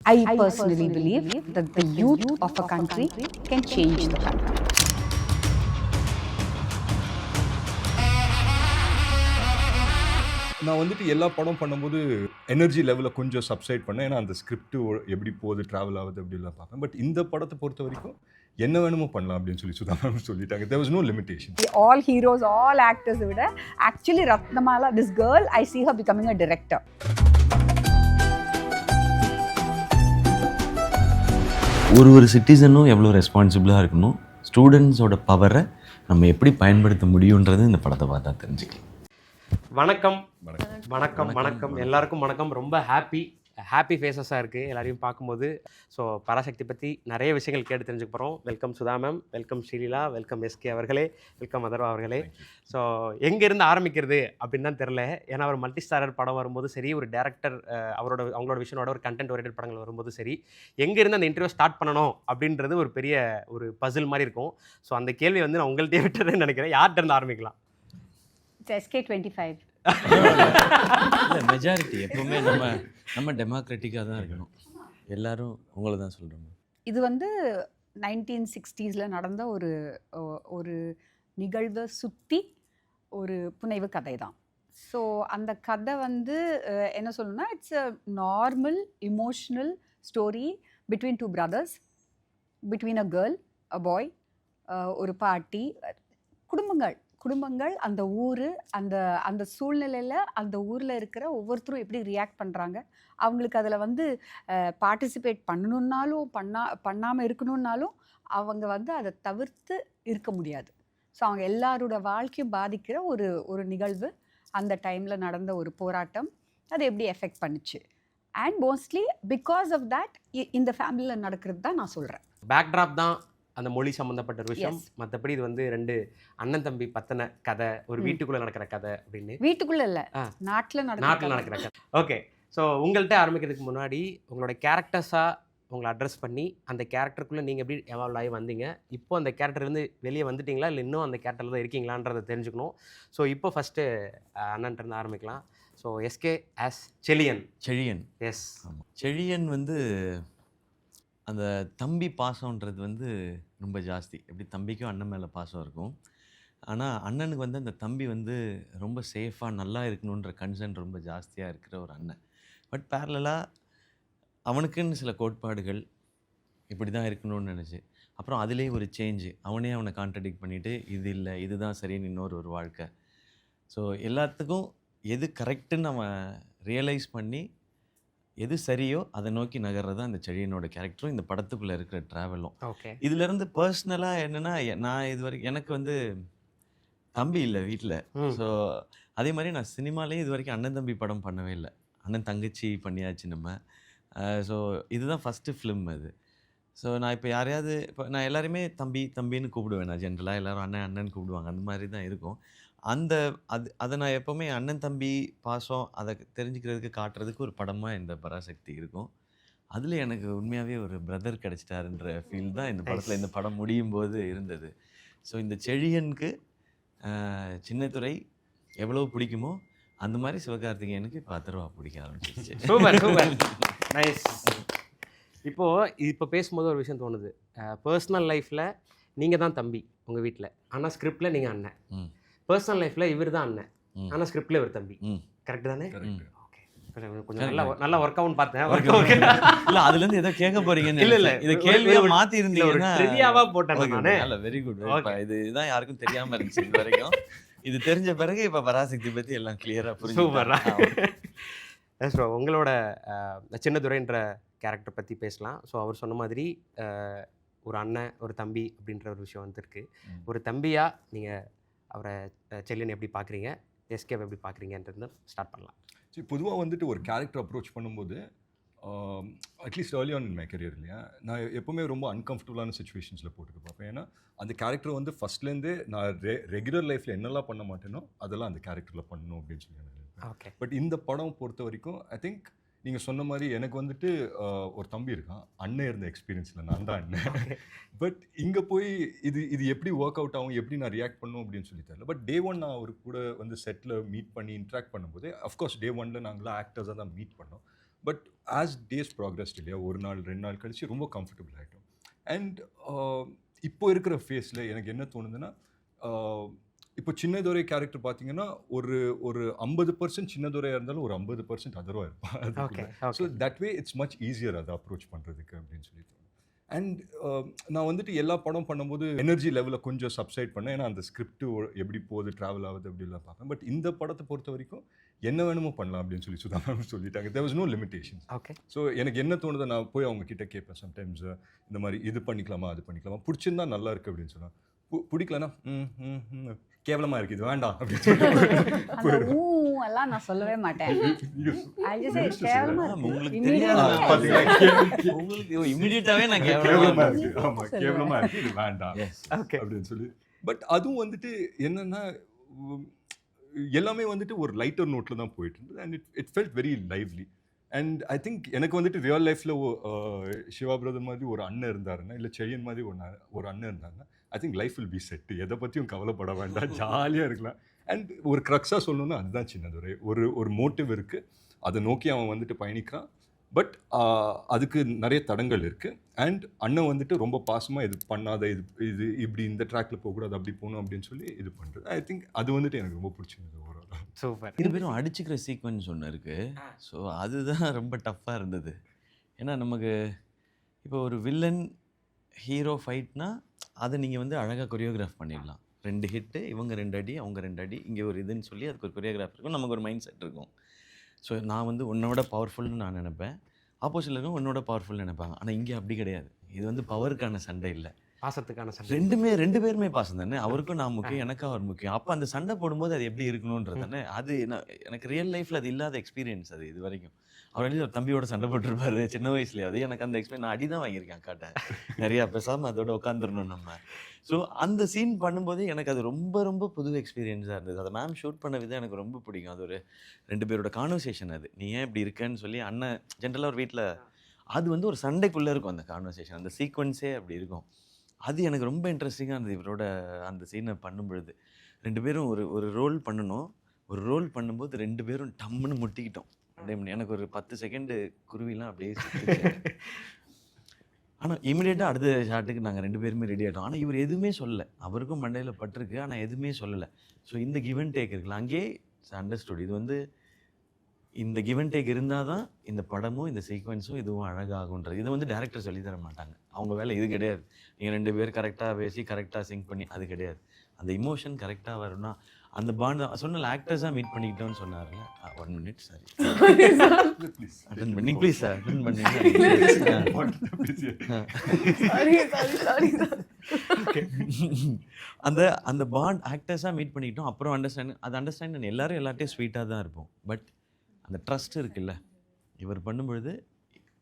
I personally believe that the youth of a country can change the country. நான் வந்துட்டு எல்லா படம் பண்ணும்போது எனர்ஜி லெவலில் கொஞ்சம் சப்சைட் பண்ணேன். ஏன்னா அந்த ஸ்கிரிப்ட் எப்படி போகுது, ட்ராவல் ஆகுது அப்படிலாம் பார்ப்பேன். பட் இந்த படத்தை பொறுத்த வரைக்கும் என்ன வேணுமோ பண்ணலாம் அப்படின்னு சொல்லி சுதா மேம் சொல்லிட்டாங்க. There was no limitation. All heroes, all actors விட actually Ratnamala, this girl, I see her becoming a director. ஒரு சிட்டிசனும் எவ்வளோ ரெஸ்பான்சிபிளாக இருக்கணும், ஸ்டூடெண்ட்ஸோட பவரை நம்ம எப்படி பயன்படுத்த முடியுன்றது இந்த படத்தை பார்த்தா தெரிஞ்சுக்கலாம். வணக்கம் வணக்கம் வணக்கம் எல்லாருக்கும் வணக்கம். ரொம்ப ஹாப்பி ஃபேஸஸாக இருக்குது எல்லாரையும் பார்க்கும்போது. ஸோ பராசக்தி பற்றி நிறைய விஷயங்கள் கேட்டு தெரிஞ்சுக்க போகிறோம். Welcome Sudha ma'am, welcome Sreeleela, welcome SK அவர்களே, வெல்கம் அதர்வா அவர்களே. ஸோ எங்கேருந்து ஆரம்பிக்கிறது அப்படின்னு தான் தெரில. ஏன்னா அவர் மல்டி ஸ்டாரர் படம் வரும்போது சரி, ஒரு டேரக்டர் அவங்களோட விஷனோட ஒரு கண்டென்ட் ஓரியன்டட் படங்கள் வரும்போது சரி, எங்கேருந்து அந்த இன்டர்வியூ ஸ்டார்ட் பண்ணணும் அப்படின்றது ஒரு பெரிய ஒரு பசில் மாதிரி இருக்கும். ஸோ அந்த கேள்வி வந்து நான் உங்கள்கிட்டயே விட்டுறேன்னு நினைக்கிறேன். யார்கிட்ட இருந்து ஆரம்பிக்கலாம்? SK25. இல்லை, மெஜாரிட்டி எப்பவுமே நம்ம டெமோக்ராட்டிக்காக தான் இருக்கணும். எல்லாரும் உங்களை தான் சொல்கிறோம். இது வந்து 1960s நடந்த ஒரு நிகழ்வை சுற்றி ஒரு புனைவு கதை தான். ஸோ அந்த கதை வந்து என்ன சொல்லணும்னா, it's a normal emotional story between two brothers, between a girl, a boy, ஒரு பாட்டி, குடும்பங்கள், அந்த ஊர், அந்த சூழ்நிலையில் அந்த ஊரில் இருக்கிற ஒவ்வொருத்தரும் எப்படி ரியாக்ட் பண்ணுறாங்க, அவங்களுக்கு அதில் வந்து பார்ட்டிசிபேட் பண்ணணுன்னாலும் பண்ணாமல் இருக்கணுன்னாலும் அவங்க வந்து அதை தவிர்த்து இருக்க முடியாது. ஸோ அவங்க எல்லாரோட வாழ்க்கையும் பாதிக்கிற ஒரு நிகழ்வு, அந்த டைமில் நடந்த ஒரு போராட்டம், அது எப்படி எஃபெக்ட் பண்ணுச்சு. And mostly because of that இந்த ஃபேமிலியில் நடக்கிறது தான் நான் சொல்கிறேன். பேக்ட்ராப் தான் அந்த மொழி சம்மந்தப்பட்ட ஒரு விஷயம். மற்றபடி இது வந்து ரெண்டு அண்ணன் தம்பி பத்தின கதை, ஒரு வீட்டுக்குள்ளே நடக்கிற கதை அப்படின்னு. வீட்டுக்குள்ளே இல்லை, நாட்டில் நடக்கிற கதை. ஓகே. ஸோ உங்கள்கிட்ட ஆரம்பிக்கிறதுக்கு முன்னாடி உங்களோட கேரக்டர்ஸாக உங்களை அட்ரஸ் பண்ணி அந்த கேரக்டருக்குள்ளே நீங்கள் எப்படி எவால்வ் ஆகி வந்தீங்க, இப்போ அந்த கேரக்டர்லேருந்து வெளியே வந்துட்டிங்களா இல்லை இன்னும் அந்த கேரக்டரில் தான் இருக்கீங்களான்றதை தெரிஞ்சுக்கணும். ஸோ இப்போ ஃபஸ்ட்டு அண்ணன்ட்டு ஆரம்பிக்கலாம். So SK as Chezhiyan. Yes, Chezhiyan வந்து அந்த தம்பி பாசம்ன்றது வந்து ரொம்ப ஜாஸ்தி. எப்படி தம்பிக்கும் அண்ணன் மேலே பாசம் இருக்கும், ஆனால் அண்ணனுக்கு வந்து அந்த தம்பி வந்து ரொம்ப சேஃபாக நல்லா இருக்கணுன்ற கன்சர்ன் ரொம்ப ஜாஸ்தியாக இருக்கிற ஒரு அண்ணன். பட் பேரலாக அவனுக்குன்னு சில கோட்பாடுகள் இப்படி தான் இருக்கணும்னு நினச்சி, அப்புறம் அதிலே ஒரு சேஞ்சு, அவனை கான்ட்ரடிக்ட் பண்ணிவிட்டு இது இல்லை இதுதான் சரின்னு இன்னொரு வாழ்க்கை. ஸோ எல்லாத்துக்கும் எது கரெக்டுன்னு அவன் ரியலைஸ் பண்ணி எது சரியோ அதை நோக்கி நகர்றது அந்த செழியனோட கேரக்டரும் இந்த படத்துக்குள்ளே இருக்கிற ட்ராவலும். ஓகே. இதுலேருந்து பர்சனலாக என்னென்னா, நான் இது வரைக்கும் எனக்கு வந்து தம்பி இல்லை வீட்டில். ஸோ அதே மாதிரி நான் சினிமாலேயும் இது வரைக்கும் அண்ணன் தம்பி படம் பண்ணவே இல்லை. அண்ணன் தங்கச்சி பண்ணியாச்சு நம்ம. ஸோ இதுதான் ஃபஸ்ட்டு ஃபிலிம் அது. ஸோ நான் இப்போ யாரையாவது நான் எல்லாருமே தம்பின்னு கூப்பிடுவேன். நான் ஜென்ரலாக எல்லோரும் அண்ணன் கூப்பிடுவாங்க, அந்த மாதிரி தான் இருக்கும். அதை நான் எப்போவுமே அண்ணன் தம்பி பாசம் அதை தெரிஞ்சுக்கிறதுக்கு காட்டுறதுக்கு ஒரு படமாக இந்த பராசக்தி இருக்கும். அதில் எனக்கு உண்மையாகவே ஒரு பிரதர் கிடச்சிட்டாருன்ற ஃபீல் தான் இந்த படத்தில், இந்த படம் முடியும் போது இருந்தது. ஸோ இந்த செழியனுக்கு சின்னத்துறை எவ்வளோ பிடிக்குமோ அந்த மாதிரி சிவகார்த்திகேயனுக்கு இப்போ அதர்வா பிடிக்க ஆரம்பிச்சிருச்சு. Super nice. இப்போ பேசும்போது ஒரு விஷயம் தோணுது. பர்சனல் லைஃப்பில் நீங்கள் தான் தம்பி உங்கள் வீட்டில், ஆனால் ஸ்கிரிப்டில் நீங்கள் அண்ணன். பர்சனல் லைஃப்பில் இவர் தான் அண்ணன், ஆனால் ஸ்கிரிப்டில் இவர் தம்பி. கரெக்ட் தானே? ஓகே. கொஞ்சம் நல்லா ஒர்க் அவுட் பார்த்தேன். இல்லை, அதுலேருந்து ஏதோ கேட்க போறீங்கன்னு இல்லை, இதை கேள்வியை மாற்றி இருந்தீங்கன்னா ட்ரிவியாவா போட்டேன் நான். இல்லை, வெரி குட். இதுதான் யாருக்கும் தெரியாமல் இருந்துச்சு இது வரைக்கும். இது தெரிஞ்ச பிறகு இப்போ பராசக்தி பற்றி எல்லாம் கிளியராக புரிஞ்சு. ஸோ உங்களோட சின்னதுரைன்ற கேரக்டர் பற்றி பேசலாம். ஸோ அவர் சொன்ன மாதிரி ஒரு அண்ணன் ஒரு தம்பி அப்படின்ற ஒரு விஷயம் வந்துருக்கு. ஒரு தம்பியாக நீங்கள் அவரை செல்லியன் எப்படி பார்க்குறீங்க, எஸ்கேவை எப்படி பார்க்குறீங்கன்றது ஸ்டார்ட் பண்ணலாம். சரி, பொதுவாக வந்துட்டு ஒரு கேரக்டர் அப்ரோச் பண்ணும்போது at least early on in my career இல்லையா, நான் எப்போவுமே ரொம்ப அன்கம்ஃபர்டபுளான சுச்சுவேஷன்ஸில் போட்டுட்டு பார்ப்பேன். ஏன்னா அந்த கேரக்டர் வந்து ஃபஸ்ட்லேருந்தே நான் ரெகுலர் லைஃப்பில் என்னெல்லாம் பண்ண மாட்டேனோ அதெல்லாம் அந்த கேரக்டரில் பண்ணணும் அப்படின்னு சொல்லி நினைப்பேன். ஓகே. பட் இந்த படம் பொறுத்த வரைக்கும் ஐ திங்க் நீங்கள் சொன்ன மாதிரி எனக்கு வந்துட்டு ஒரு தம்பி இருக்கான், அண்ணன் இருந்த எக்ஸ்பீரியன்ஸில் நான் தான் அண்ணன். பட் இங்கே போய் இது எப்படி ஒர்க் அவுட் ஆகும், எப்படி நான் ரியாக்ட் பண்ணும் அப்படின்னு சொல்லி தெரியல. பட் டே ஒன் நான் அவர் கூட வந்து செட்டில் மீட் பண்ணி இன்ட்ராக்ட் பண்ணும்போது, அஃப்கோர்ஸ் டே ஒன்ல நாங்களாம் ஆக்டர்ஸாக தான் மீட் பண்ணோம். பட் ஆஸ் டேஸ் ப்ராக்ரஸ்ட் இல்லையா, ஒரு நாள் 2 நாள் கழிச்சு ரொம்ப கம்ஃபர்டபுள் ஆகிட்டோம். அண்ட் இப்போ இருக்கிற ஃபேஸில் எனக்கு என்ன தோணுதுன்னா, இப்போ சின்னதுரை கேரக்டர் பார்த்தீங்கன்னா ஒரு 50% சின்னதுரையாக இருந்தாலும் ஒரு 50% அதர்வாக இருப்பான். So that way it's much easier அதை அப்ரோச் பண்ணுறதுக்கு அப்படின்னு சொல்லி தோணும். அண்ட் நான் வந்துட்டு எல்லா படம் பண்ணும்போது எனர்ஜி லெவலில் கொஞ்சம் சப்சைட் பண்ணேன், ஏன்னா அந்த ஸ்கிரிப்ட் எப்படி போகுது, ட்ராவல் ஆகுது அப்படிலாம் பார்ப்பேன். பட் இந்த படத்தை பொறுத்த வரைக்கும் என்ன வேணுமோ பண்ணலாம் அப்படின்னு சொல்லி சுதா மேம் சொல்லிட்டாங்க. There was no limitations. Okay. So எனக்கு என்ன தோணுதோ நான் போய் அவங்க கிட்ட கேட்பேன் சம்டைம்ஸ், இந்த மாதிரி இது பண்ணிக்கலாமா அது பண்ணிக்கலாமா, பிடிச்சிருந்தா நல்லா இருக்குது அப்படின்னு சொன்னால், பிடிக்கலன்னா கேவலமாக இருக்குது இது வேண்டாம் அப்படின்னு சொல்லி எல்லாம் நான் சொல்லவே மாட்டேன். உங்களுக்கு தெரியாது, உங்களுக்கு இமிடியேட்டாவே நான் கேவலமா இருக்கு, ஆமா கேவலமா இருக்கு இது வேண்டாம் அப்படின்னு சொல்லி. பட் அதுவும் வந்துட்டு என்னன்னா எல்லாமே வந்துட்டு ஒரு லைட்டர் நோட்ல தான் போயிட்டு இருந்தது. And it felt very lively. And I think எனக்கு வந்துட்டு ரியல் லைஃப்ல சிவா பிரதர் மாதிரி ஒரு அண்ணன் இருந்தாருன்னா, இல்லை செழியன் மாதிரி ஒரு அண்ணன் இருந்தாருன்னா, I think life will be set. எதை பற்றியும் கவலைப்பட வேண்டாம், ஜாலியாக இருக்கலாம். அண்ட் ஒரு க்ரக்ஸாக சொல்லணும்னா அதுதான் சின்னதுரை. ஒரு மோட்டிவ் இருக்குது, அதை நோக்கி அவன் வந்துட்டு பயணிக்கிறான். பட் அதுக்கு நிறைய தடங்கள் இருக்குது. அண்ட் அண்ணன் வந்துட்டு ரொம்ப பாசமாக இது பண்ணாத, இது இப்படி இந்த ட்ராக்ல போகக்கூடாது, அப்படி போகணும் அப்படின்னு சொல்லி இது பண்ணுறது. ஐ திங்க் அது வந்துட்டு எனக்கு ரொம்ப பிடிச்சிருந்தது. Overall super. இது பேரும் அடிச்சுக்கிற சீக்வன்ஸ் ஒன்று இருக்குது. ஸோ அதுதான் ரொம்ப டஃப்பாக இருந்தது. ஏன்னா நமக்கு இப்போ ஒரு வில்லன் ஹீரோ ஃபைட்னா அதை நீங்கள் வந்து அழகாக கொரியோகிராஃப் பண்ணிடலாம். 2 ஹிட்டு, இவங்க 2 அடி, அவங்க 2 அடி, இங்கே ஒரு இதுன்னு சொல்லி அதுக்கு ஒரு கொரியோகிராஃப் இருக்கும், நமக்கு ஒரு மைண்ட் செட் இருக்கும். ஸோ நான் வந்து உன்னோட பவர்ஃபுல்னு நான் நினைப்பேன், ஆப்போசிட்டில் இருக்கவங்க உன்னோட பவர்ஃபுல்னு நினைப்பாங்க. ஆனால் இங்கே அப்படி கிடையாது. இது வந்து பவருக்கான சண்டை இல்லை, பாசத்துக்கான சண்டை. 2 பேருமே பாசம் தானே. அவருக்கும் நான் முக்கியம், எனக்கும் அவர் முக்கியம். அப்போ அந்த சண்டை போடும்போது அது எப்படி இருக்கணுன்றது தானே. அது எனக்கு ரியல் லைஃப்பில் அது இல்லாத எக்ஸ்பீரியன்ஸ் அது இது வரைக்கும். அவர் ஒரு தம்பியோட சண்டை போட்டுருப்பாரு சின்ன வயசுலேயே. அது எனக்கு அந்த எக்ஸ்பீரியன்ஸ், நான் அடி தான் வாங்கியிருக்கேன் அக்காட்ட நிறையா. பேசாமல் அதோட உட்காந்துடணும் நம்ம. ஸோ அந்த சீன் பண்ணும்போது எனக்கு அது ரொம்ப ரொம்ப புது எக்ஸ்பீரியன்ஸாக இருந்தது. அதை மேம் ஷூட் பண்ண விதம் எனக்கு ரொம்ப பிடிக்கும். அது ஒரு 2 பேரோட கான்வர்சேஷன். அது நீ ஏன் இப்படி இருக்கேன்னு சொல்லி அண்ணன் ஜென்ரலாக ஒரு வீட்டில் அது வந்து ஒரு சண்டைக்குள்ளே இருக்கும் அந்த கான்வர்சேஷன், அந்த சீக்வன்ஸே அப்படி இருக்கும். அது எனக்கு ரொம்ப இன்ட்ரெஸ்டிங்காக இருந்தது இவரோட அந்த சீனை பண்ணும்பொழுது. 2 பேரும் ஒரு ரோல் பண்ணணும். ஒரு ரோல் பண்ணும்போது 2 பேரும் டம்முன்னு முட்டிக்கிட்டோம். எனக்கு ஒரு 10 செகண்டு குருவிலாம் அப்படியே ஆனால் இமீடியட்டாக அடுத்த ஷாட்டுக்கு நாங்கள் 2 பேருமே ரெடி ஆகிட்டோம். ஆனால் இவர் எதுவுமே சொல்லலை. அவருக்கும் மண்டையில் பட்டிருக்கு, ஆனால் எதுவுமே சொல்லலை. ஸோ இந்த கிவ் அண்ட் டேக் இருக்குல்ல, அங்கேயே அண்டர்ஸ்டுட். இது வந்து இந்த கிவ் அண்ட் டேக் இருந்தால் தான் இந்த படமும் இந்த சீக்வன்ஸும் இதுவும் அழகாகுன்றது. இது வந்து டேரக்டர் சொல்லி தர மாட்டாங்க, அவங்க வேலை இது கிடையாது. நீங்கள் 2 பேர் கரெக்டாக பேசி கரெக்டாக சிங்க் பண்ணி அது கிடையாது. அந்த இமோஷன் கரெக்டாக வரணும்னா அந்த பாண்ட் சொன்ன ஆக்டர்ஸாக மீட் பண்ணிக்கிட்டோன்னு சொன்னார்ல. 1 மினிட் சாரி அட்டன் பண்ணி ப்ளீஸ் சார் அட்டன் பண்ணி அந்த பாண்ட் ஆக்டர்ஸாக மீட் பண்ணிக்கிட்டோம். அப்புறம் அண்டர்ஸ்டாண்ட் எல்லாரும் எல்லார்ட்டையும் ஸ்வீட்டாக தான் இருப்போம். பட் அந்த ட்ரஸ்ட் இருக்குல்ல, இவர் பண்ணும்பொழுது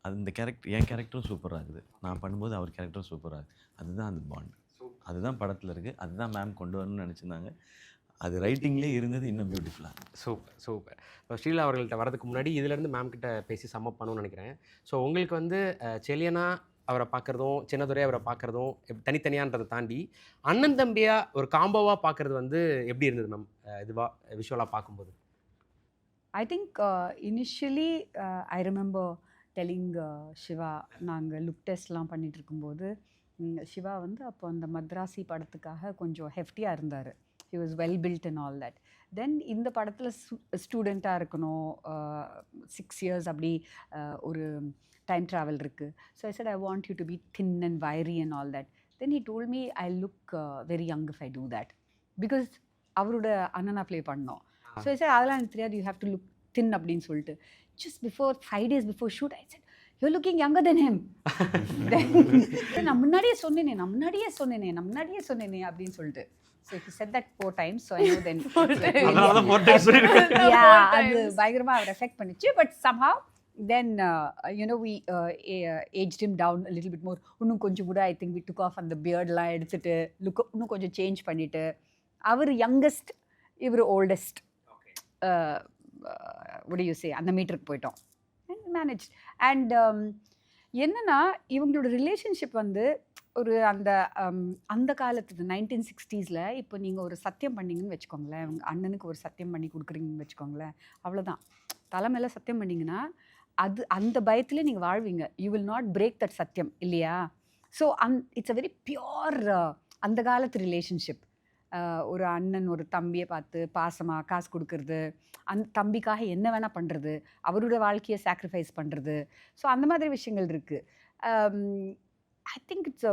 அந்த கேரக்டர், என் கேரக்டரும் சூப்பராக இருக்குது, நான் பண்ணும்போது அவர் கேரக்டரும் சூப்பராக இருக்குது. அதுதான் அந்த பாண்ட், அதுதான் படத்தில் இருக்குது. அதுதான் மேம் கொண்டு வரணும்னு நினச்சிருந்தாங்க. அது ரைட்டிங்லேயே இருந்தது இன்னும் பியூட்டிஃபுல்லாக. Super super. இப்போ ஸ்ரீலா அவர்கள்ட்ட வரதுக்கு முன்னாடி இதிலேருந்து மேம் கிட்ட பேசி சம்மப் பண்ணணும்னு நினைக்கிறேன். ஸோ உங்களுக்கு வந்து செலியனா அவரை பார்க்குறதும் சின்னதுரை அவரை பார்க்குறதும் தனித்தனியான்றதை தாண்டி அண்ணன் தம்பியாக ஒரு காம்போவாக பார்க்குறது வந்து எப்படி இருந்தது மேம் இதுவாக விஷுவலாக பார்க்கும்போது? I think initially I remember telling Shiva, நாங்கள் லுக் டெஸ்ட்லாம் பண்ணிட்டு இருக்கும்போது சிவா வந்து அப்போ அந்த மத்ராசி படத்துக்காக கொஞ்சம் ஹெஃப்டியாக இருந்தார். He was well built and all that. Then இந்த படத்தில் ஸ்டூடெண்ட்டாக இருக்கணும், 6 years அப்படி ஒரு டைம் ட்ராவல் இருக்குது. So I said I want you to be thin and wiry and all that. Then he told me I look very young if I do that, because அவரோட அண்ணனா play பண்ணோம். So I said அதெல்லாம் எனக்கு தெரியாது, you have to look தின் அப்படின்னு சொல்லிட்டு. Just before 5 days before shoot I said you're looking younger than him. நான் முன்னாடியே சொன்னேனே அப்படின்னு சொல்லிட்டு. So he said that 4 times, so I know then. Yeah, அது பயங்கரமா அவர் எஃபெக்ட் பண்ணிச்சு. But somehow then we aged him down a little bit more. இன்னும் கொஞ்சம் கூட I think we took off அந்த beardலாம் எடுத்துட்டு லுக் இன்னும் கொஞ்சம் சேஞ்ச் பண்ணிட்டு, அவர் யங்கஸ்ட் இவர் oldest what do you say அந்த மீட்டருக்கு போயிட்டோம். and managed. and என்னன்னா இவங்களோட ரிலேஷன்ஷிப் வந்து ஒரு அந்த காலத்து 1960s இப்போ நீங்கள் ஒரு சத்தியம் பண்ணிங்கன்னு வச்சுக்கோங்களேன், உங்கள் அண்ணனுக்கு ஒரு சத்தியம் பண்ணி கொடுக்குறீங்கன்னு வச்சுக்கோங்களேன், அவ்வளோதான். தலைமையில் சத்தியம் பண்ணிங்கன்னா அந்த பயத்திலே நீங்கள் வாழ்வீங்க. You will not break that சத்தியம் இல்லையா? So it's a very pure அந்த காலத்து ரிலேஷன்ஷிப். ஒரு அண்ணன் ஒரு தம்பியை பார்த்து பாசமாக காசு கொடுக்கறது, அந்த தம்பிக்காக என்ன வேணால் பண்ணுறது, அவரோட வாழ்க்கையை சாக்ரிஃபைஸ் பண்ணுறது. ஸோ அந்த மாதிரி விஷயங்கள் இருக்குது. ஐ திங்க் இட்ஸ்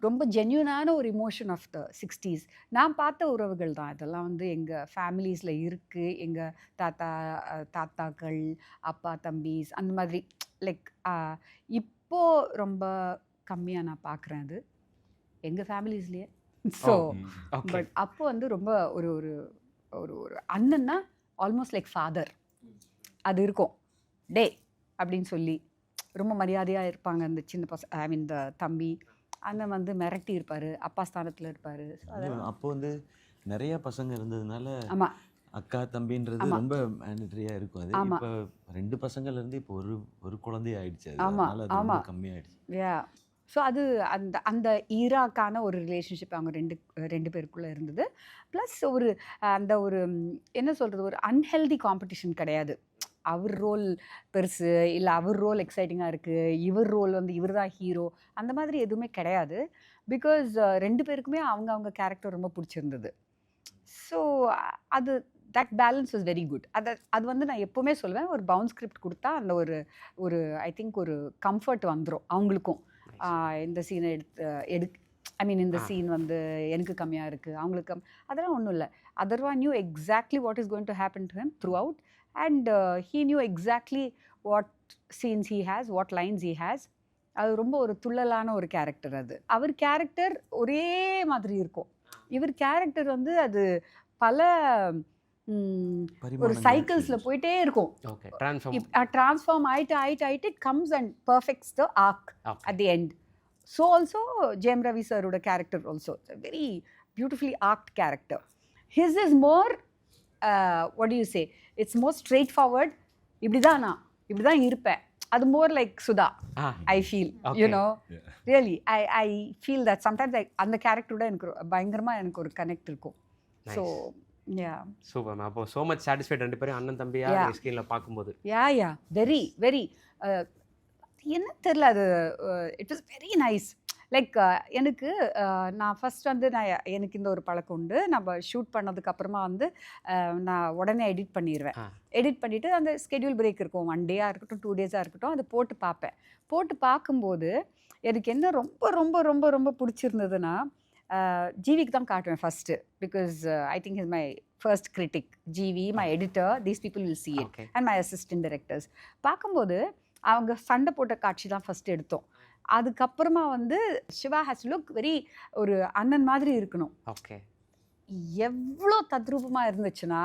ரொம்ப ஜென்யூனான ஒரு இமோஷன் ஆஃப் த 60s. நான் பார்த்த உறவுகள் தான் இதெல்லாம். வந்து எங்கள் ஃபேமிலிஸில் இருக்குது. எங்கள் தாத்தாக்கள், அப்பா தம்பிஸ், அந்த மாதிரி லைக் இப்போது ரொம்ப கம்மியாக நான் பார்க்குறேன் அது எங்கள் ஃபேமிலிஸ்லேயே. ஸோ பட் அப்போ வந்து ரொம்ப ஒரு ஒரு ஒரு ஒரு அண்ணன்னா ஆல்மோஸ்ட் லைக் ஃபாதர் அது இருக்கும். டே அப்படின்னு சொல்லி ரொம்ப மரியாதையாக இருப்பாங்க அந்த சின்ன ஐ மீன் த தம்பி. அந்த வந்து மிரட்டி இருப்பார், அப்பா ஸ்தானத்தில் இருப்பார். அப்போ வந்து நிறைய பசங்க இருந்ததுனால ஆமாம், அக்கா தம்பின்றது ரொம்ப மேண்டட்ரியாக இருக்கும். அது இப்போ 2 பசங்கள்லேருந்து இப்போ ஒரு குழந்தைய ஆயிடுச்சு. அதனால அது ரொம்ப கம்மியாயிடுச்சு. யா. ஸோ அது அந்த அந்த ஈராக்கான ஒரு ரிலேஷன்ஷிப் அவங்க ரெண்டு பேருக்குள்ளே இருந்தது. ப்ளஸ் ஒரு அந்த ஒரு என்ன சொல்கிறது, ஒரு அன்ஹெல்தி காம்படிஷன் கிடையாது. அவர் ரோல் பெருசு இல்லை அவர் ரோல் எக்ஸைட்டிங்காக இருக்குது, இவர் ரோல் வந்து இவர் தான் ஹீரோ, அந்த மாதிரி எதுவுமே கிடையாது. பிகாஸ் 2 பேருக்குமே அவங்க கேரக்டர் ரொம்ப பிடிச்சிருந்தது. ஸோ அது that balance was very good. அது வந்து நான் எப்போவுமே சொல்லுவேன், ஒரு பவுன்ஸ் ஸ்கிரிப்ட் கொடுத்தா அந்த ஒரு ஐ திங்க் ஒரு கம்ஃபர்ட் வந்துடும் அவங்களுக்கும். இந்த சீனை ஐ மீன் இந்த சீன் வந்து எனக்கு கம்மியாக இருக்குது, அவங்களுக்கு அதெல்லாம் ஒன்றும் இல்லை. Atharva knew exactly what is going to happen to him throughout. And he knew exactly what scenes he has, what lines he has. அது ரொம்ப ஒரு துள்ளலான ஒரு கேரக்டர். அது அவர் கேரக்டர் ஒரே மாதிரி இருக்கும். இவர் கேரக்டர் வந்து அது பல ஒரு சைக்கிள்ஸில் போயிட்டே இருக்கும். ட்ரான்ஸ்ஃபார்ம் ஆயிட்டு it comes and perfects the arc at the end. So also Jayam Ravi சாரோட character also very beautifully arced character. His is more what do you say, it's more straightforward. இப்படி தான் இருப்பேன். அது more like Sudha. I feel, you know, really I feel that sometimes அந்த கேரக்டரோட எனக்கு பயங்கரமாக எனக்கு ஒரு கனெக்ட் இருக்கும். So yeah, super ma'am. அப்போ so much satisfied 2 பேரும் அண்ணன் தம்பியா ஸ்கிரீனில் பார்க்கும்போது. யா வெரி வெரி என்ன தெரியல, அது it was very nice. Like எனக்கு நான் ஃபஸ்ட் வந்து எனக்கு இந்த ஒரு பழக்கம் உண்டு. நம்ம ஷூட் பண்ணதுக்கப்புறமா வந்து நான் உடனே எடிட் பண்ணிடுவேன். எடிட் பண்ணிவிட்டு அந்த ஸ்கெடியூல் பிரேக் இருக்கும், 1 டேயாக இருக்கட்டும் 2 டேஸாக இருக்கட்டும், அதை போட்டு பார்ப்பேன். போட்டு பார்க்கும்போது எனக்கு என்ன ரொம்ப ரொம்ப ரொம்ப ரொம்ப பிடிச்சிருந்ததுன்னா, ஜிவிக்கு தான் காட்டுவேன் first. Because I think is my first critic. GV, my editor, these people will see it, and my assistant directors. பார்க்கும்போது அவங்க சண்டை போட்ட காட்சி தான் ஃபஸ்ட்டு எடுத்தோம். அதுக்கப்புறமா வந்து Siva has to look very ஒரு அண்ணன் மாதிரி இருக்கணும். ஓகே, எவ்வளோ தத்ரூபமாக இருந்துச்சுன்னா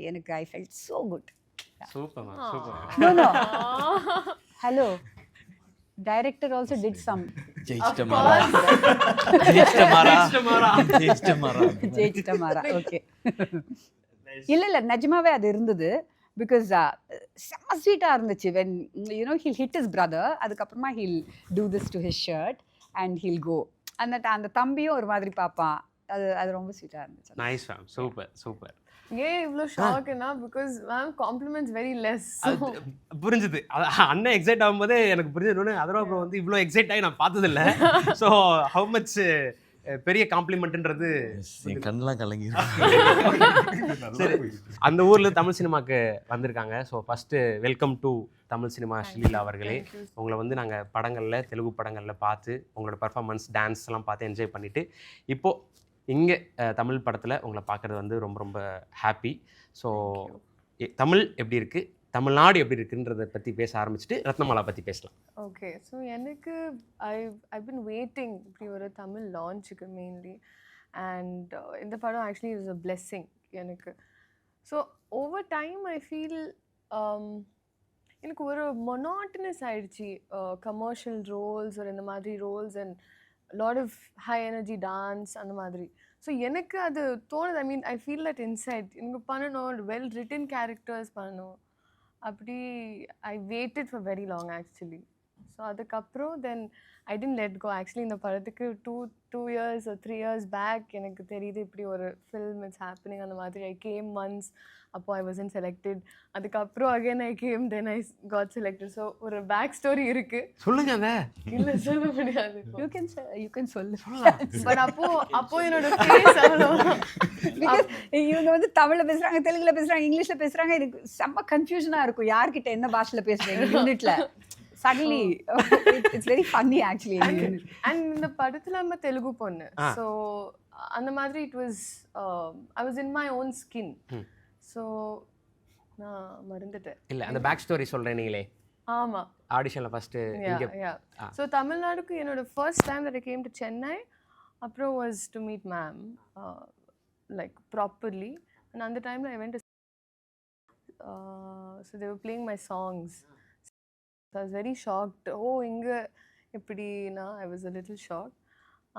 எனக்கு I felt so good. Super super. Hello, director also did some ஜெயிச்சிட்டமாரா. ஓகே, இல்லை நிஜமாவே அது இருந்தது. பிகாஸ் செம்ம ஸ்வீட்டாக இருந்துச்சு. When you know he'll hit his brother, அதுக்கப்புறமா he'll do this to his shirt and he'll go. அந்த தம்பியும் ஒரு மாதிரி பார்ப்பான். அது ரொம்ப ஸ்வீட்டாக இருந்துச்சு. Nice ma'am, super super. ஏன் இவ்வளோ ஷாக்குன்னா, because ma'am compliments very less. புரிஞ்சுது. அண்ணன் எக்ஸைட் ஆகும்போதே எனக்கு புரிஞ்சது. அதோட அப்புறம் வந்து இவ்வளோ எக்ஸைட் ஆகி நான் பார்த்ததில்லை. ஸோ ஹவு மச் பெரிய காம்ப்ளிமெண்ட்ன்றது என் கண்ணெலாம் கலங்கி. சரி, அந்த ஊரில் தமிழ் சினிமாவுக்கு வந்திருக்காங்க. So first welcome to Tamil cinema Sreeleela அவர்களே. உங்களை வந்து நாங்கள் படங்களில், தெலுங்கு படங்களில் பார்த்து உங்களோட பர்ஃபார்மன்ஸ், டான்ஸ் எல்லாம் பார்த்து என்ஜாய் பண்ணிவிட்டு இப்போது இங்கே தமிழ் படத்தில் உங்களை பார்க்குறது வந்து ரொம்ப ரொம்ப ஹாப்பி. ஸோ தமிழ் எப்படி இருக்குது, தமிழ்நாடு எப்படி இருக்குன்றதை பற்றி பேச ஆரம்பிச்சுட்டு ரத்னமாலா பற்றி பேசலாம். ஓகே, ஸோ எனக்கு ஐ பின் வெயிட்டிங் இப்படி ஒரு தமிழ் லான்ச்சுக்கு மெயின்லி. அண்ட் இந்த படம் ஆக்சுவலி இஸ் அ பிளெஸ்ஸிங் எனக்கு. So over time I feel எனக்கு ஒரு மொனாட்டனஸ் ஆயிடுச்சு. கமர்ஷியல் ரோல்ஸ் ஒரு இந்த மாதிரி roles and lot of high energy dance அந்த மாதிரி. ஸோ எனக்கு அது தோணுது. I mean I feel that inside எனக்கு பண்ணணும், வெல் ரிட்டன் கேரக்டர்ஸ் பண்ணணும். அப்படி I waited for very long actually. So so அதுக்கப்புறம் then I tend let go. Actually இந்த படத்துக்கு 2 years or 3 years பேக் எனக்கு தெரியுது இப்படி ஒரு ஃபில்ம் இட்ஸ் ஹேப்பனிங் அந்த மாதிரி. ஐ கேம் ஒன்ஸ், அப்போ ஐ வாசன்ட் செலக்டட். அதுக்கப்புறம் again I came, then I got selected. So ஒரு பேக் ஸ்டோரி இருக்கு. சொல்லுங்க அத. இல்லை சொல்ல முடியாது. யூ கேன் சொல்லு. பட் அப்போ என்னோட ஃபேஸ் அவ்வளோதான். Because இவங்க வந்து தமிழ்ல பேசுறாங்க, தெலுங்குல பேசுறாங்க, இங்கிலீஷ்ல பேசுறாங்க. எனக்கு செம்ம கன்ஃபியூஷனா இருக்கும் யார்கிட்ட என்ன பாஷையில பேசுறீங்க யூனிட்ல. Suddenly it's very funny actually. And இந்த படத்துல நம்ம தெலுங்கு பொண்ணு. ஸோ அந்த மாதிரி it was I was in my own skin. So நான் மறந்துட்டேன். இல்ல அந்த பேக் ஸ்டோரி சொல்றேன் நீங்களே. ஆமா. ஆடிஷன்ல ஃபர்ஸ்ட் இங்க. ஸோ தமிழ்நாடுக்கு என்னோட first time that I came to Chennai அப்புறம் was to meet ma'am like properly. And அந்த டைம்ல I went to so they were playing my songs. So I was very shocked. Oh இங்க எப்படின்னா I was a little shocked.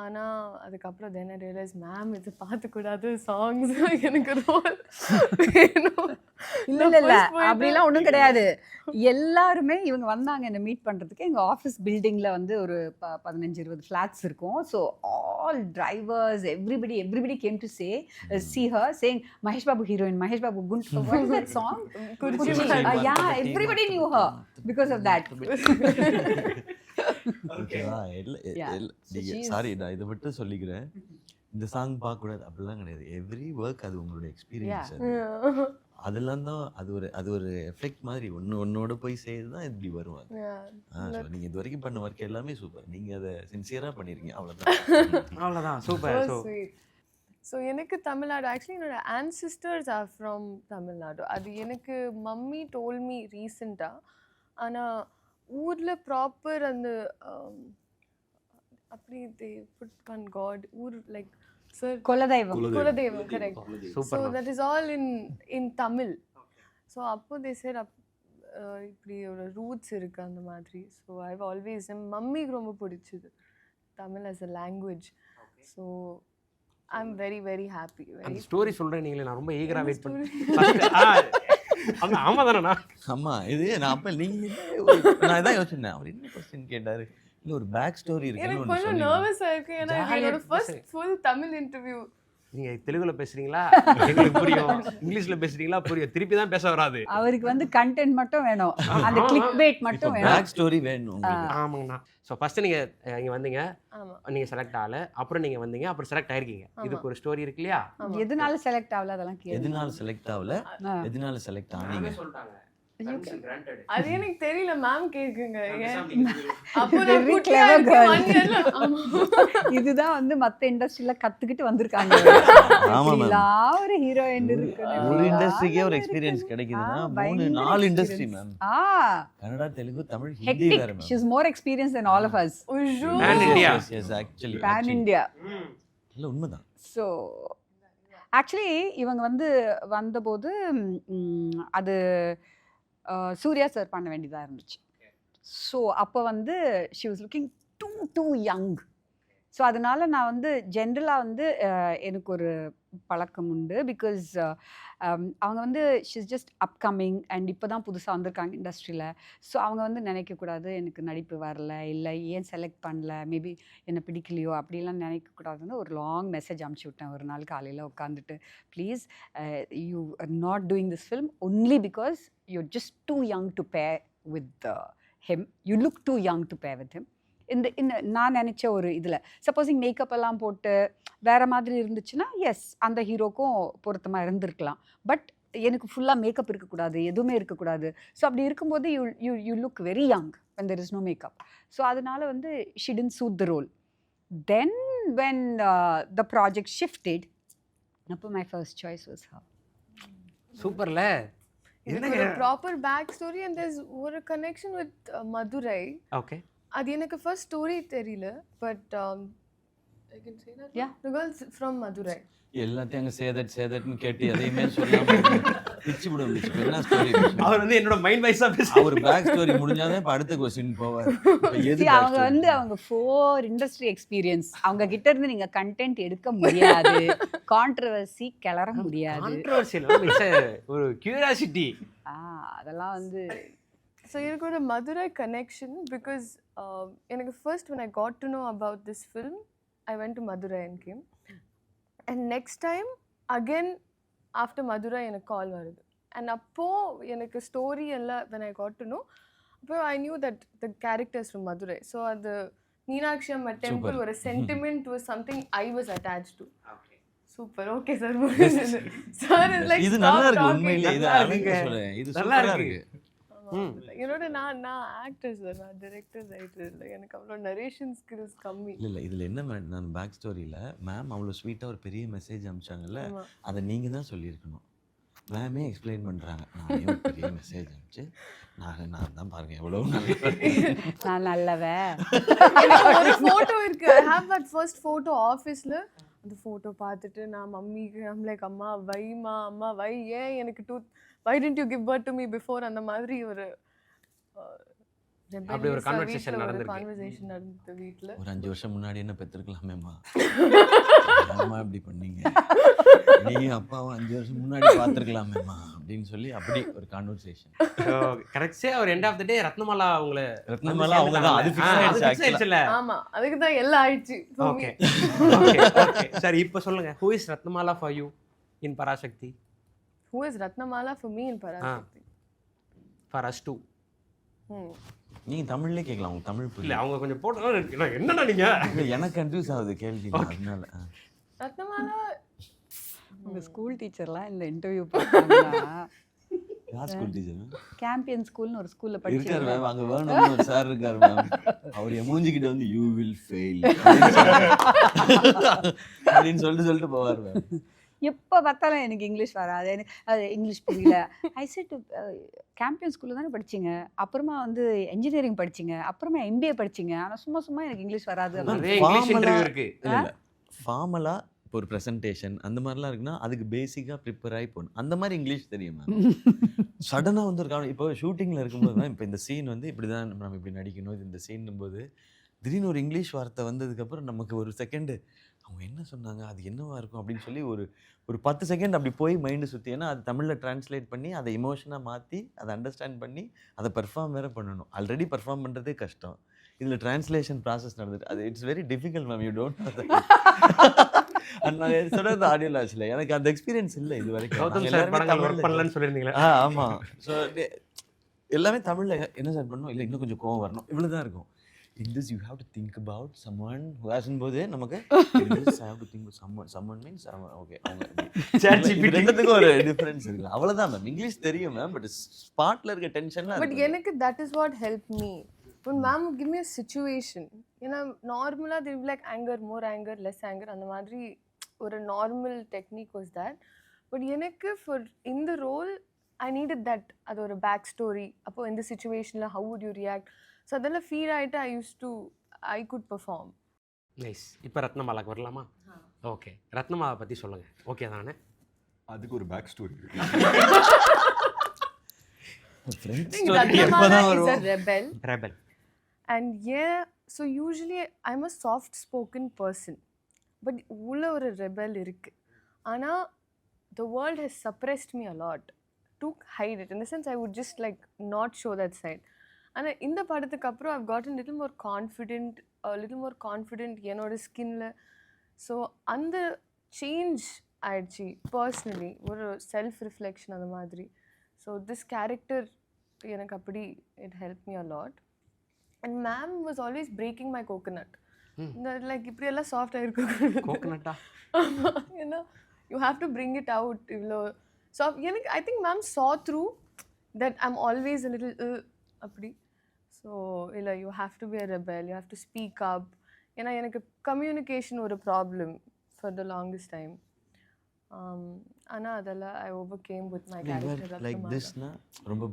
ஆனால் அதுக்கப்புறம் then ஐ realise ma'am இது பார்த்துக்கூடாது songs எனக்கு role வேணும். இல்ல அப்படிலாம் ஒன்றும் கிடையாது. எல்லாருமே இவங்க வந்தாங்க என்னை மீட் பண்ணுறதுக்கு. எங்கள் ஆஃபீஸ் பில்டிங்கில் வந்து ஒரு 15-20 ஃப்ளாட்ஸ் இருக்கும். So all drivers everybody came to see her saying Mahesh Babu heroine, Mahesh Babu குண்ட். What is that song? Yeah, everybody knew her because of that. ஓகேவா? சாரி, நான் இதை மட்டும் சொல்லிக்கிறேன். இந்த சாங் பார்க்கக்கூடாது அப்படிலாம் கிடையாது. எவ்ரி ஒர்க் அது உங்களோட எக்ஸ்பீரியன்ஸ். அதெல்லாம் தான் அது ஒரு எஃபெக்ட் மாதிரி ஒன்னோட போய் செய்து தான் இப்படி வரும். அது நீங்கள் இது வரைக்கும் பண்ண ஒர்க் எல்லாமே சூப்பர். நீங்கள் அதை சின்சியராக பண்ணியிருக்கீங்க. அவ்வளோதான். சூப்பர். ஸோ எனக்கு தமிழ்நாடு ஆக்சுவலி என்னோட ஆன்சிஸ்டர்ஸ் ஆர் ஃப்ரம் தமிழ்நாடு. அது எனக்கு மம்மி டோல் மீ ரீசெண்டாக. ஆனால் ஊரில் ப்ராப்பர் அந்த அப்படி தே புட் ஆன் காட் ஊர் லைக் சார் குலதெய்வம் correct. So that is all in Tamil. So அப்போ தே சேர் இப்படி ஒரு ரூட்ஸ் இருக்குது அந்த மாதிரி. ஸோ ஐ ஹவ் ஆல்வேஸ் என் மம்மிக்கு ரொம்ப பிடிச்சது Tamil as a language. So I am very very happy. அந்த ஸ்டோரி சொல்கிறேன் நீங்களே, நான் ரொம்ப ஈகராக வெயிட் பண்ணேன். ஆமா தானே? ஆமா, இது நான் அப்போ நீங்கள் நான் இதான் யோசிச்சேன். அவர் என்ன கொஸ்டின் கேட்டார்? இல்லை ஒரு பேக் ஸ்டோரி இருக்கு. எனக்கு கொஞ்சம் நர்வஸாக இருக்குது. ஏன்னா என்னோட ஃபர்ஸ்ட் ஃபுல் தமிழ் இன்டர்வியூ. நீங்க தெலுங்குல பேசுறீங்களா எங்களுக்கு புரியும், இங்கிலீஷ்ல பேசுறீங்களா புரியும், திருப்பி தான் பேச வராது. அவருக்கு வந்து கண்டென்ட் மட்டும் வேணும், அந்த கிளிக் பேட் மட்டும் வேணும், பேக் ஸ்டோரி வேணும். ஆமாங்கண்ணா. ஸோ ஃபர்ஸ்ட் நீங்க இங்க வந்தீங்க, நீங்க செலக்ட் ஆகல, அப்புறம் நீங்க வந்தீங்க, அப்புறம் செலக்ட் ஆயிருக்கீங்க. இதுக்கு ஒரு ஸ்டோரி இருக்கு இல்லையா? எதனால செலக்ட் ஆகல அதெல்லாம் கேளு. எதனால செலக்ட் ஆகல, எதனால செலக்ட் ஆனீங்க சொல்லிட்டாங்க. அது எனக்கு தெரியல, மேம் கேக்குங்க. இதுதான் வந்து மத்த இண்டஸ்ட்ரியில கத்துக்கிட்டு வந்திருக்காங்க. ஒரு ஹீரோயின் இருக்கு, ஒரு இண்டஸ்ட்ரிக்கே ஒரு எக்ஸ்பீரியன்ஸ் கிடைக்குதுன்னா 3-4 இண்டஸ்ட்ரி மேம். கன்னடா, தெலுங்கு, தமிழ், ஹிந்தி வேற ma'am. She is more experienced than all of us. Pan India. Yes, actually. Pan India. இல்ல உண்மைதான். So actually இவங்க வந்து வந்தபோது அது சூர்யா சார் பண்ண வேண்டியதாக இருந்துச்சு. ஸோ அப்போ வந்து she was looking too young. So அதனால் நான் வந்து ஜென்ரலாக வந்து எனக்கு ஒரு பழக்கம் உண்டு. பிகாஸ் அவங்க வந்து she is just upcoming and இப்போ தான் புதுசாக வந்திருக்காங்க இண்டஸ்ட்ரியில். ஸோ அவங்க வந்து நினைக்கக்கூடாது எனக்கு நடிப்பு வரல, இல்லை ஏன் செலக்ட் பண்ணல, மேபி என்னை பிடிக்கலையோ அப்படிலாம் நினைக்கக்கூடாதுன்னு ஒரு லாங் மெசேஜ் அனுப்பிச்சி விட்டேன் ஒரு நாள் காலையில் உட்காந்துட்டு. Please you are not doing this film only because you're just too young to pair with him. You look too young to pair with him. இந்த நான் நினச்ச ஒரு இதில் சப்போஸிங் மேக்கப் எல்லாம் போட்டு வேறு மாதிரி இருந்துச்சுன்னா எஸ் அந்த ஹீரோக்கும் பொருத்தமாக இருந்திருக்கலாம். பட் எனக்கு ஃபுல்லாக மேக்கப் இருக்கக்கூடாது, எதுவுமே இருக்கக்கூடாது. ஸோ அப்படி இருக்கும்போது you look very young when there is no makeup. So அதனால வந்து she didn't suit the role. Then when the project shifted, அப்போ my first choice was her. சூப்பர்ல. இதுக்கு ஒரு proper back story and there's ஒரு connection with Madurai. Okay. அது எனக்கு first story தெரியல, but I can say that yeah the girls from Madurai. எல்லாத்தையும் அங்கே சேதட்னு கேட்டு எதையுமே சொல்லாம பிச்சு விட முடிச்சு. என்ன ஸ்டோரி? அவர் வந்து என்னோட மைண்ட் வைஸா பேச அவர் பேக் ஸ்டோரி முடிஞ்சாதான் இப்போ அடுத்த கொஸ்டின் போவார். அவங்க வந்து அவங்க 4 இண்டஸ்ட்ரி எக்ஸ்பீரியன்ஸ், அவங்க கிட்ட இருந்து நீங்க கண்டென்ட் எடுக்க முடியாது, கான்ட்ரோவர்சி கிளற முடியாது. கான்ட்ரோவர்சி இல்ல, ஒரு கியூரியாசிட்டி. அதெல்லாம் வந்து ஸோ எனக்கு ஒரு மதுரை கனெக்ஷன் பிகாஸ் எனக்கு first when I got to know about this film I went to Madurai and came and next time again after Madurai எனக்கு கால் வருது and அப்போது எனக்கு ஸ்டோரி எல்லாம் when I got to know அப்போ I knew that the characters from Madurai so அது மீனாட்சி அம்மா temple ஒரு sentiment was something I was attached to. Super okay sir sir is like இது நல்லா இருக்கு உண்மையிலே இது அழகா சொல்றேன் இது சூப்பரா இருக்கு என்னோட நான் ஆக்டர் சார் நான் டைரக்டர் ரைட்டர் இல்லை எனக்கு அவ்வளோ நரேஷன் ஸ்கில்ஸ் கம்மி இல்லை இதில் என்ன நான் பேக் ஸ்டோரியில் மேம் அவ்வளோ ஸ்வீட்டாக ஒரு பெரிய மெசேஜ் அனுப்பிச்சாங்கல்ல அதை நீங்கள் தான் சொல்லியிருக்கணும். மேமே எக்ஸ்பிளைன் பண்ணுறாங்க நான் ஒரு பெரிய மெசேஜ் அனுப்பிச்சு நான் தான் பாருங்க எவ்வளோ நான் நல்லவே ஒரு ஃபோட்டோ இருக்கு I have that first photo ஆஃபீஸில் அந்த ஃபோட்டோ பார்த்துட்டு நான் மம்மிக்கு ஐம் லைக் அம்மா வைமா அம்மா வை ஏன் எனக்கு why didn't you give birth to me before அந்த மாதிரி ஒரு அப்படி ஒரு கான்வர்சேஷன் நடந்தது வீட்டில். ஒரு 5 வருஷம் முன்னாடி என்ன பெற்றிருக்கலாமேம்மா அம்மா இப்படி பண்ணீங்க நீ அப்பாவும் 5 வருஷம் முன்னாடி பார்த்துருக்கலாமேம்மா அப்படின்னு சொல்லி அப்படி ஒரு கான்வர்சேஷன். கரெக்டாக ஒரு எண்ட் ஆஃப் த டே ரத்னமாலா உங்களை ரத்னமாலா அவங்க தான் அது ஃபிக்ஸ் ஆயிடுச்சு. ஆமா அதுக்கு தான் எல்லாம் ஆயிடுச்சு. ஓகே சரி இப்போ சொல்லுங்க who is Ratnamala for you in Parasakthi? Who is Ratnamala for me in Parashakti? For us too. நீங்க தமிழ்லயே கேட்கலாம் உங்க தமிழ் இல்ல புரியல அவங்க கொஞ்சம் போட்டு என்னடா நீங்க எனக்கு கன்ஃபியூஸ் ஆகுது கேள்வி அதனால. Ratnamala உங்க ஸ்கூல் டீச்சர்லாம் இந்த இன்டர்வியூ பார்த்தாங்கன்னா யார் ஸ்கூல் டீச்சர்? கேம்பியன் ஸ்கூல்னு ஒரு ஸ்கூல்ல இருக்காரு படிச்சிருக்காங்க. மேம் அங்க வேணும் ஒரு சார் இருக்காரு மேம் அவர் மூஞ்சிக்கிட்ட வந்து யூ வில் ஃபெயில் அப்படின்னு சொல்லிட்டு போவார் மேம். எப்போ பார்த்தாலும் எனக்கு இங்கிலீஷ் வராது எனக்கு அது இங்கிலீஷ் புரியல. ஐ செட் கேம்பியன் ஸ்கூலில் தானே படிச்சிங்க அப்புறமா வந்து இன்ஜினியரிங் படிச்சிங்க அப்புறமா எம்பிஏ படிச்சிங்க ஆனால் சும்மா எனக்கு இங்கிலீஷ் வராது. நிறைய இங்கிலீஷ் இன்டர்வியூ இருக்கு. இல்லை ஃபார்மலா இப்போ ஒரு ப்ரெசன்டேஷன் அந்த மாதிரிலாம் இருக்குன்னா அதுக்கு பேசிக்காக ப்ரிப்பேர் ஆகி போகணும். அந்த மாதிரி இங்கிலீஷ் தெரியும் மேம். சடனாக வந்து ஒரு காரணம் இப்போ ஷூட்டிங்கில் இருக்கும்போது தான் இப்போ இந்த சீன் வந்து இப்படி தான் நம்ம இப்படி நடிக்கணும் இது இந்த சீன் போது திடீர்னு ஒரு இங்கிலீஷ் வார்த்தை வந்ததுக்கப்புறம் நமக்கு ஒரு செகண்டு அவங்க என்ன சொன்னாங்க அது என்னவா இருக்கும் அப்படின்னு சொல்லி ஒரு 10 செகண்ட் அப்படி போய் மைண்டு சுற்றி ஏன்னா அது தமிழில் ட்ரான்ஸ்லேட் பண்ணி அதை இமோஷனாக மாற்றி அதை அண்டர்ஸ்டாண்ட் பண்ணி அதை பெர்ஃபார்ம் வேறு பண்ணணும். ஆல்ரெடி பெர்ஃபார்ம் பண்ணுறதே கஷ்டம் இதில் ட்ரான்ஸ்லேஷன் ப்ராசஸ் நடந்துட்டு அது it's very difficult ma'am you don't நான் சொல்கிறது ஆடியோ லாஸில் எனக்கு அந்த எக்ஸ்பீரியன்ஸ் இல்லை இது வரைக்கும் சொல்லியிருந்தீங்களா? ஆமாம் ஸோ எல்லாமே தமிழில் என்ன சார் பண்ணணும் இல்லை இன்னும் கொஞ்சம் கோவம் வரணும் இவ்வளோ தான் இருக்கும். In this you have to think about someone who has போதே நமக்கு in this I have to think about someone means okay அவங்க ரெண்டுத்துக்கும் ஒரு டிஃபரன்ஸ் இருக்கு அவ்வளவுதான் மேம். இங்கிலீஷ் தெரியும் மேம் பட் ஸ்பாட்ல இருக்க டென்ஷன்ல but எனக்கு that is what helped me when ma'am would give me a situation ஏன்னா நார்மலா they will be like more anger less anger அந்த மாதிரி ஒரு normal technique was that but எனக்கு for in the role I needed that அது ஒரு back story அப்போ இந்த சிச்சுவேஷன்ல how would you react so அதெல்லாம் ஃபீல் ஆகிட்டு ஐ குட் பெர்ஃபார்ம். நைஸ். இப்போ ரத்னமாலாக்கு வரலாமா? ஓகே ரத்னமாலா பற்றி சொல்லுங்கள். ஓகே தானே அதுக்கு ஒரு பேக் ஸ்டோரி இருக்கு. Ratnamala is a rebel and yeah so usually I'm a soft spoken person but உள்ள ஒரு rebel இருக்கு ஆனால் the world has suppressed me a lot to hide it in the sense I would just like not show that side. ஆனால் இந்த படத்துக்கு அப்புறம் I've gotten little more confident என்னோட ஸ்கின்ல. ஸோ அந்த சேஞ்ச் ஆயிடுச்சு பர்சனலி ஒரு செல்ஃப் ரிஃப்ளெக்ஷன் அந்த மாதிரி. ஸோ திஸ் கேரக்டர் எனக்கு அப்படி it help me a lot and ma'am was always breaking my coconut. இந்த லைக் இப்படியெல்லாம் சாஃப்டாக இருக்கும் கோகனட்டா ஏன்னா you have to bring it out இவ்வளோ சாஃப்ட். எனக்கு I think ma'am saw through that I am always a little அப்படி. So இல்லை you have to be a rebel you have to speak up. ஏன்னா எனக்கு கம்யூனிகேஷன் ஒரு problem for the longest time. ஆனால் அதெல்லாம் I over game with my character like திஸ்னா ரொம்ப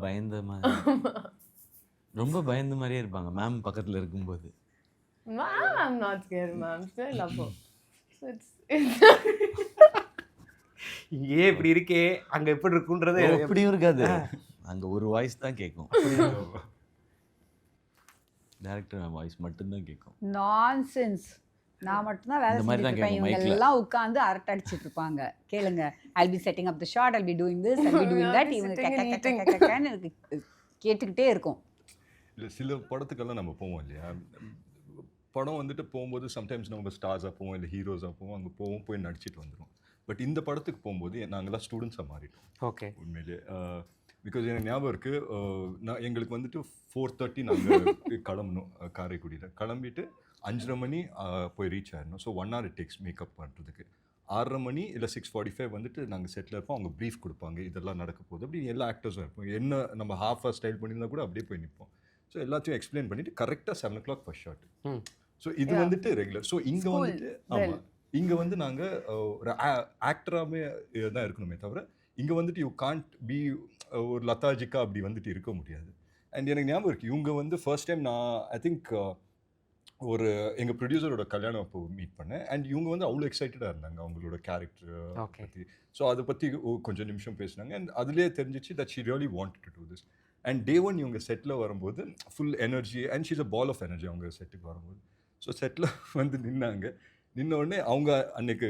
பயந்த மாதிரியே இருப்பாங்க மேம் பக்கத்தில் இருக்கும்போது. Ma'am I'm not scare ma'am still love her. இங்கே இப்படி இருக்கே அங்கே எப்படி இருக்குன்றது எப்படியும் இருக்காது அங்கே ஒரு வாய்ஸ் தான் கேட்கும். டைரக்டர் வாய்ஸ் மட்டும்தான் கேட்கும். நான்சென்ஸ். நான் மட்டும்தான் வேலை செஞ்சுட்டு இருப்பேன் இவங்க எல்லாம் உட்காந்து அரட்டை அடிச்சுட்டு இருப்பாங்க. கேளுங்க I'll be setting up the shot, I'll be doing this, I'll be doing that. இவங்க கேட்டுக்கிட்டே இருக்கும். இல்லை சில படத்துக்கெல்லாம் நம்ம போவோம் இல்லையா, படம் வந்துட்டு போகும்போது சம்டைம்ஸ் நம்ம ஸ்டார்ஸாக போவோம் இல்லை ஹீரோஸாக போவோம், அங்கே போய் நடிச்சிட்டு வந்துடும். பட் இந்த படத்துக்கு போகும்போது நாங்கள்லாம் ஸ்டூடெண்ட்ஸாக மாறிட்டோம் ஓகே. உண்மையிலே. பிகாஸ் எனக்கு ஞாபகம் இருக்குது, எங்களுக்கு வந்துட்டு 4:30 நாங்கள் கிளம்பணும் காரைக்குடியில். கிளம்பிட்டு 5:30 மணி போய் ரீச் ஆயிடணும். So 1 hour it takes makeup பண்ணுறதுக்கு. 6:30 மணி இல்லை 6:45 வந்துட்டு நாங்கள் செட்டில் இருப்போம். அவங்க ப்ரீஃப் கொடுப்பாங்க, இதெல்லாம் நடக்க போகுது அப்படி. எல்லா ஆக்டர்ஸும் இருப்போம். என்ன நம்ம ஹாஃபாக ஸ்டைல் பண்ணியிருந்தா கூட அப்படியே போய் நிற்போம். ஸோ எல்லாத்தையும் எக்ஸ்பிளைன் பண்ணிவிட்டு கரெக்டாக 7 o'clock ஃபர்ஸ்ட் ஷாட். ஸோ இது வந்துட்டு ரெகுலர். ஸோ இங்கே வந்துட்டு ஆமாம், இங்கே வந்து நாங்கள் ஒரு ஆக்டராகவே தான் இருக்கணுமே தவிர, இங்கே வந்துட்டு யூ கான்ட் பி ஒரு லதாஜிக்கா அப்படி வந்துட்டு இருக்க முடியாது. அண்ட் எனக்கு ஞாபகம் இருக்குது, இவங்க வந்து ஃபர்ஸ்ட் டைம் நான் ஐ திங்க் ஒரு எங்கள் ப்ரொடியூசரோட கல்யாணம் அப்போ மீட் பண்ணேன். அண்ட் இவங்க வந்து அவ்வளோ எக்ஸைட்டடாக இருந்தாங்க அவங்களோட கேரக்டர் பற்றி. ஸோ அதை பற்றி கொஞ்சம் நிமிஷம் பேசினாங்க. அண்ட் அதுலேயே தெரிஞ்சிச்சு that she really wanted to do this. And day 1 இவங்க செட்டில் வரும்போது full energy and she's a ball of energy அவங்க செட்டுக்கு வரும்போது. ஸோ செட்டில் வந்து நின்ன உடனே அவங்க அன்னைக்கு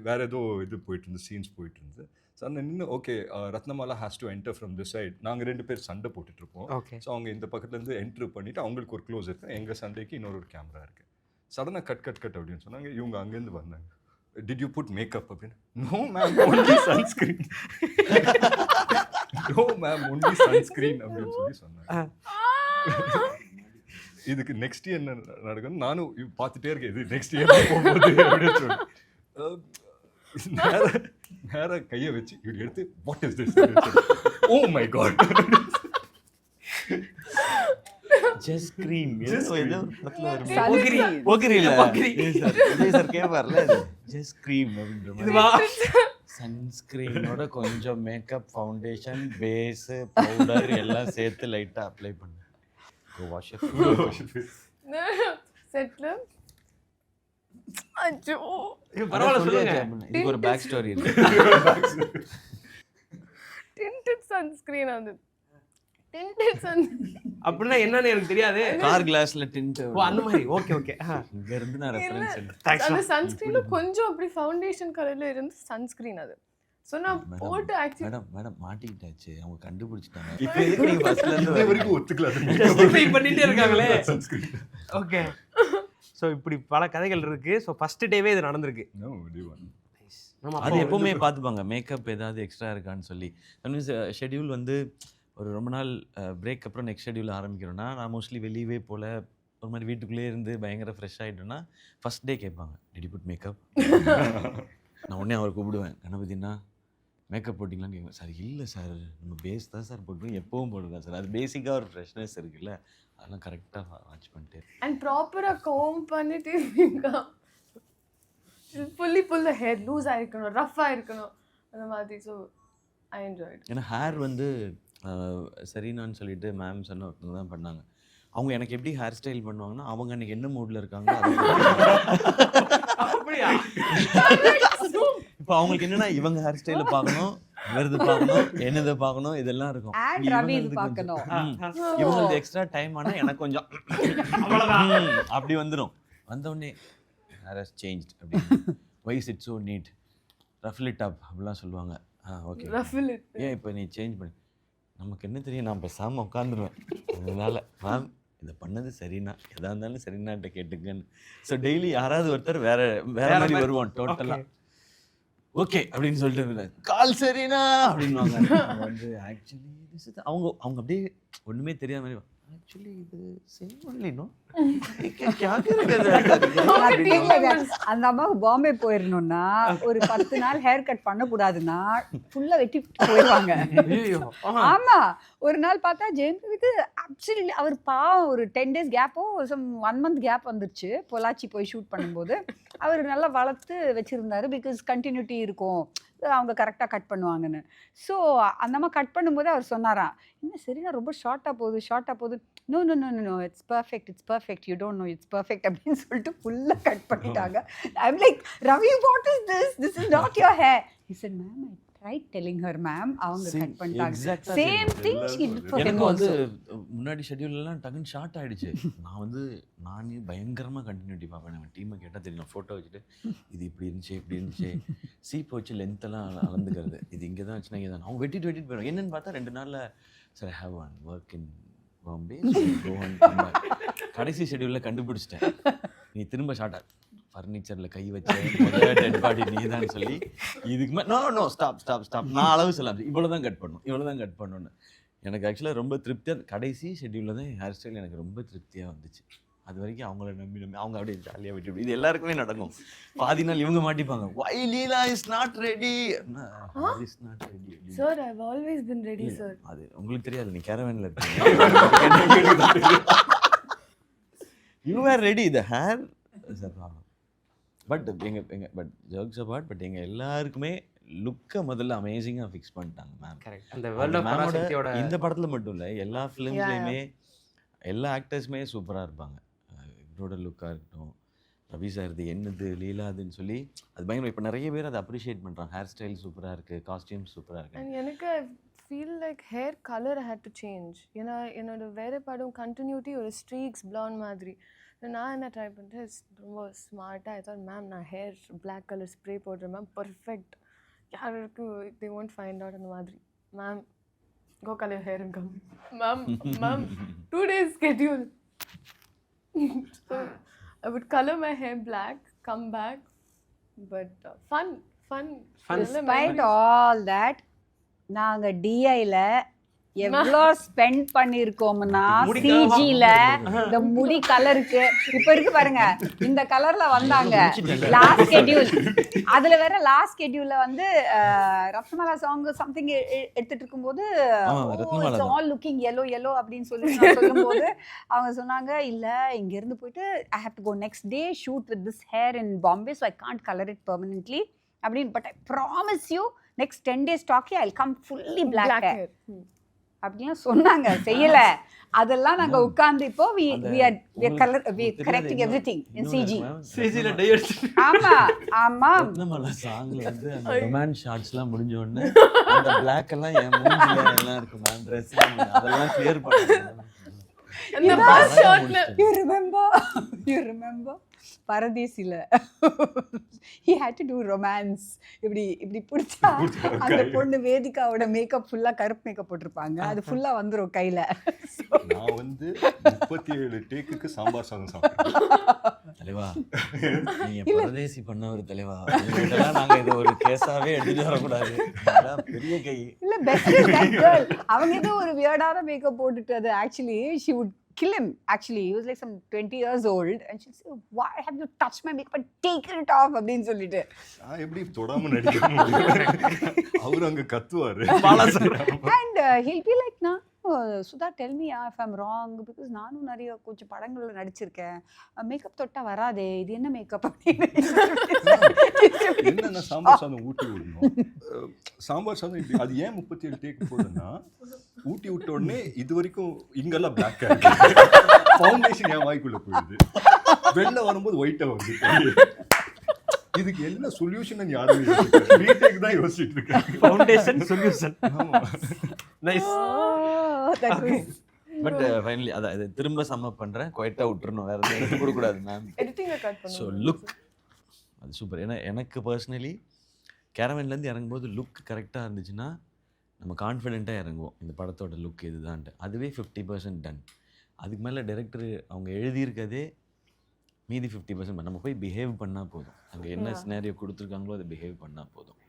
வேறு ஏதோ இது போயிட்டு இருந்து சீன்ஸ் போயிட்டு இருந்தது. ஸோ அந்த நின்று okay Ratnamala has to enter from this side. நாங்கள் 2 பேர் சண்டை போட்டுட்ருப்போம். ஸோ அவங்க இந்த பக்கத்துலேருந்து என்ட்ரு பண்ணிவிட்டு அவங்களுக்கு ஒரு க்ளோஸ் இருக்குது, எங்கள் சண்டைக்கு இன்னொரு கேமரா இருக்குது. சடனாக கட் அப்படின்னு சொன்னாங்க. இவங்க அங்கேருந்து வந்தாங்க. டிட் யூ புட் மேக்கப் அப்படின்னு. No ma'am, only sunscreen. No ma'am, only sunscreen அப்படின்னு சொல்லி சொன்னாங்க. இதுக்கு நெக்ஸ்ட் என்ன நடக்குன்னு நானும் பார்த்துட்டே இருக்கேன், இது நெக்ஸ்ட் இயர் போகும்போது அப்படின்னு சொல்லி நேராக கையை வச்சு இப்படி எடுத்து what is this, oh my God, just scream. ஏதோ ஒரு படத்துல வரும். Sunscreen. போகிரி இல்ல, விஜய் சார் கேட்பார்ல, ஜஸ்ட் ஸ்கிரீம் அப்படின்ற மாதிரி. சன்ஸ்கிரீனோட கொஞ்சம் மேக்கப், ஃபவுண்டேஷன், பேஸ், பவுடர் எல்லாம் சேர்த்து லைட்டா அப்ளை பண்ணு. Go wash your face. செட்ல அச்சோ பரவாயில்ல சொல்லுங்க. இதுக்கு ஒரு பேக் ஸ்டோரி இருக்கு. டிண்டட் சன்ஸ்கிரீன் அது. டிண்டட் சன் அப்படின்னா என்னன்னு எனக்கு தெரியாது. கார் கிளாஸ்ல டிண்ட். ஓ அந்த மாதிரி. Okay okay. இங்க இருந்து நான் ரெஃபரன்ஸ் அந்த சன்ஸ்கிரீன்ல கொஞ்சம் அப்படி ஃபவுண்டேஷன் கலர்ல இருந்து சன்ஸ்கிரீன் அது. சோ நான் போட்டு ஆக்சுவலி மேடம் மாட்டிக்கிட்டாச்சு, அவங்க கண்டுபிடிச்சிட்டாங்க. இப்போ எதுக்கு நீங்க பஸ்ல இருந்து இது வரைக்கும் ஒத்துக்கல. ஜஸ்டிஃபை பண்ணிட்டே இருக்காங்களே. ஓகே. ஸோ இப்படி பல கதைகள் இருக்கு. ஸோ ஃபர்ஸ்ட் டேவே இது நடந்திருக்கு. அது எப்பவுமே பார்த்துப்பாங்க மேக்கப் ஏதாவது எக்ஸ்ட்ரா இருக்கான்னு சொல்லி. மீன்ஸ் ஷெட்யூல் வந்து ஒரு ரொம்ப நாள் பிரேக் அப்புறம் நெக்ஸ்ட் ஷெட்யூல் ஆரம்பிக்கிறோன்னா, நான் மோஸ்ட்லி வெளியவே போல் ஒரு மாதிரி வீட்டுக்குள்ளே இருந்து பயங்கர ஃப்ரெஷ் ஆகிட்டோன்னா ஃபஸ்ட் டே கேட்பாங்க, டிட் யூ புட் மேக்கப். நான் உடனே அவர் கூப்பிடுவேன், கணபதினா மேக்கப் போட்டிங்களான்னு கேட்குவேன். சார் இல்லை சார், நம்ம பேஸ் தான் சார் போட்டுருவோம், எப்பவும் போட்டுருக்கேன் சார். அது பேசிக்காக ஒரு ஃப்ரெஷ்னஸ் இருக்குல்ல, அதெல்லாம் கரெக்டாக வாட்ச் பண்ணிட்டு அண்ட் ப்ராப்பரா கோம் பண்ணிட்டு ஃபுல்லி புல் த ஹேர் லூஸா இருக்கணும், ரஃப்பா இருக்கணும் அந்த மாதிரி. So I enjoyed. ஏன்னா ஹேர் வந்து சரினான்னு சொல்லிட்டு மேம் சொன்ன ஒருத்தவங்க தான் பண்ணாங்க. அவங்க எனக்கு எப்படி ஹேர் ஸ்டைல் பண்ணுவாங்கன்னா, அவங்க அன்னைக்கு என்ன மூடில் இருக்காங்க இப்போ அவங்களுக்கு என்னன்னா இவங்க ஹேர் ஸ்டைல பார்க்கணும், விருது பார்க்கணும், என்னதை பார்க்கணும், இதெல்லாம் இருக்கும். இவங்களுக்கு எக்ஸ்ட்ரா டைம் ஆனால் எனக்கு கொஞ்சம் அப்படி வந்துடும். வந்தோடனே ஹேர் ஹஸ் சேஞ்ச் அப்படின்னு, wise it's so neat, ruffle it up அப்படிலாம் சொல்லுவாங்க. ஓகே ஏன் இப்போ நீ சேஞ்ச் பண்ணி, நமக்கு என்ன தெரியும், நான் பேசாமல் உட்காந்துருவேன். அதனால மேம் இதை பண்ணது சரிண்ணா, எதாக இருந்தாலும் சரிண்ணாட்ட கேட்டுங்கன்னு. ஸோ டெய்லி யாராவது ஒருத்தர் வேற மாதிரி வருவான் டோட்டலாக. ஓகே அப்படின்னு சொல்லிட்டு கால் சரிண்ணா அப்படின்வாங்க. வந்து ஆக்சுவலி அவங்க அப்படியே ஒன்றுமே தெரியாத மாதிரி, ஆக்சுவலி இது செய்யணும். அந்த அம்மாவுக்கு பாம்பே போயிடணும்னா ஒரு 10 நாள் ஹேர் கட் பண்ணக்கூடாதுன்னா ஃபுல்லா வெட்டி போயிடுவாங்க. ஆமா, ஒரு நாள் பார்த்தா ஜெயந்திக்கு அப்சல்யூட்லி அவர் பாவம் ஒரு 10 days கேப்போ 1 month கேப் வந்துருச்சு. பொள்ளாச்சி போய் ஷூட் பண்ணும்போது அவர் நல்லா வளர்த்து வச்சிருந்தாரு. பிகாஸ் கண்டினியூட்டி இருக்கும், அவங்க கரெக்டாக கட் பண்ணுவாங்கன்னு. ஸோ அந்த அம்மா கட் பண்ணும்போது அவர் சொன்னாராம், இன்னும் சரினா ரொம்ப ஷார்ட்டாக போகுது. No no no no it's perfect, you don't know it's perfect அப்படின்னு சொல்லிட்டு ஃபுல்லாக கட் பண்ணிட்டாங்க. I am like, Ravi what is this is not your hair. He said ma'am I tried telling her ma'am, அவங்க கட் பண்ணிட்டாங்க. Same thing she did for him வந்து also. முன்னாடி ஷெட்யூல்லாம் டக்குன்னு ஷார்ட் ஆயிடுச்சு. நானே பயங்கரமாக கண்டினியூட்டி பார்ப்பேன். நம்ம டீமை கேட்டால் தெரியும், ஃபோட்டோ வச்சுட்டு இது இப்படி இருந்துச்சு சீப்பை வச்சு லென்த்தெல்லாம் அளந்துக்கிறது, இது இங்கே தான் வச்சுனா இங்கே தான். அவங்க வெட்டிட்டு போயிடும். என்னென்னு பார்த்தா 2 நாளில் sir I have one work in Bombay கடைசி ஷெடியூலில் கண்டுபிடிச்சிட்டேன். நீ திரும்ப ஷார்ட்டாக ஃபர்னிச்சரில் கை வச்ச முதல்ல டெட் பாடி நீ தான் சொல்லி இதுக்கு மேலே நோ ஸ்டாப் நான் அளவு சொல்லலாம் இவ்வளோ தான் கட் பண்ணணும்னு. எனக்கு ஆக்சுவலாக ரொம்ப திருப்தியாக கடைசி ஷெட்யூலில் தான் ஹேர் ஸ்டைல் எனக்கு ரொம்ப திருப்தியாக வந்துச்சு. அது வரைக்கும் அவங்கள நம்பி அவங்க அப்படியே ஜாலியாக விட்டு இது எல்லாருக்குமே நடக்கும். பாதி நாள் இவங்க மாட்டிப்பாங்க, why Leela is not ready. Is not ready. Sir, I've always been ready, sir. அது உங்களுக்கு தெரியாது, நீ கேரவன்ல இருக்க. You were ready, the hair is a problem. But but jokes abort, but எங்கள் எல்லாருக்குமே லுக்கை முதல்ல அமேசிங்காக ஃபிக்ஸ் பண்ணிட்டாங்க மேம். கரெக்ட். அந்த வேர்ல்ட் ஆஃப் பராசக்தியோட இந்த படத்தில் மட்டும் இல்லை, எல்லா ஃபிலிம்ஸ்லையுமே எல்லா ஆக்டர்ஸுமே சூப்பராக இருப்பாங்க. இவரோட லுக்காக இருக்கட்டும், ரவி சார் இது என்னது லீலாதுன்னு சொல்லி அது பயங்கரம். இப்போ நிறைய பேர் அதை அப்ரிஷியேட் பண்ணுறாங்க. ஹேர் ஸ்டைல் சூப்பராக இருக்குது, காஸ்டியூம் சூப்பராக இருக்குது. And எனக்கு I feel like hair color had to change. ஏன்னா என்னோட வேறு படம் கண்டினியூட்டி ஒரு ஸ்ட்ரீக்ஸ் blonde மாதிரி. நான் என்ன ட்ரை பண்ணிட்டேன், ரொம்ப ஸ்மார்ட்டாக ஐ தாட் மேம் நான் ஹேர் பிளாக் கலர் ஸ்ப்ரே போடுறேன் மேம், பர்ஃபெக்ட், யாருக்கும் they won't find out அந்த மாதிரி. Ma'am go color your hair and come. Ma'am 2 days schedule. So I would color my hair black, come back, but fun. Despite all that, நாங்க டிஐல எவ்வளோ spend பண்ணியிருக்கோம்னா சிஜியில் இந்த முடி கலருக்கு இப்போ இருக்கு பாருங்க, இந்த கலர்ல வந்தாங்க லாஸ்ட் ஸ்கெட்யூல். அதுல வேற லாஸ்ட் ஸ்கெட்யூல்ல வந்து ரத்னமாலா சாங் சம்திங் எடுத்துட்டு இருக்கும்போது ஆல் லுக்கிங் yellow அப்படின்னு சொல்லி நான் சொல்லும்போது அவங்க சொன்னாங்க, இல்லை இங்கேருந்து போயிட்டு I have to go next day shoot with this hair in Bombay, so I can't colour it permanently அப்படின்னு. But I promise you next 10 days டாக்கி I will come fully black hair அப்படிலாம் சொன்னாங்க. செய்யல, அதெல்லாம் நாங்க உட்கார்ந்து இப்போ we are correcting everything in CG ல டை அடிச்சு. ஆமா ரத்னமாலா சாங்ல வந்து அந்த ரொமான்ஸ் ஷாட்ஸ்லாம் முடிஞ்ச உடனே அந்த black எல்லாம் என் மூஞ்சில எல்லாம் இருக்கு மேம், Dress அதெல்லாம் கிளியர் பண்ணுங்க. அந்த பஸ் ஷாட்ல you remember பரதேசில he had to do romance. இப்படி பிடிச்சா அந்த பொண்ணு வேதிகாவோட மேக்கப் ஃபுல்லா கருப்பு மேக்கப் போட்டிருப்பாங்க, அது ஃபுல்லா வந்துரும் கையில. நான் வந்து 37 டேக்குக்கு சாம்பார் சாதம் சாப்பிட்டேன். தலைவா நீங்க பரதேசி பண்ண ஒரு தலைவா, இதெல்லாம் நாங்க இது ஒரு கேஸாவே எடுத்துட்டு வரக்கூடாது, பெரிய கை இல்ல. பெஸ்ட் கேர்ள் அவங்க ஏதோ ஒரு வியர்டான மேக்கப் போட்டுட்டு அது actually she would kill him. Actually he was like some 20 years old and she'll say, why have you touched my makeup and taken it off அப்படின்னு சொல்லிட்டு. நான் எப்படி தொடாம நடிக்க முடியும், அவர் அங்க கத்துவாரு. And he'll be like, na Sudha, tell me if I'm wrong, because நானும் நிறைய கொஞ்சம் படங்கள்ல நடிச்சிருக்கேன், மேக்கப் தொட்டா வராதே, இது என்ன மேக்கப் அப்படின்னு. என்னன்னா சாம்பார் சாதம் ஊட்டி விடணும். சாம்பார் சாதம் இப்படி அது ஏன் 37 டேக் போடுன்னா, ஊட்டி விட்ட உடனே இது வரைக்கும் இங்கெல்லாம் பிளாக்கா இருக்கு, ஃபவுண்டேஷன் என் வாய்க்குள்ள போயிடுது, வெளில வரும்போது ஒயிட்டா வந்து. இதுக்கு என்ன சொல்யூஷன் யாரும் ரீடேக் தான் யோசிச்சுட்டு இருக்காங்க. Foundation solution. Nice. But finally அதை திரும்ப சம்மப் பண்ணுறேன், குவைட்டாக விட்டுறணும், வேறு எதுவும் எடுத்து கொடுக்கூடாது மேம். எடிட்டிங்ல கட் ஸோ பண்ணுங்க. லுக் அது சூப்பர். ஏன்னா எனக்கு பர்சனலி கேரவன்லேருந்து இறங்கும்போது லுக் கரெக்டாக இருந்துச்சுன்னா நம்ம கான்ஃபிடென்ட்டாக இறங்குவோம், இந்த படத்தோட லுக் இதுதான்ட்டு. அதுவே 50% டன். அதுக்கு மேலே டைரக்டர் அவங்க எழுதியிருக்கதே மீதி 50%. நம்ம போய் பிஹேவ் பண்ணால் போதும், அங்கே என்ன சினாரியோ கொடுத்துருக்காங்களோ அதை பிஹேவ் பண்ணால் போதும்.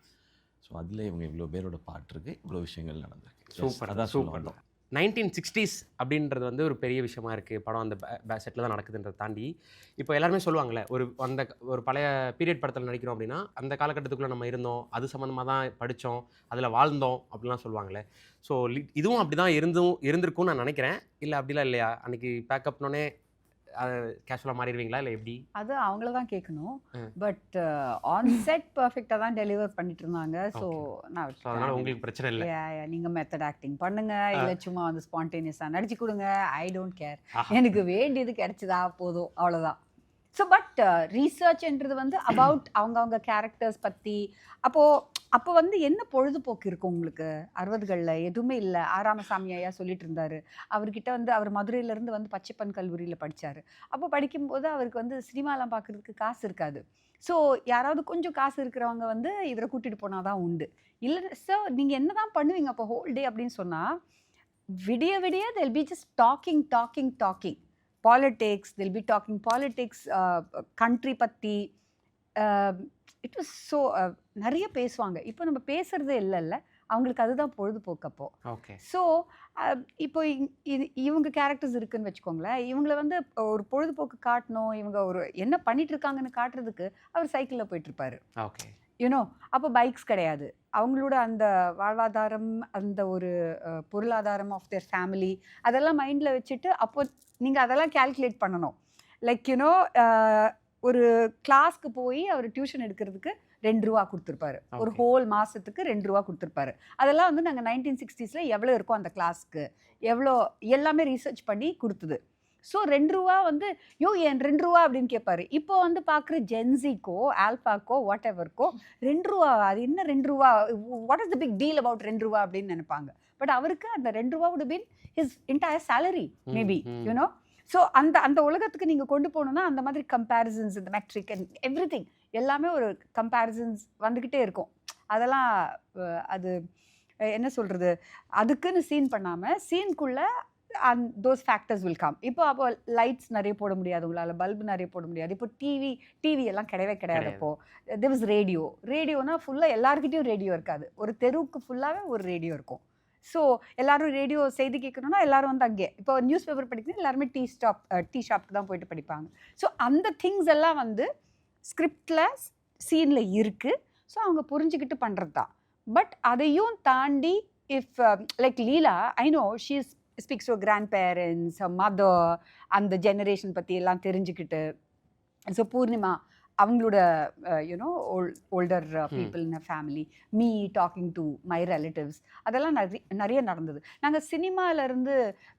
ஸோ அதில் இவங்க இவ்வளோ பேரோட பாட்டு இருக்குது, இவ்வளோ விஷயங்கள் நடந்திருக்கு. சூப்பர், அதான் சூப்பர். சூப்பர். 1960s அப்படின்றது வந்து ஒரு பெரிய விஷயமா இருக்குது. படம் அந்த செட்டில் தான் நடக்குதுன்றதை தாண்டி இப்போ எல்லாருமே சொல்லுவாங்கள்ல, ஒரு பழைய பீரியட் படத்தில் நடிக்கிறோம் அப்படின்னா அந்த காலகட்டத்துக்குள்ளே நம்ம இருந்தோம், அது சம்மந்தமாக தான் படித்தோம், அதில் வாழ்ந்தோம் அப்படிலாம் சொல்லுவாங்களே. ஸோ இதுவும் அப்படி தான் இருந்திருக்கும்னு நான் நினைக்கிறேன். இல்லை அப்படிலாம் இல்லையா, அன்றைக்கி பேக்கப்னோடனே கேஷுவலாக மாறிடுவீங்களா இல்லை எப்படி? அது அவங்கள தான் கேட்கணும். பட் ஆன் செட் பர்ஃபெக்டாக தான் டெலிவர் பண்ணிட்டு இருந்தாங்க. ஸோ நான் அதனால் உங்களுக்கு பிரச்சனை இல்லை. நீங்கள் மெத்தட் ஆக்டிங் பண்ணுங்க, இல்லை சும்மா வந்து ஸ்பான்டேனியஸாக நடிச்சு கொடுங்க, ஐ டோன்ட் கேர், எனக்கு வேண்டியது கிடைச்சதா போதும், அவ்வளோதான். ஸோ பட் ரீசர்ச்ன்றது வந்து அபவுட் அவங்க கேரக்டர்ஸ் பற்றி. அப்போ வந்து என்ன பொழுதுபோக்கு இருக்கும் உங்களுக்கு 60களில்? எதுவுமே இல்லை. ஆராமசாமி ஐயா சொல்லிட்டு இருந்தார், அவர்கிட்ட வந்து அவர் மதுரையிலேருந்து வந்து பச்சைப்பன் கல்லூரியில் படித்தார். அப்போ படிக்கும்போது அவருக்கு வந்து சினிமாலாம் பார்க்குறதுக்கு காசு இருக்காது. ஸோ யாராவது கொஞ்சம் காசு இருக்கிறவங்க வந்து இவரை கூட்டிகிட்டு போனால் தான் உண்டு. இல்லை சார் நீங்கள் என்ன தான் பண்ணுவீங்க அப்போ ஹோல் டே அப்படின்னு சொன்னால், விடிய விடிய they'll be just talking politics, they'll be talking politics, country பத்தி. இட் வாஸ் ஸோ நிறைய பேசுவாங்க. இப்போ நம்ம பேசுகிறதே இல்லைல்ல, அவங்களுக்கு அதுதான் பொழுதுபோக்கு அப்போ. ஓகே. ஸோ இப்போ இவங்க கேரக்டர்ஸ் இருக்குன்னு வச்சுக்கோங்களேன், இவங்களை வந்து ஒரு பொழுதுபோக்கு காட்டணும், இவங்க ஒரு என்ன பண்ணிட்டு இருக்காங்கன்னு காட்டுறதுக்கு அவர் சைக்கிளில் போயிட்டுருப்பாரு. ஓகே. யூனோ அப்போ பைக்ஸ் கிடையாது. அவங்களோட அந்த வாழ்வாதாரம், அந்த ஒரு பொருளாதாரம் ஆஃப் தேர் ஃபேமிலி, அதெல்லாம் மைண்டில் வச்சுட்டு அப்போ நீங்கள் அதெல்லாம் கேல்குலேட் பண்ணணும். லைக் யூனோ ஒரு கிளாஸ்க்கு போய் அவர் டியூஷன் எடுக்கிறதுக்கு 2 ரூபா கொடுத்துருப்பாரு. ஒரு ஹோல் மாதத்துக்கு 2 ரூபா கொடுத்துருப்பாரு. அதெல்லாம் வந்து நாங்கள் 1960s எவ்வளோ இருக்கோ அந்த கிளாஸ்க்கு எவ்வளோ எல்லாமே ரீசர்ச் பண்ணி கொடுத்தது. ஸோ 2 ரூபா வந்து ஏன் 2 ரூபா அப்படின்னு கேட்பாரு. இப்போ வந்து பார்க்குற ஜென்சிக்கோ ஆல்ஃபாக்கோ வாட் எவருக்கோ 2 ரூபா, அது என்ன 2 ரூபா, what is the big deal about 2 ரூபா அப்படின்னு நினைப்பாங்க. பட் அவருக்கு அந்த 2 ரூபா would have been his entire salary maybe, you know. So அந்த உலகத்துக்கு நீங்கள் கொண்டு போகணுன்னா அந்த மாதிரி கம்பேரிசன்ஸ், இந்த மெட்ரிக் அண்ட் எவ்ரிதிங் எல்லாமே ஒரு கம்பேரிசன்ஸ் வந்துக்கிட்டே இருக்கும். அதெல்லாம் அது என்ன சொல்கிறது, அதுக்குன்னு சீன் பண்ணாமல் சீனுக்குள்ளே தோஸ் ஃபேக்டர்ஸ் வில் கம். இப்போ அப்போ லைட்ஸ் நிறைய போட முடியாது உங்களால், பல்பு நிறைய போட முடியாது. இப்போ டிவி எல்லாம் கிடையவே கிடையாது. அப்போது there was ரேடியோனா ஃபுல்லாக எல்லாருக்கிட்டையும் ரேடியோ இருக்காது. ஒரு தெருவுக்கு ஃபுல்லாகவே ஒரு ரேடியோ இருக்கும். ஸோ எல்லோரும் ரேடியோ செய்தி கேட்கணுன்னா எல்லோரும் வந்து அங்கே, இப்போ நியூஸ் பேப்பர் படிக்கணும் எல்லாருமே டீ ஷாப்க்கு தான் போயிட்டு படிப்பாங்க. ஸோ அந்த திங்ஸ் எல்லாம் வந்து ஸ்கிரிப்டில் சீனில் இருக்குது. ஸோ அவங்க புரிஞ்சுக்கிட்டு பண்ணுறது தான். பட் அதையும் தாண்டி if like Leela, I know she speaks to grandparents, mother, அந்த ஜெனரேஷன் பற்றி எல்லாம் தெரிஞ்சுக்கிட்டு. ஸோ பூர்ணிமா அவங்களோட you know older people in a family, me talking to my relatives, அதெல்லாம் நிறைய நடந்தது. நாங்கள் சினிமாவிலேருந்து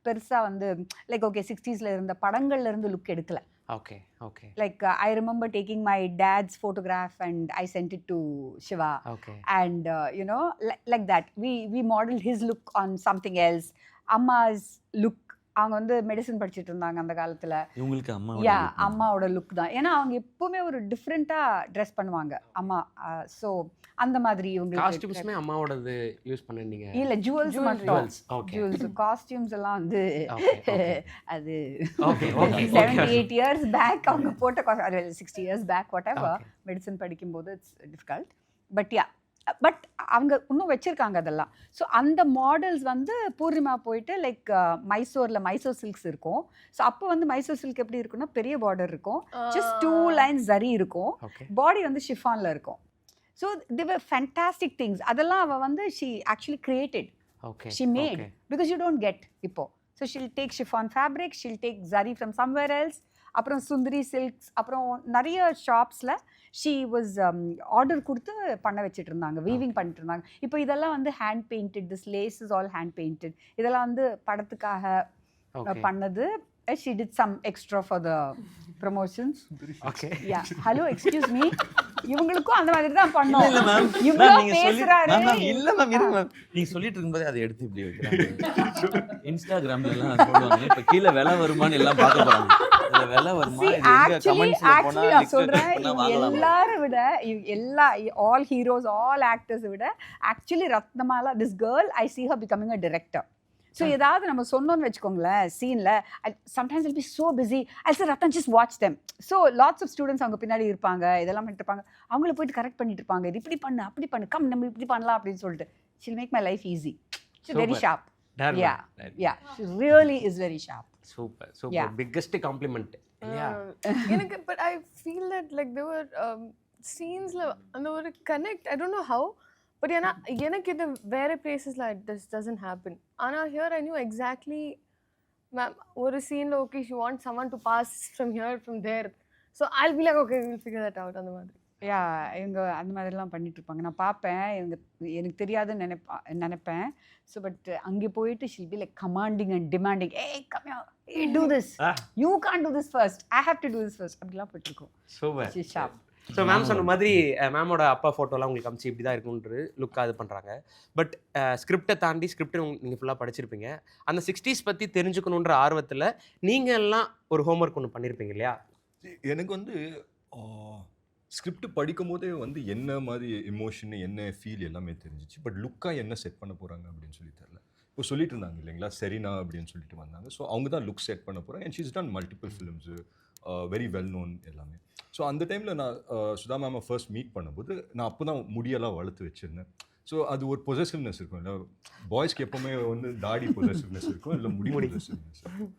பெருசாக வந்து லைக் ஓகே 60s இருந்த படங்கள்லேருந்து லுக் எடுக்கலை. Okay. Okay. Like I remember taking my dad's photograph and I sent it to Shiva. Okay. And you know, like that we modeled his look on something else. Amma's look, அவங்க வந்து medicine படிச்சுட்டு இருந்தாங்க அந்த காலத்தில். இவங்களுக்கு அம்மாவோட look தான். ஏன்னா அவங்க எப்பவுமே ஒரு டிஃப்ரெண்ட்டாக ட்ரெஸ் பண்ணுவாங்க அம்மா. ஸோ அந்த மாதிரி இவங்களுக்கு காஸ்டியூம்ஸ்மே அம்மாவோடது யூஸ் பண்ணீங்க? இல்லை, ஜுவல்ஸ் மட்டும். ஜுவல்ஸ் காஸ்டியூம்ஸ் எல்லாம் வந்து அது 78 years பேக் அவங்க போட்ட 60 years back whatever medicine படிக்கும்போது இட்ஸ் டிஃபிகல்ட். பட் அவங்க இன்னும் வச்சுருக்காங்க அதெல்லாம். ஸோ அந்த மாடல்ஸ் வந்து பூர்ணிமா போயிட்டு லைக் மைசூர் சில்க்ஸ் இருக்கும். ஸோ அப்போ வந்து மைசூர் சில்க் எப்படி இருக்குன்னா பெரிய பார்டர் இருக்கும், ஜஸ்ட் 2 lines ஜரி இருக்கும், பாடி வந்து ஷிஃபானில் இருக்கும். So the were fantastic things. அதெல்லாம் அவள் வந்து she actually created, she made, because you don't get இப்போ. So she'll take chiffon fabric, she'll take zari from somewhere else. அப்புறம் சுந்தரி சில்க்ஸ், அப்புறம் நிறைய ஷாப்ஸில் ஷீ வாஸ் ஆர்டர் கொடுத்து பண்ண வச்சுட்டு இருந்தாங்க, வீவிங் பண்ணிட்டு இருந்தாங்க. இப்போ இதெல்லாம் வந்து hand painted, this lace is all hand painted. இதெல்லாம் வந்து படத்துக்காக பண்ணது. She did some extra for the promotions. Okay. Yeah. Hello, excuse me. இவங்களுக்கும் அந்த மாதிரி தான் பண்ணோம். இல்ல மேம், இவ்ளோ பேசுறாரு. இல்ல மேம் இருங்க மேம், நீங்க சொல்லிட்டு இருக்கும்போது அதை எடுத்து இப்படி வைக்கிறாங்க. இன்ஸ்டாகிராம்ல எல்லாம் போடுவாங்க. இப்ப கீழ விலை வருமான்னு எல்லாம் பார்க்க போறாங்க. இந்த விலை வருமா இது எங்க கமெண்ட்ஸ்ல போனா நான் சொல்றேன், எல்லாரும் விட all heroes, all actors விட actually Ratnamala, this girl I see her becoming a director. So ஏதாவது நம்ம சொன்னோன்னு வச்சுக்கோங்களேன் சீனில், sometimes will be so busy, I say Rattan just watch them. So lots of students அவங்க பின்னாடி இருப்பாங்க, இதெல்லாம் பண்ணிட்டு இருப்பாங்க, அவங்கள போயிட்டு கரெக்ட் பண்ணிட்டு இருப்பாங்க, இது இப்படி பண்ணு அப்படி பண்ணு, கம் நம்ம இப்படி பண்ணலாம் அப்படின்னு சொல்லிட்டு. She'll make my life easy. She very sharp. Yeah she really is very sharp. Super biggest compliment இல்லையா எனக்கு. But I feel that like there were சீன்ஸ்ல அந்த ஒரு connect, I don't know how, but ஏன்னா எனக்கு இது வேறு பிளேசஸில் திஸ் டசன்ட் ஹேப்பன். ஆனால் here I knew exactly ma'am ஒரு சீனில் okay she want someone to pass from here from there, so I'll be like okay will figure that out. அந்த மாதிரி இவங்க அந்த மாதிரிலாம் பண்ணிட்டு இருப்பாங்க. நான் பார்ப்பேன், இவங்க எனக்கு தெரியாதுன்னு நினைப்பேன். ஸோ பட் அங்கே போயிட்டு she'll be like commanding and demanding, come here, do this, you can't do this first, I have to do this first, அப்படிலாம் போயிட்டுருக்கோம். Super. She sharp. So ma'am சொன்ன மாதிரி மேமோட அப்பா ஃபோட்டோலாம் உங்களுக்கு அமிச்சு இப்படி தான் இருக்குன்றது லுக்காக இது பண்ணுறாங்க. பட் ஸ்கிரிப்டை தாண்டி ஸ்கிரிப்டை நீங்கள் ஃபுல்லாக படிச்சிருப்பீங்க. அந்த 60s பற்றி தெரிஞ்சுக்கணுன்ற ஆர்வத்தில் நீங்கள் எல்லாம் ஒரு ஹோம்ஒர்க் ஒன்று பண்ணியிருப்பீங்க இல்லையா? எனக்கு வந்து ஸ்கிரிப்ட் படிக்கும் போதே வந்து என்ன மாதிரி எமோஷன், என்ன ஃபீல் எல்லாமே தெரிஞ்சிச்சு. பட் லுக்காக என்ன செட் பண்ண போகிறாங்க அப்படின்னு சொல்லி தெரில. இப்போ சொல்லிட்டு இருந்தாங்க இல்லைங்களா செரீனா அப்படின்னு சொல்லிட்டு வந்தாங்க. ஸோ அவங்க தான் லுக் செட் பண்ண போகிறேன். And she's ton multiple films, very well known எல்லாமே. ஸோ அந்த டைமில் நான் சுதா மேமை ஃபர்ஸ்ட் மீட் பண்ணும்போது நான் அப்போ தான் முடியெல்லாம் வளர்த்து வச்சுருந்தேன். ஸோ அது ஒரு பொசசிவ்னஸ் இருக்கும் இல்லை, பாய்ஸ்க்கு எப்போவுமே வந்து தாடி பொசசிவ்னஸ் இருக்கும், இல்லை முடி பொசசிவ்னஸ் இருக்கும்.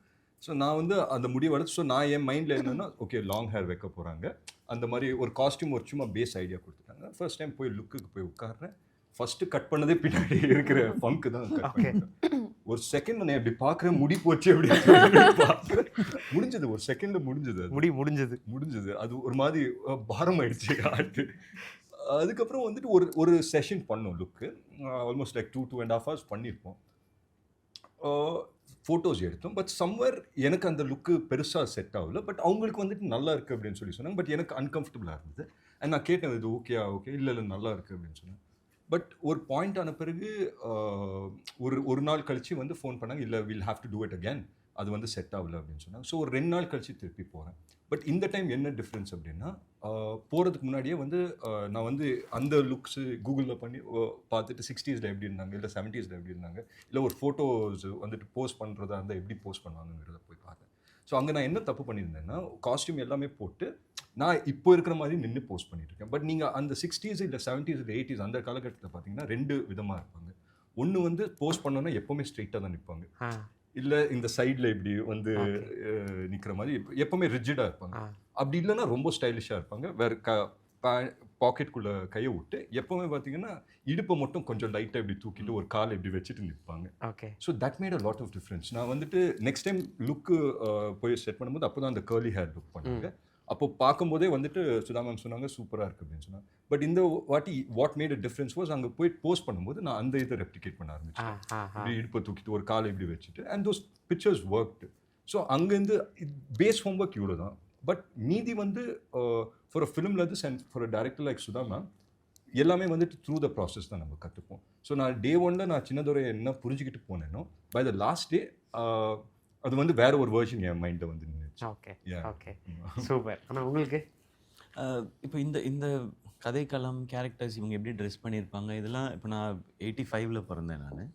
ஸோ நான் வந்து அந்த முடியை வளர்த்து, ஸோ நான் என் மைண்டில் என்னென்னா ஓகே லாங் ஹேர் வைக்க போகிறாங்க, அந்த மாதிரி ஒரு காஸ்டியூம் ஒரு சும்மா பேஸ் ஐடியா கொடுத்துட்டாங்க. ஃபர்ஸ்ட் டைம் போய் லுக்குக்கு போய் உட்கார்றேன். ஃபஸ்ட்டு கட் பண்ணதே பின்னாடி இருக்கிற ஃபங்க்கு தான் கட் பண்ணிட்டேன். ஒரு செகண்ட் நான் எப்படி பார்க்குறேன், முடி போச்சு அப்படின்னு பார்க்குறேன். முடிஞ்சது, ஒரு செகண்டில் முடிஞ்சது, முடிஞ்சது. அது ஒரு மாதிரி பாரம் ஆயிடுச்சு ஆட்டு. அதுக்கப்புறம் வந்துட்டு ஒரு செஷன் பண்ணோம் லுக்கு, ஆல்மோஸ்ட் லைக் 2.5 hours பண்ணியிருப்போம். ஃபோட்டோஸ் எடுத்தோம். பட் சம்வேர் எனக்கு அந்த லுக்கு பெருசாக செட் ஆகல. பட் அவங்களுக்கு வந்துட்டு நல்லா இருக்குது அப்படின்னு சொல்லி சொன்னாங்க. பட் எனக்கு அன்கம்ஃபர்டபுளாக இருந்தது. அண்ட் நான் கேட்டேன், இது ஓகே இல்லை நல்லா இருக்குது அப்படின்னு சொன்னேன். பட் ஒரு பாயிண்ட் ஆன பிறகு ஒரு நாள் கழித்து வந்து ஃபோன் பண்ணாங்க, இல்லை will have to do it again, அது வந்து செட் ஆகல அப்படின்னு சொன்னாங்க. ஸோ ஒரு 2 நாள் கழித்து திருப்பி போகிறேன். பட் இந்த டைம் என்ன டிஃப்ரென்ஸ் அப்படின்னா, போகிறதுக்கு முன்னாடியே வந்து நான் வந்து அந்த லுக்ஸு கூகுளில் பண்ணி பார்த்துட்டு 60s எப்படி இருந்தாங்க, இல்லை 70s எப்படி இருந்தாங்க, இல்லை ஒரு ஃபோட்டோஸ் வந்துட்டு போஸ்ட் பண்ணுறதா இருந்தால் எப்படி போஸ்ட் பண்ணுவாங்கிறத போய் பார்த்தேன். ஸோ அங்கே நான் என்ன தப்பு பண்ணியிருந்தேன்னா, காஸ்டியூம் எல்லாமே போட்டு நான் இப்போ இருக்கிற மாதிரி நின்று போஸ்ட் பண்ணிட்டுருக்கேன். பட் நீங்கள் அந்த 60s இல்லை 70s இல்லை 80s அந்த காலகட்டத்தில் பார்த்தீங்கன்னா 2 விதமாக இருப்பாங்க. ஒன்று வந்து போஸ்ட் பண்ணோன்னா எப்போவுமே ஸ்ட்ரெயிட்டாக தான் நிற்பாங்க, இல்லை இந்த சைடில் இப்படி வந்து நிற்கிற மாதிரி எப்போவுமே ரிஜிடாக இருப்பாங்க. அப்படி இல்லைன்னா ரொம்ப ஸ்டைலிஷாக இருப்பாங்க. வேறு பாக்கெட்டுக்குள்ளே கையை விட்டு எப்போவுமே பார்த்தீங்கன்னா இடுப்பை மட்டும் கொஞ்சம் லைட்டாக இப்படி தூக்கிட்டு ஒரு கால் இப்படி வச்சுட்டு நிற்பாங்க. Okay. So that made a lot of difference. நான் வந்துட்டு நெக்ஸ்ட் டைம் லுக்கு போய் செட் பண்ணும்போது அப்போ தான் அந்த கர்லி ஹேர் லுக் பண்ணாங்க. அப்போ பார்க்கும்போதே வந்துட்டு சுதா மேம் சொன்னாங்க சூப்பராக இருக்குது அப்படின்னு சொன்னாங்க. பட் இந்த வாட்டி what made a difference was, அங்கே போய் போஸ்ட் பண்ணும்போது நான் அந்த இதை ரெப்ளிகேட் பண்ண ஆரம்பிச்சேன். இப்படி இடுப்பை தூக்கிட்டு ஒரு காலை இப்படி வச்சுட்டு, and those pictures worked. So அங்கேருந்து பேஸ் ஹோம்ஒர்க் இவ்வளோ தான். பட் மீதி வந்து ஃபார் அ ஃபிலிமில் அது and for a director like Sudha ma'am எல்லாமே வந்துட்டு த்ரூ த ப்ராசஸ் தான் நம்ம கற்றுப்போம். ஸோ நான் டே 1 நான் சின்னதுரை என்ன புரிஞ்சுக்கிட்டு போனேனோ, பை த லாஸ்ட் டே அது வந்து வேற ஒரு வெர்ஷன் என் மைண்டில் வந்து நின்றுச்சு. Okay super. ஆனால் உங்களுக்கு இப்போ இந்த கதைக்களம் கேரக்டர்ஸ் இவங்க எப்படி ட்ரெஸ் பண்ணியிருப்பாங்க இதெல்லாம், இப்போ நான் 85ல் பிறந்தேன். நான்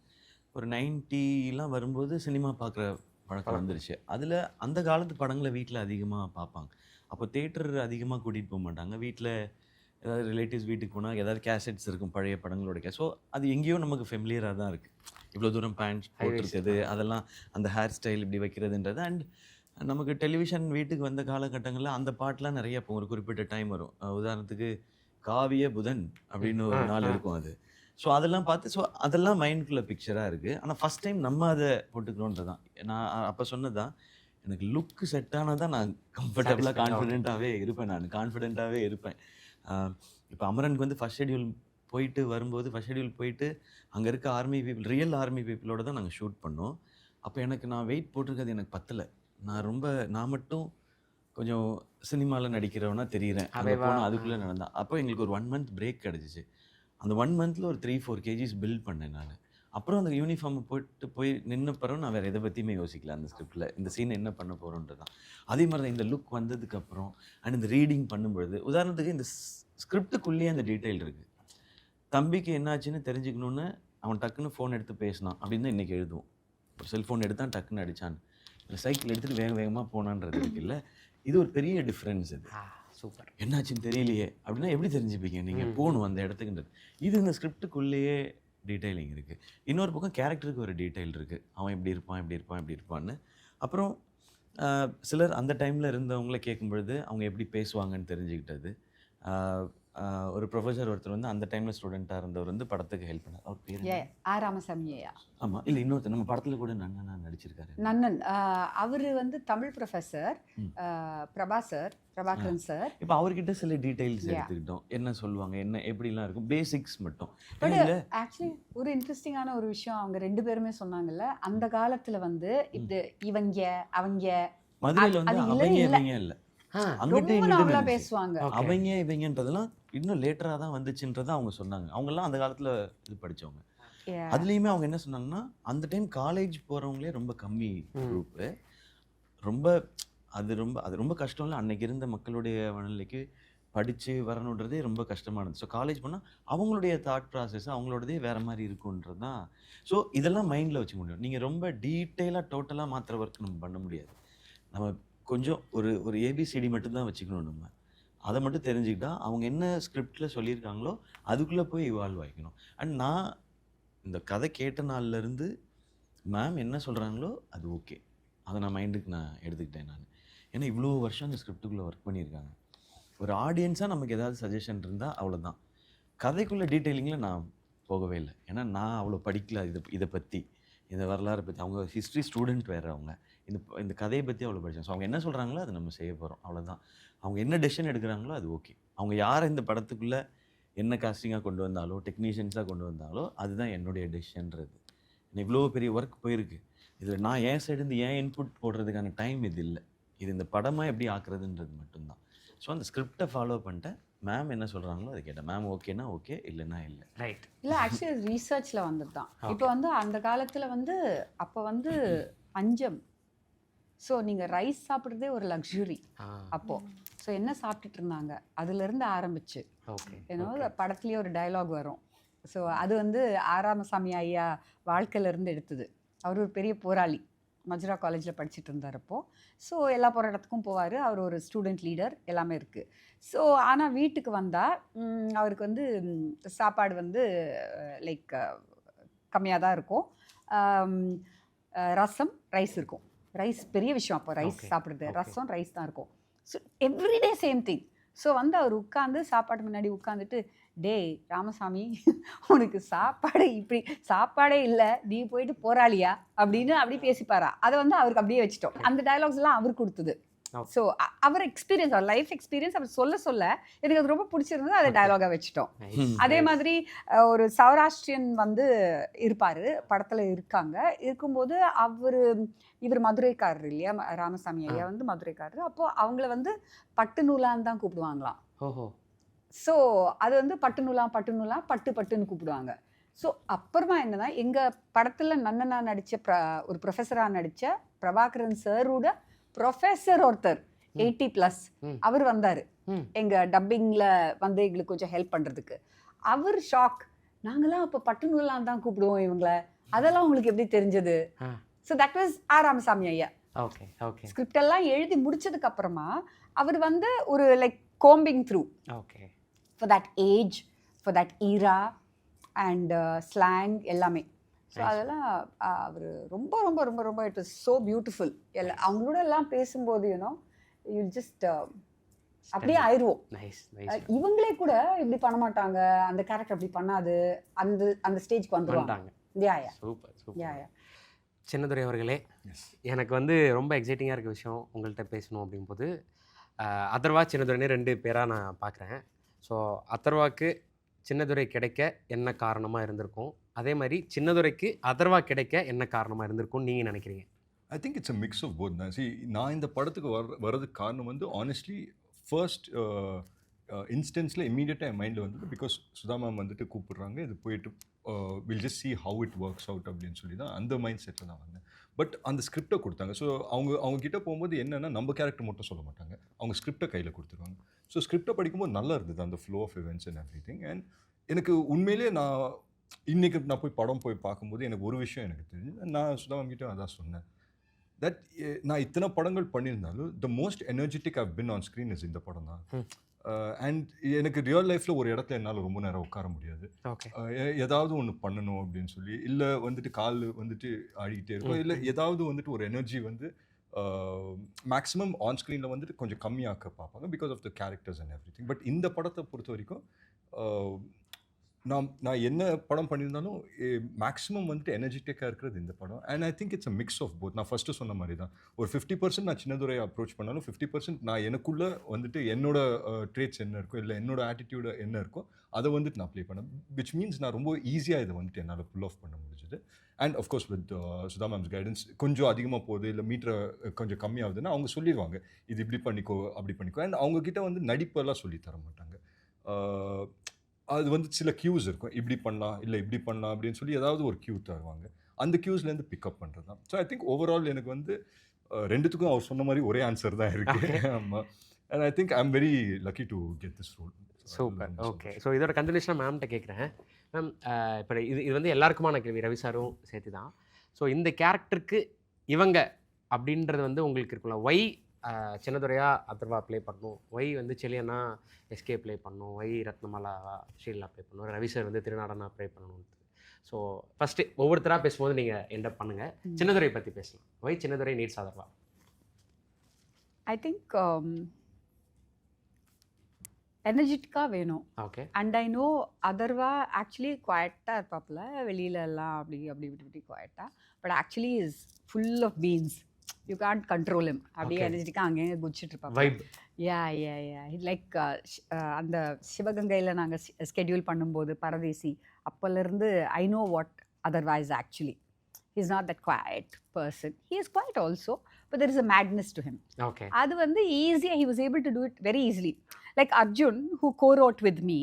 ஒரு 90லாம் வரும்போது சினிமா பார்க்குற பழக்கம் வந்துருச்சு. அதில் அந்த காலத்து படங்களை வீட்டில் அதிகமாக பார்ப்பாங்க. அப்போ தேட்டர் அதிகமாக கூட்டிகிட்டு போக மாட்டாங்க. வீட்டில் ஏதாவது ரிலேட்டிவ்ஸ் வீட்டுக்கு போனால் ஏதாவது கேசட்ஸ் இருக்கும் பழைய படங்களோட. ஸோ அது எங்கேயோ நமக்கு ஃபெமிலியராக தான் இருக்குது. இவ்வளோ தூரம் பேண்ட் போட்டிருக்குது, அதெல்லாம் அந்த ஹேர் ஸ்டைல் இப்படி வைக்கிறதுன்றது. அண்ட் நமக்கு டெலிவிஷன் வீட்டுக்கு வந்த காலகட்டங்களில் அந்த பாட்டெலாம் நிறைய இப்போ ஒரு குறிப்பிட்ட டைம் வரும். உதாரணத்துக்கு காவிய புதன் அப்படின்னு ஒரு நாள் இருக்கும் அது. ஸோ அதெல்லாம் பார்த்து ஸோ அதெல்லாம் மைண்டுக்குள்ளே பிக்சராக இருக்குது. ஆனால் ஃபஸ்ட் டைம் நம்ம அதை போட்டுக்கிறோன்றது தான். நான் அப்போ சொன்னது தான், எனக்கு லுக்கு செட் ஆனால் தான் நான் கம்ஃபர்டபுளாக கான்ஃபிடென்ட்டாகவே இருப்பேன். இப்போ அமரனுக்கு வந்து ஃபஸ்ட் ஷெட்யூல் போயிட்டு அங்கே இருக்க ஆர்மி பீப்புள், ரியல் ஆர்மி பீப்புளோட தான் நாங்கள் ஷூட் பண்ணோம். அப்போ நான் வெயிட் போட்டிருக்கிறது எனக்கு பத்தலை. நான் மட்டும் கொஞ்சம் சினிமாவில் நடிக்கிறவனா தெரிகிறேன். அதுக்குள்ளே நடந்தேன். அப்போ எங்களுக்கு ஒரு 1 month பிரேக் கிடச்சிச்சு. அந்த 1 monthல ஒரு 3-4 kgs பில்ட் பண்ணேன் நான். அப்புறம் அந்த யூனிஃபார்மை போய் நின்ன பிறகு நான் வேறு எதை பற்றியுமே யோசிக்கல. அந்த ஸ்கிரிப்டில் இந்த சீன் என்ன பண்ண போகிறோன்றது தான். அதே மாதிரி தான் இந்த லுக் வந்ததுக்கப்புறம் அண்ட் இந்த ரீடிங் பண்ணும்பொழுது, உதாரணத்துக்கு இந்த ஸ்கிரிப்டுக்குள்ளேயே அந்த டீட்டெயில் இருக்குது. தம்பிக்கு என்னாச்சுன்னு தெரிஞ்சுக்கணுன்னு அவன் டக்குன்னு ஃபோன் எடுத்து பேசினான் அப்படின்னு தான் இன்றைக்கி எழுதுவோம். ஒரு செல்ஃபோன் எடுத்தான் டக்குன்னு அடித்தான், இல்லை சைக்கிள் எடுத்துகிட்டு வேகமாக போனான்றது இருக்குல்ல. இது ஒரு பெரிய டிஃப்ரென்ஸ். இது சூப்பர். என்னாச்சுன்னு தெரியலையே அப்படின்னா எப்படி தெரிஞ்சுப்பீங்க நீங்கள் போகணும் அந்த இடத்துக்குன்றது. இது இந்த ஸ்கிரிப்டுக்குள்ளேயே டீட்டெயிலிங் இருக்குது. இன்னொரு பக்கம் கேரக்டருக்கு ஒரு டீட்டெயில் இருக்குது. அவன் எப்படி இருப்பான்னு. அப்புறம் சிலர் அந்த டைமில் இருந்தவங்கள கேட்கும்பொழுது அவங்க எப்படி பேசுவாங்கன்னு தெரிஞ்சுக்கிட்டது. ஒரு ப்ரொஃபஸர் ஒருத்தர் வந்து அந்த டைமில் ஸ்டூடெண்ட்டாக இருந்தவர் வந்து படத்துக்கு ஹெல்ப் பண்ணார். அவர் பேர் ராமசாமியா? ஆமாம், இல்லை இன்னொருத்தர் நம்ம படத்தில் கூட நன்னனா நடிச்சிருக்காரு. நன்னன் அவர் வந்து தமிழ் ப்ரொஃபஸர் பிரபாகரன் சார். இப்போ அவர்கிட்ட சில டீட்டெயில்ஸ் எடுத்துக்கிட்டோம். என்ன சொல்லுவாங்க, என்ன எப்படிலாம் இருக்கும், பேசிக்ஸ் மட்டும். பட் ஆக்சுவலி ஒரு இன்ட்ரெஸ்டிங்கான ஒரு விஷயம் அவங்க 2 பேருமே சொன்னாங்கல்ல, அந்த காலத்தில் வந்து இது இவங்க அவங்க மதுரையில் வந்து அவங்க இல்லை அங்கிட்ட பேசுவாங்க. அவங்க இவங்கன்றதெல்லாம் இன்னும் லேட்டராக தான் வந்துச்சுன்றதை அவங்க சொன்னாங்க. அவங்கெல்லாம் அந்த காலத்தில் இது படித்தவங்க. அதுலேயுமே அவங்க என்ன சொன்னாங்கன்னா, அந்த டைம் காலேஜ் போகிறவங்களே ரொம்ப கம்மி குரூப்பு. அது ரொம்ப கஷ்டம் இல்லை. அன்னைக்கு இருந்த மக்களுடைய மனநிலைக்கு படித்து வரணுன்றதே ரொம்ப கஷ்டமானது. ஸோ காலேஜ் போனால் அவங்களுடைய தாட் ப்ராசஸ் அவங்களோடதே வேறு மாதிரி இருக்குன்றது தான். ஸோ இதெல்லாம் மைண்டில் வச்சுக்க முடியும். நீங்கள் ரொம்ப டீட்டெயிலாக டோட்டலாக மாற்றுற ஒர்க் நம்ம பண்ண முடியாது. நம்ம கொஞ்சம் ஒரு ஏபிசிடி மட்டும்தான் வச்சுக்கணும். நம்ம அதை மட்டும் தெரிஞ்சுக்கிட்டா அவங்க என்ன ஸ்கிரிப்டில் சொல்லியிருக்காங்களோ அதுக்குள்ளே போய் இவால்வ் ஆகிக்கணும். அண்ட் நான் இந்த கதை கேட்ட நாள்லேருந்து மேம் என்ன சொல்கிறாங்களோ அது ஓகே, அதை நான் மைண்டுக்கு நான் எடுத்துக்கிட்டேன் நான். ஏன்னா இவ்வளோ வருஷம் அந்த ஸ்கிரிப்டுக்குள்ளே ஒர்க் பண்ணியிருக்காங்க. ஒரு ஆடியன்ஸாக நமக்கு ஏதாவது சஜஷன் இருந்தால் அவ்வளோதான். கதைக்குள்ளே டீட்டெயிலிங்கில் நான் போகவே இல்லை. ஏன்னா நான் அவ்வளோ படிக்கல இதை பற்றி, இந்த வரலாறை பற்றி. அவங்க ஹிஸ்ட்ரி ஸ்டூடெண்ட் வேறு. அவங்க இந்த கதையை பற்றி அவ்வளோ படித்தாங்க. ஸோ அவங்க என்ன சொல்கிறாங்களோ அதை நம்ம செய்ய போகிறோம், அவ்வளோதான். அவங்க என்ன டெசிஷன் எடுக்கிறாங்களோ அது ஓகே. அவங்க யாரை இந்த படத்துக்குள்ளே என்ன காஸ்டிங்காக கொண்டு வந்தாலோ டெக்னீஷியன்ஸாக கொண்டு வந்தாலோ அதுதான் என்னுடைய டெசிஷன்றது. இவ்வளோ பெரிய ஒர்க் போயிருக்கு. இதில் நான் என் சைடு ஏன் இன்புட் போடுறதுக்கான டைம் இது இல்லை. இது இந்த படமாக எப்படி ஆக்குறதுன்றது மட்டும்தான். ஸோ அந்த ஸ்கிரிப்டை ஃபாலோ பண்ணிட்டேன். மேம் என்ன சொல்கிறாங்களோ அதை கேட்டேன். மேம் ஓகேனா ஓகே, இல்லைன்னா இல்லை. ரைட். இல்லை ஆக்சுவலி ரீசர்ச்சில் வந்தது தான். இப்போ வந்து அந்த காலத்தில் வந்து அப்போ வந்து பஞ்சம். ஸோ நீங்கள் ரைஸ் சாப்பிட்றதே ஒரு லக்ஸுரி அப்போது. ஸோ என்ன சாப்பிட்டுட்டு இருந்தாங்க அதுலேருந்து ஆரம்பிச்சு ஏன்னா படத்துலேயே ஒரு டயலாக் வரும். ஸோ அது வந்து ஆராமசாமி ஐயா வாழ்க்கையிலேருந்து எடுத்தது. அவர் ஒரு பெரிய போராளி, மஜ்ரா காலேஜில் படிச்சுட்டு இருந்தாரப்போ. ஸோ எல்லா போராட்டத்துக்கும் போவார். அவர் ஒரு ஸ்டூடெண்ட் லீடர், எல்லாமே இருக்குது. ஸோ ஆனால் வீட்டுக்கு வந்தால் அவருக்கு வந்து சாப்பாடு வந்து லைக் கம்மியாக தான் இருக்கும். ரசம் ரைஸ் இருக்கும். ரைஸ் பெரிய விஷயம் அப்போ, ரைஸ் சாப்பிட்றது. ரசம் ரைஸ் தான் இருக்கும். So everyday same thing. So வந்து அவர் உட்காந்து சாப்பாடு முன்னாடி உட்காந்துட்டு, டேய் ராமசாமி, உனக்கு சாப்பாடு இப்படி சாப்பாடே இல்லை, நீ போயிட்டு போராளியா அப்படின்னு அப்படி பேசிப்பாரா. அதை வந்து அவருக்கு அப்படியே வச்சுட்டோம். அந்த டயலாக்ஸ் எல்லாம் அவர் கொடுத்தது. ஸோ அவர் எக்ஸ்பீரியன்ஸ், அவர் லைஃப் எக்ஸ்பீரியன்ஸ் அவர் சொல்ல எனக்கு அது ரொம்ப பிடிச்சிருந்தது. அதை டயலாகாக வச்சுட்டோம். அதே மாதிரி ஒரு சௌராஷ்டிரியன் வந்து இருப்பார், படத்தில் இருக்கும்போது இவர் மதுரைக்காரர் இல்லையா, ராமசாமி ஐயா வந்து மதுரைக்காரர். அப்போது அவங்கள வந்து பட்டு நூலான்னு தான் கூப்பிடுவாங்களாம். ஸோ அது வந்து பட்டு பட்டுன்னு கூப்பிடுவாங்க. ஸோ அப்புறமா என்னன்னா, எங்கள் படத்தில் நன்னனா நடித்த ஒரு ப்ரொஃபஸராக நடித்த பிரபாகரன் சாரோட ப்ரொஃபஸர் ஒருத்தர் 80+ அவர் வந்தார் எங்கள் டப்பிங்கில் வந்து எங்களுக்கு கொஞ்சம் ஹெல்ப் பண்ணுறதுக்கு. அவர் ஷாக், நாங்களாம் அப்போ பட்டு நூலான்னு தான் கூப்பிடுவோம் இவங்கள, அதெல்லாம் உங்களுக்கு எப்படி தெரிஞ்சது? ஸோ தட் வாஸ் ராமசாமி ஐயா. ஸ்கிரிப்ட் எல்லாம் எழுதி முடிச்சதுக்கு அப்புறமா அவர் வந்து ஒரு like combing through for that age, for that era and slang எல்லாமே. ஸோ அதெல்லாம் அவர் ரொம்ப ரொம்ப ரொம்ப ரொம்ப இட் வாஸ் ஸோ பியூட்டிஃபுல். அவங்களோட எல்லாம் பேசும்போது யூனோ யூ ஜஸ்ட் அப்படியே ஆயிடுவோம். இவங்களே கூட இப்படி பண்ண மாட்டாங்க, அந்த கேரக்டர் அப்படி பண்ணாது, அந்த ஸ்டேஜ்க்கு வந்துருவாங்க. சின்னதுரை அவர்களே, எனக்கு வந்து ரொம்ப எக்ஸைட்டிங்காக இருக்க விஷயம் உங்கள்கிட்ட பேசணும் அப்படிங்கும்போது, அதர்வா சின்னதுரைனே 2 பேராக நான் பார்க்குறேன். ஸோ அதர்வாக்கு சின்னதுரை கிடைக்க என்ன காரணமாக இருந்திருக்கும், அதே மாதிரி சின்னதுரைக்கு அதர்வா கிடைக்க என்ன காரணமாக இருந்திருக்கும் நீங்கள் நினைக்கிறீங்க? I think it's a mix of both தான். நான் இந்த படத்துக்கு வர்றதுக்கு காரணம் வந்து ஆனஸ்ட்லி ஃபர்ஸ்ட் இன்ஸ்டன்ஸில் இம்மீடியட்டாக என் மைண்டில் வந்தது. பிகாஸ் சுதா மேம் வந்துட்டு கூப்பிடுறாங்க, இது போயிட்டு will just see how it works out அப்படின்னு சொல்லி தான் அந்த மைண்ட் செட்டில் தான் வந்தேன். பட் அந்த ஸ்கிரிப்டை கொடுத்தாங்க. ஸோ அவங்க கிட்டே போகும்போது என்னென்னா, நம்ம கேரக்டர் மட்டும் சொல்ல மாட்டாங்க, அவங்க ஸ்கிரிப்டை கையில் கொடுத்துருவாங்க. ஸோ ஸ்கிரிப்டை படிக்கும்போது நல்லா இருந்தது அந்த flow of events and everything. And எனக்கு உண்மையிலே இன்றைக்கி நான் படம் போய் பார்க்கும்போது எனக்கு ஒரு விஷயம் எனக்கு தெரிஞ்சு, நான் சுதா மேம் கிட்டே அதான் சொன்னேன், தட் நான் இத்தனை படங்கள் பண்ணியிருந்தாலும் the most energetic I've been on screen is இந்த படம் தான். அண்ட் எனக்கு ரியல் லைஃப்பில் ஒரு இடத்துல என்னால் ரொம்ப நேரம் உட்கார முடியாது. ஏதாவது ஒன்று பண்ணணும் அப்படின்னு சொல்லி, இல்லை வந்துட்டு கால் வந்துட்டு ஆடிக்கிட்டே இருக்கும், இல்லை ஏதாவது வந்துட்டு ஒரு எனர்ஜி வந்து மேக்ஸிமம் ஆன் ஸ்க்ரீனில் வந்துட்டு கொஞ்சம் கம்மியாக்க பார்ப்பாங்க because of the characters and everything. But இந்த படத்தை பொறுத்த வரைக்கும் நான் என்ன படம் பண்ணியிருந்தாலும் மேக்ஸிமம் வந்துட்டு எனர்ஜெட்டிக்காக இருக்கிறது இந்த படம். And I think it's a mix of both. நான் ஃபஸ்ட்டு சொன்ன மாதிரி தான், ஒரு 50% நான் சின்னதுரையை அப்ரோச் பண்ணாலும் 50% நான் எனக்குள்ளே வந்துட்டு என்னோட ட்ரேட்ஸ் என்ன இருக்கோ, இல்லை என்னோட ஆட்டிடியூடு என்ன இருக்கோ அதை வந்துட்டு நான் ப்ளே பண்ணேன். விச் மீன்ஸ் நான் ரொம்ப ஈஸியாக இதை வந்துட்டு என்னால் புல் ஆஃப் பண்ண முடிஞ்சது. And of course with Sudha mams guidance, கொஞ்சம் அதிகமாக போகுது இல்லை மீட்டரை கொஞ்சம் கம்மியாகுதுன்னா அவங்க சொல்லிடுவாங்க, இது இப்படி பண்ணிக்கோ அப்படி பண்ணிக்கோ. அண்ட் அவங்கக்கிட்ட வந்து நடிப்பெல்லாம் சொல்லி தர மாட்டாங்க. அது வந்து சில கியூஸ் இருக்கும், இப்படி பண்ணலாம் இல்லை இப்படி பண்ணலாம் அப்படின்னு சொல்லி ஏதாவது ஒரு கியூ தருவாங்க. அந்த கியூஸ்லேருந்து பிக்கப் பண்ணுறது தான். ஸோ ஐ திங்க் ஓவரால் எனக்கு வந்து ரெண்டுத்துக்கும் அவர் சொன்ன மாதிரி ஒரே ஆன்சர் தான் இருக்குது. ஆமாம். and I think I'm very lucky to get this role. Super. Okay. So இதோட கண்டினியூஷனாக மேம்கிட்ட கேட்குறேன். மேம், இப்போ இது வந்து எல்லாருக்குமான கேள்வி, ரவி சாரும் சேர்த்து தான். ஸோ இந்த கேரக்டருக்கு இவங்க அப்படின்றது வந்து உங்களுக்கு இருக்குல்ல, ஒய் சின்னதுரையா அதர்வா ப்ளே பண்ணணும், ஒய் வந்து செலியனா எஸ்கே ப்ளே பண்ணணும், ஒய் ரத்னமாலா ஷீலா ப்ளே பண்ணணும், ரவி சார் வந்து திருநாடனா ப்ளே பண்ணணும். ஸோ ஃபஸ்ட்டு ஒவ்வொருத்தராக பேசும்போது நீங்கள் எண்டப் பண்ணுங்கள். சின்னதுரை பற்றி பேசலாம். Why Chinnadurai needs Atharvaa? I think எனர்ஜெட்டிக்காக வேணும். Okay. And I know Atharvaa actually குவாய்ட்டாக இருப்பாப்புல, வெளியில எல்லாம் அப்படி அப்படி இப்படி இப்படி குவாய்ட்டாக, but actually is full of beans. You can't control him. அப்படியே எனர்ஜெட்டிக்காக அங்கேயே குதிச்சுட்டு இருப்பாங்க. வைப். யா யா யா லைக் அந்த சிவகங்கையில் நாங்கள் ஸ்கெடியூல் பண்ணும்போது பரதேசி அப்போலேருந்து I know what Atharva is actually. he is not that quiet person. He is quiet also, but there is a madness to him. Okay. அது வந்து ஈஸியாக he was able to do it very easily. Like Arjun who co-wrote with me,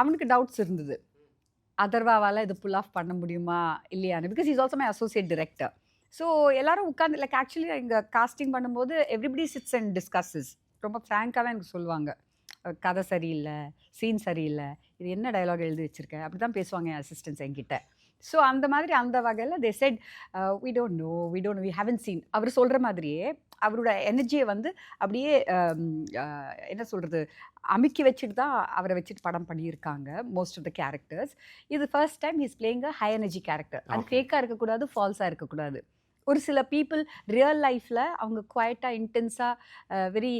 அவனுக்கு doubts இருந்தது, அதர்வாவால் இது புல் of பண்ண முடியுமா இல்லையான்னு, because is also my associate director. So எல்லாரும் உட்காந்து லைக் ஆக்சுவலி இங்கே காஸ்டிங் பண்ணும்போது எவ்ரிபடி சிட்ஸ் அண்ட் டிஸ்கஸஸ். ரொம்ப ஃப்ராங்காகவே எனக்கு சொல்லுவாங்க, கதை சரியில்லை, சீன் சரியில்லை, இது என்ன டயலாக் எழுதி வச்சுருக்க, அப்படி தான் பேசுவாங்க என் அசிஸ்டன்ஸ் என்கிட்ட. ஸோ அந்த மாதிரி அந்த வகையில் they said we don't know, we haven't seen. அவர் சொல்கிற மாதிரியே அவரோட எனர்ஜியை வந்து அப்படியே என்ன சொல்கிறது, அமுக்கி வச்சுட்டு தான் அவரை வச்சுட்டு படம் பண்ணியிருக்காங்க மோஸ்ட் ஆஃப் த கேரக்டர்ஸ். இது first time he's playing a high energy character. அது ஃபேக்காக இருக்கக்கூடாது, ஃபால்ஸாக இருக்கக்கூடாது. ஒரு சில பீப்புள் ரியல் லைஃப்பில் அவங்க குவாய்ட்டாக இன்டென்ஸாக வெரி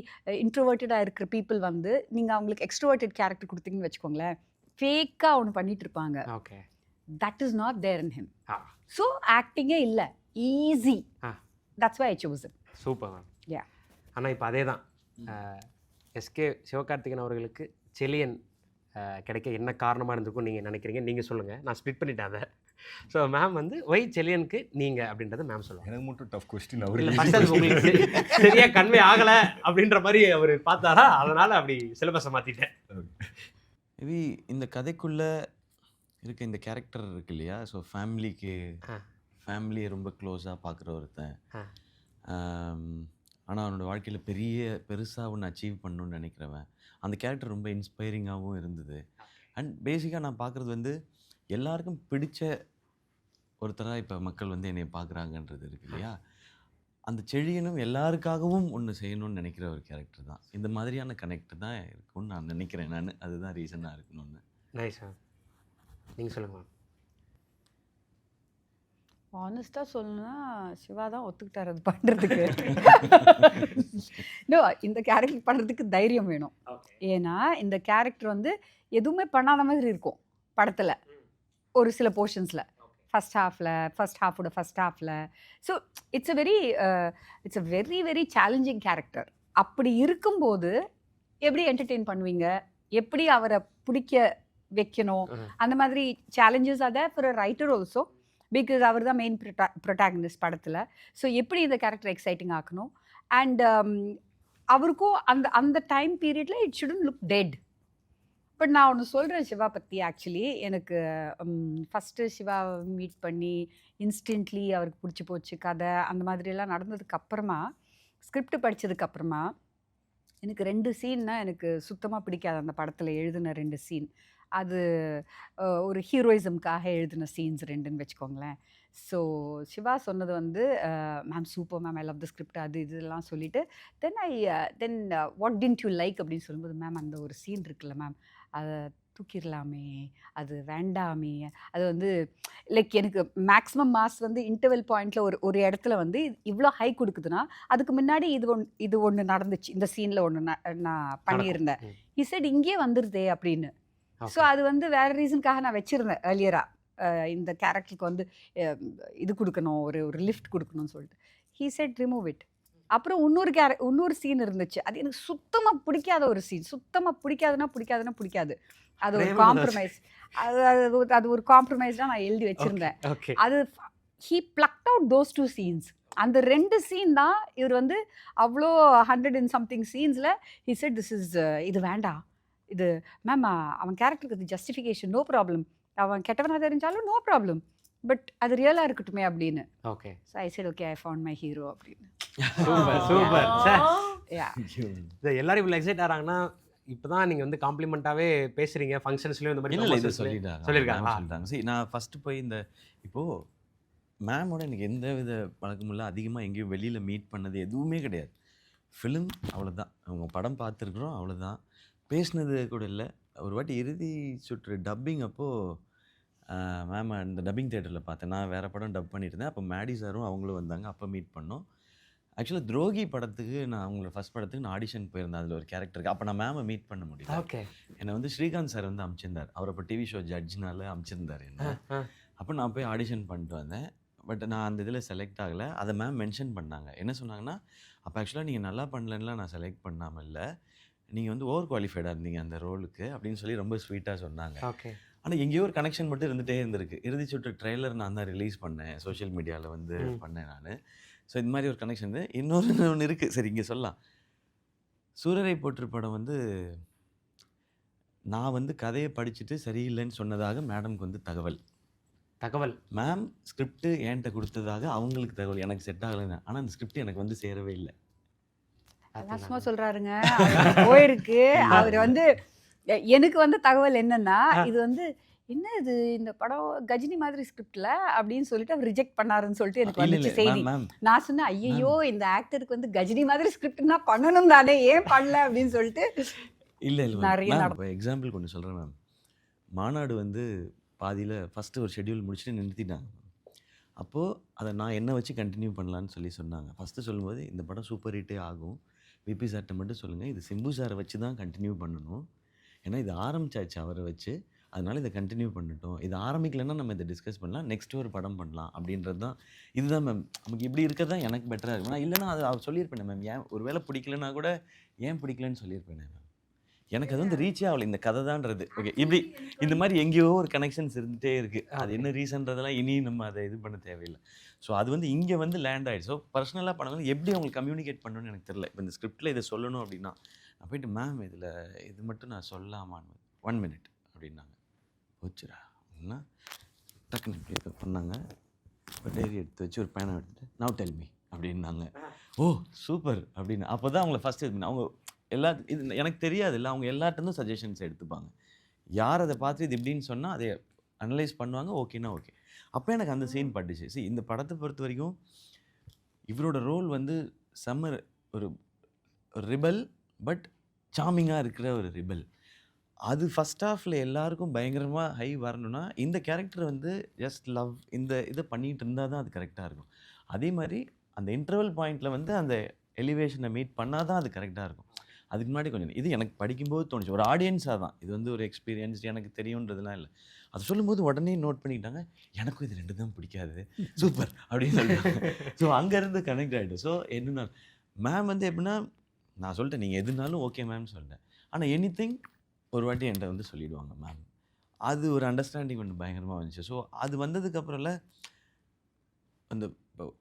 இன்ட்ரோவர்ட்டடாக இருக்கிற பீப்புள் வந்து நீங்கள் அவங்களுக்கு எக்ஸ்ட்ரோவர்ட்டட் கேரக்டர் கொடுத்தீங்கன்னு வச்சுக்கோங்களேன், ஃபேக்காக ஒன்று பண்ணிட்டு இருப்பாங்க. Okay. That is not there in him. So acting illa easy. That's why I chose him. Super man. Yeah. ஆனால் இப்போ அதே தான் எஸ்கே சிவகார்த்திகேயன் அவர்களுக்கு செலியன் கிடைக்க என்ன காரணமாக இருந்திருக்கும் நீங்கள் நினைக்கிறீங்க? நீங்கள் சொல்லுங்கள், நான் ஸ்ப்ளிட் பண்ணிட்டேன் அதை. ஸோ மேம் வந்து ஒய் செலியனுக்கு நீங்கள் அப்படின்றத மேம் சொல்லுவாங்க. எனக்கு மட்டும் டஃப் கொஸ்டின். இல்லை, ஃபர்ஸ்ட் அது உங்களுக்கு சரியாக கன்வே ஆகலை அப்படின்ற மாதிரி அவர் பார்த்தாரா, அதனால் அப்படி சிலபஸை மாற்றிட்டேன். மேபி இந்த கதைக்குள்ளே இருக்க இந்த கேரக்டர் இருக்கு இல்லையா, ஸோ ஃபேமிலியை ரொம்ப க்ளோஸாக பார்க்குற ஒருத்தன், ஆனால் அவனோட வாழ்க்கையில் பெருசாக ஒன்று அச்சீவ் பண்ணணுன்னு நினைக்கிறவன், அந்த கேரக்டர் ரொம்ப இன்ஸ்பைரிங்காகவும் இருந்தது. அண்ட் பேசிக்காக நான் பார்க்குறது வந்து எல்லாருக்கும் பிடிச்ச ஒருத்தராக இப்போ மக்கள் வந்து என்னை பார்க்குறாங்கன்றது இருக்கு இல்லையா, அந்த செழியனும் எல்லாருக்காகவும் ஒன்று செய்யணும்னு நினைக்கிற ஒரு கேரக்டர் தான். இந்த மாதிரியான கனெக்ட் தான் இருக்கும்னு நான் நினைக்கிறேன். நான் அதுதான் ரீசனாக இருக்கணும்னு. Nice ma'am. நீங்கள் சொல்லுங்கள் மேம். ஆனஸ்ட்டாக சொல்லணும்னா சிவா தான் ஒத்துக்கிட்டார் அது பண்ணுறதுக்கு. நோ, இந்த கேரக்டர் பண்ணுறதுக்கு தைரியம் வேணும். ஏன்னா இந்த கேரக்டர் வந்து எதுவுமே பண்ணாத மாதிரி இருக்கும் படத்தில் ஒரு சில போர்ஷன்ஸில், ஃபஸ்ட் ஹாஃபில். So it's a very very challenging character. அப்படி இருக்கும்போது எப்படி என்டர்டெயின் பண்ணுவீங்க, எப்படி அவரை பிடிக்க வைக்கணும், அந்த மாதிரி சேலஞ்சஸ் அதை for a writer also, because அவர் தான் மெயின் ப்ரொட்டாகனிஸ்ட் படத்தில். ஸோ எப்படி இந்த கேரக்டர் எக்ஸைட்டிங் ஆக்கணும், அண்ட் அவருக்கும் அந்த டைம் பீரியடில் it shouldn't look dead. But நான் ஒன்று சொல்கிறேன் சிவா பற்றி. ஆக்சுவலி எனக்கு ஃபஸ்ட்டு சிவா மீட் பண்ணி இன்ஸ்டன்ட்லி அவருக்கு பிடிச்சி போச்சு கதை, அந்த மாதிரியெல்லாம் நடந்ததுக்கப்புறமா, ஸ்கிரிப்ட் படித்ததுக்கப்புறமா எனக்கு 2 சீன்னா எனக்கு சுத்தமாக பிடிக்காது. அந்த படத்தில் எழுதின 2 சீன், அது ஒரு ஹீரோயிசம்காக எழுதின சீன்ஸ் 2ன்னு வச்சுக்கோங்களேன். ஸோ சிவா சொன்னது வந்து ma'am super ma'am, I love the script, அது இதெல்லாம் சொல்லிவிட்டு then what didn't you like அப்படின்னு சொல்லும்போது, மேம் அந்த ஒரு சீன் இருக்குல்ல மேம், அதை தூக்கிடலாமே, அது வேண்டாமே, அது வந்து லைக் எனக்கு மேக்ஸிமம் மாஸ் வந்து இன்டர்வெல் பாயிண்டில் ஒரு இடத்துல வந்து இவ்வளோ ஹை கொடுக்குதுன்னா அதுக்கு முன்னாடி இது ஒன்று நடந்துச்சு, இந்த சீனில் ஒன்று நான் பண்ணியிருந்தேன், இசட் இங்கே வந்துடுதே அப்படின்னு. ஸோ அது வந்து வேறு ரீசனுக்காக நான் வச்சுருந்தேன் ஏர்லியராக, இந்த கேரக்டருக்கு வந்து இது கொடுக்கணும், ஒரு லிஃப்ட் கொடுக்கணும்னு சொல்லிட்டு. He set remove it. அப்புறம் இன்னொரு சீன் இருந்துச்சு, அது எனக்கு சுத்தமாக பிடிக்காத ஒரு சீன். சுத்தமாக பிடிக்காதுன்னா பிடிக்காது. அது ஒரு காம்ப்ரமைஸ், அது ஒரு காம்ப்ரமைஸ்டாக நான் எழுதி வச்சுருந்தேன். அது he plugged out those 2 scenes. அந்த 2 சீன் தான் இவர் வந்து அவ்வளோ 100 and something சீன்ஸில் ஹீ செட் திஸ் இஸ், இது வேண்டாம், இது மேம் அவன் கேரக்டருக்கு இது ஜஸ்டிஃபிகேஷன், நோ ப்ராப்ளம், அவன் கெட்டவனாக தெரிஞ்சாலும் நோ ப்ராப்ளம், பட் அது ரியலாக இருக்கட்டுமே அப்படின்னு. Okay so I said okay I found my hero அப்படின்னு. Super super sir. யா இது எல்லாரும் இவ்வளோ எக்ஸைட் ஆகிறாங்கன்னா இப்போ தான் நீங்கள் வந்து காம்ப்ளிமெண்ட்டாகவே பேசுகிறீங்க ஃபங்க்ஷன்ஸ்லேயும் இந்த மாதிரி இல்லை இது promotionsலயும் சொல்லிட்டாங்க சொல்லியிருக்காங்களா? சொல்லிட்டாங்க. சரி நான் ஃபஸ்ட்டு போய் இந்த இப்போது மேமோட எனக்கு எந்த வித பழக்கமும் இல்லை. அதிகமாக எங்கேயும் வெளியில் மீட் பண்ணது எதுவுமே கிடையாது. ஃபிலிம் அவ்வளோதான், அவங்க படம் பார்த்துருக்குறோம் அவ்வளோதான், பேசினது கூட இல்லை. ஒரு வாட்டி இறுதி சுற்று டப்பிங் அப்போது மேம் அந்த டப்பிங் தேட்டரில் பார்த்தேன். நான் வேறு படம் டப் பண்ணிட்டு இருந்தேன். அப்போ மேடி சாரும் அவங்களும் வந்தாங்க. அப்போ மீட் பண்ணோம். ஆக்சுவலாக துரோகி படத்துக்கு நான் அவங்களோட ஃபஸ்ட் படத்துக்கு நான் ஆடிஷன் போயிருந்தேன். அதில் ஒரு கேரக்டருக்கு அப்போ நான் மேமை மீட் பண்ண முடியல. ஓகே என்னை வந்து ஸ்ரீகாந்த் சார் வந்து அனுப்பிச்சிருந்தார். அவர் அப்போ டிவி ஷோ ஜட்ஜ்னால அனுப்பிச்சிருந்தார் என்ன. அப்போ நான் போய் ஆடிஷன் பண்ணிட்டு வந்தேன். பட் நான் அந்த இதில் செலக்ட் ஆகலை. அதை மேம் மென்ஷன் பண்ணாங்க. என்ன சொன்னாங்கன்னா, அப்போ ஆக்சுவலாக நீங்கள் நல்லா பண்ணலன்னா நான் செலக்ட் பண்ணாமல் இல்லை, நீங்கள் வந்து ஓவர் குவாலிஃபைடாக இருந்தீங்க அந்த ரோலுக்கு அப்படின்னு சொல்லி ரொம்ப ஸ்வீட்டாக சொன்னாங்க. ஓகே ஆனால் எங்கேயோ ஒரு கனெக்ஷன் மட்டும் இருந்துகிட்டே இருந்திருக்கு. இறுதி சுற்று ட்ரெய்லர் நான் தான் ரிலீஸ் பண்ணேன், சோஷியல் மீடியாவில் வந்து பண்ணேன் நான். ஸோ இந்த மாதிரி ஒரு கனெக்ஷன் இது. ஒன்று இருக்குது, சரி இங்கே சொல்லலாம். சூரரை போற்று படம் வந்து நான் வந்து கதையை படிச்சுட்டு சரியில்லைன்னு சொன்னதாக மேடம்க்கு வந்து தகவல் மேம் ஸ்கிரிப்ட் என்கிட்ட கொடுத்ததாக அவங்களுக்கு தகவல். எனக்கு செட் ஆகலைன்னு. ஆனால் அந்த ஸ்கிரிப்ட் எனக்கு வந்து சேரவே இல்லை. அதான் சும்மா சொல்கிறாருங்க. போயிருக்கு. அவர் வந்து எனக்கு வந்து தகவல் என்னன்னா, இது வந்து என்ன இது இந்த படம் கஜினி மாதிரி ஸ்கிரிப்ட்ல அப்படின்னு சொல்லிட்டு அவர் ரிஜெக்ட் பண்ணாருன்னு சொல்லிட்டு எனக்கு இல்லை வந்துச்சு இல்லை செய்தி. மேம் நான் சொன்னேன் ஐயோ இந்த ஆக்டருக்கு வந்து கஜினி மாதிரி ஸ்கிரிப்ட்னா பண்ணணும் தானே, ஏன் பண்ணல அப்படின்னு சொல்லிட்டு இல்லை இல்லை நிறைய மேம். நடக்கும். இப்போ எக்ஸாம்பிள் கொண்டு சொல்கிறேன் மேம். மாநாடு வந்து பாதியில் ஃபஸ்ட்டு ஒரு ஷெட்யூல் முடிச்சுட்டு நிறுத்திட்டாங்க. அப்போது அதை நான் என்ன வச்சு கண்டினியூ பண்ணலான்னு சொல்லி சொன்னாங்க. ஃபஸ்ட்டு சொல்லும்போது இந்த படம் சூப்பர் ஹிட்டே ஆகும், விபி சார்கிட்ட மட்டும் சொல்லுங்கள், இது சிம்பு சாரை வச்சு தான் கண்டினியூ பண்ணணும், ஏன்னா இது ஆரம்பிச்சாச்சு அவரை வச்சு, அதனால் இதை கண்டினியூ பண்ணட்டும், இது ஆரம்பிக்கலைன்னா நம்ம இதை டிஸ்கஸ் பண்ணலாம், நெக்ஸ்ட் ஒரு படம் பண்ணலாம் அப்படின்றது தான். இதுதான் மேம் நமக்கு இப்படி இருக்கிறது தான் எனக்கு பெட்டராக இருக்கும். நான் இல்லைன்னா அது அவர் சொல்லியிருப்பேன் மேம். ஏன் ஒரு வேளை பிடிக்கலன்னா கூட ஏன் பிடிக்கலன்னு சொல்லியிருப்பேன் மேம். எனக்கு அது வந்து ரீச்சே ஆகலை இந்த கதை தான்றது. ஓகே இப்படி இந்த மாதிரி எங்கேயோ ஒரு கனெக்ஷன்ஸ் இருந்துகிட்டே இருக்குது. அது என்ன ரீசன்றதெல்லாம் இனி நம்ம அதை இது பண்ண தேவையில்லை. ஸோ அது வந்து இங்கே வந்து லேண்ட் ஆகிடுச்சு. ஸோ பர்சனலாக பண்ணும்போது எப்படி அவங்களுக்கு கம்யூனிகேட் பண்ணணும்னு எனக்கு தெரியல. இப்போ இந்த ஸ்கிரிப்டில் இதை சொல்லணும் அப்படின்னா நான் போயிட்டு மேம் இதில் இது மட்டும் நான் சொல்லலாமான்னு 1 minute அப்படின்னாங்க. போச்சுடா அப்படின்னா டக்குன்னு இப்படி இதை பண்ணாங்க. இப்போ டைரி எடுத்து வச்சு ஒரு பேனை எடுத்துட்டு நவ் டெல் மீ அப்படின்னாங்க. ஓ சூப்பர் அப்படின்னு. அப்போ தான் அவங்கள ஃபஸ்ட்டு இது பண்ண அவங்க எல்லா இது எனக்கு தெரியாது இல்லை, அவங்க எல்லார்ட்டேருந்தும் சஜஷன்ஸ் எடுத்துப்பாங்க. யார் அதை பார்த்து இது எப்படின்னு சொன்னால் அதை அனலைஸ் பண்ணுவாங்க. ஓகேனா ஓகே. அப்போ எனக்கு அந்த சீன் பட்டுச்சு. சரி இந்த படத்தை பொறுத்த வரைக்கும் இவரோட ரோல் வந்து செம்ம ஒரு ரிபல், பட் சாமிங்காக இருக்கிற ஒரு ரிபல். அது ஃபஸ்ட் ஹாஃபில் எல்லாருக்கும் பயங்கரமாக ஹை வரணும்னா இந்த கேரக்டர் வந்து ஜஸ்ட் லவ் இந்த இதை பண்ணிகிட்டு இருந்தால் தான் அது கரெக்டாக இருக்கும். அதே மாதிரி அந்த இன்டர்வல் பாயிண்டில் வந்து அந்த எலிவேஷனை மீட் பண்ணால் தான் அது கரெக்டாக இருக்கும். அதுக்கு முன்னாடி கொஞ்சம் இது எனக்கு படிக்கும்போது தோணுச்சு. ஒரு ஆடியன்ஸாக தான் இது வந்து ஒரு எக்ஸ்பீரியன்ஸ் எனக்கு தெரியுன்றதுலாம் இல்லை. அது சொல்லும்போது உடனே நோட் பண்ணிக்கிட்டாங்க, எனக்கும் இது 2 தான் பிடிக்காது சூப்பர் அப்படின்னு சொல்லிட்டாங்க. ஸோ அங்கேருந்து கனெக்ட் ஆகிடும். ஸோ என்னன்னா மேம் வந்து எப்படின்னா நான் சொல்லிட்டேன் நீங்கள் எதுனாலும் ஓகே மேம் சொல்லிட்டேன். ஆனால் எனிதிங் ஒரு வாட்டி என்கிட்ட வந்து சொல்லிவிடுவாங்க மேம். அது ஒரு அண்டர்ஸ்டாண்டிங் ஒன்று பயங்கரமாக வந்துச்சு. ஸோ அது வந்ததுக்கப்புறம்ல அந்த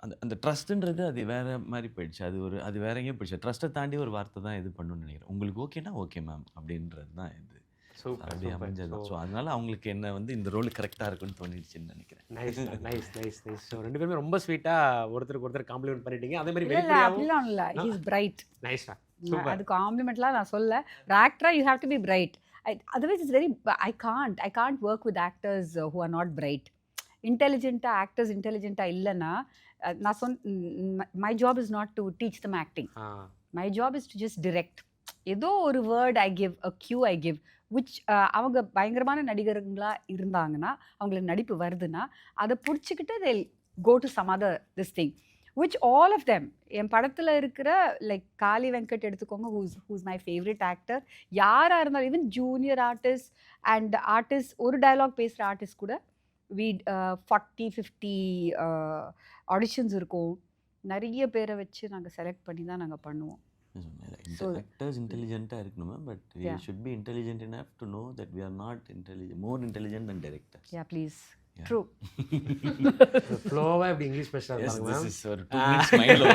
அந்த அந்த ட்ரஸ்ட்டுன்றது அது வேறு மாதிரி போயிடுச்சு. அது வேற எங்கேயும் போயிடுச்சு. ட்ரஸ்ட்டை தாண்டி ஒரு வார்த்தை தான் இது பண்ணணும்னு நினைக்கிறேன். உங்களுக்கு ஓகேனா ஓகே மேம் அப்படின்றது தான் இது. அப்படி அமைஞ்சது. ஸோ அதனால அவங்களுக்கு என்ன வந்து இந்த ரோல் கரெக்டாக இருக்குன்னு தோணிடுச்சுன்னு நினைக்கிறேன். Nice nice nice nice. So 2 பேருமே ரொம்ப ஸ்வீட்டாக ஒருத்தருக்கு ஒருத்தர் காம்ப்ளிமெண்ட் பண்ணிட்டீங்க. அதே மாதிரி இல்லை இல்லை அப்படிலாம் இல்லை. He is bright. நைஸ்டா அது காம்ப்ளிமெண்ட்லாம் நான் சொல்ல. ஒரு ஆக்டரா you have to be bright. Otherwise it's very I can't work with actors who are not bright. இன்டெலிஜென்ட்டாக ஆக்டர்ஸ் இன்டெலிஜென்ட்டாக இல்லைன்னா நான் my job is not to teach them acting. My job is to just direct. ஏதோ ஒரு word I give, a cue I give, which அவங்க பயங்கரமான நடிகர்களாக இருந்தாங்கன்னா அவங்களுக்கு நடிப்பு வருதுன்னா அதை பிடிச்சிக்கிட்டு they go to some other this thing which all of them. என் படத்தில் இருக்கிற லைக் காளி வெங்கட் எடுத்துக்கோங்க, ஹூஸ் மை ஃபேவரட் ஆக்டர். யாராக இருந்தாலும் even junior artist and artist ஒரு டயலாக் பேசுகிற ஆர்டிஸ்ட் கூட 40-50 ஆடிஷன்ஸ் இருக்கும். நிறைய பேரை வச்சு நாங்கள் செலக்ட் பண்ணி தான் நாங்கள் பண்ணுவோம். ஆக்டர்ஸ் இன்டெலிஜென்ட்டாக இருக்கணுமா, but we should be intelligent enough to know that we are not more intelligent than directors. Yeah, please. True. ஃப்ளோவாக இப்படி இங்கிலீஷ் பேசுகிறாங்க. Yes, this is ஒரு 2 minutes மைண்டில்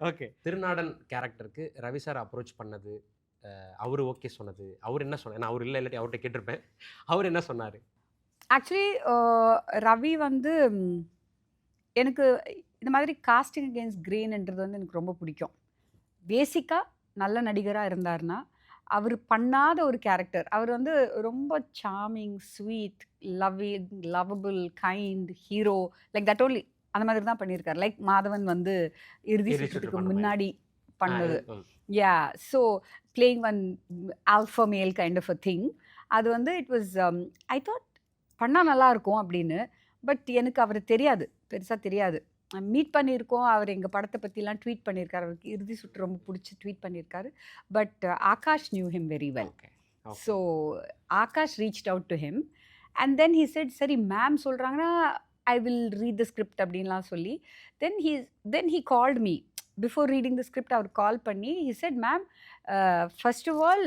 ஓகே. திருநாடன் கேரக்டருக்கு ரவி சார் அப்ரோச் பண்ணது, அவர் ஓகே சொன்னது, அவர் என்ன சொன்னார்? நான் அவர் இல்லை இல்லாட்டி அவர்கிட்ட கேட்டிருப்பேன். அவர் என்ன சொன்னார்? ஆக்சுவலி ரவி வந்து எனக்கு இந்த மாதிரி காஸ்டிங் அகேன்ஸ்ட் கிரேன்ன்றது வந்து எனக்கு ரொம்ப பிடிக்கும். பேசிக்காக நல்ல நடிகராக இருந்தார்னா அவர் பண்ணாத ஒரு கேரக்டர். அவர் வந்து ரொம்ப charming, sweet, lovable, kind hero like that only அந்த மாதிரி தான் பண்ணியிருக்காரு. லைக் மாதவன் வந்து இறுதி இறுதி சுற்று சுற்றுக்கு பண்ண மாதிரி. முன்னாடி பண்ணது. ம். Yeah so playing one alpha மேல் கைண்ட் ஆஃப் அ திங். அது வந்து இட் வாஸ் ஐ தாட் பண்ணால் நல்லாயிருக்கும் அப்படின்னு. பட் எனக்கு அவர் தெரியாது, பெருசாக தெரியாது. மீட் பண்ணியிருக்கோம். அவர் எங்கள் படத்தை பற்றிலாம் ட்வீட் பண்ணியிருக்காரு. அவருக்கு இறுதி சுற்று ரொம்ப பிடிச்சி ட்வீட் பண்ணியிருக்காரு. But Akash knew him very well. Okay. Okay. So Akash reached out to him and then he said சரி மேம் சொல்கிறாங்கன்னா I will read the script அப்படின்லாம் சொல்லி then he called me before reading the script. அவர் கால் பண்ணி he said ma'am first of all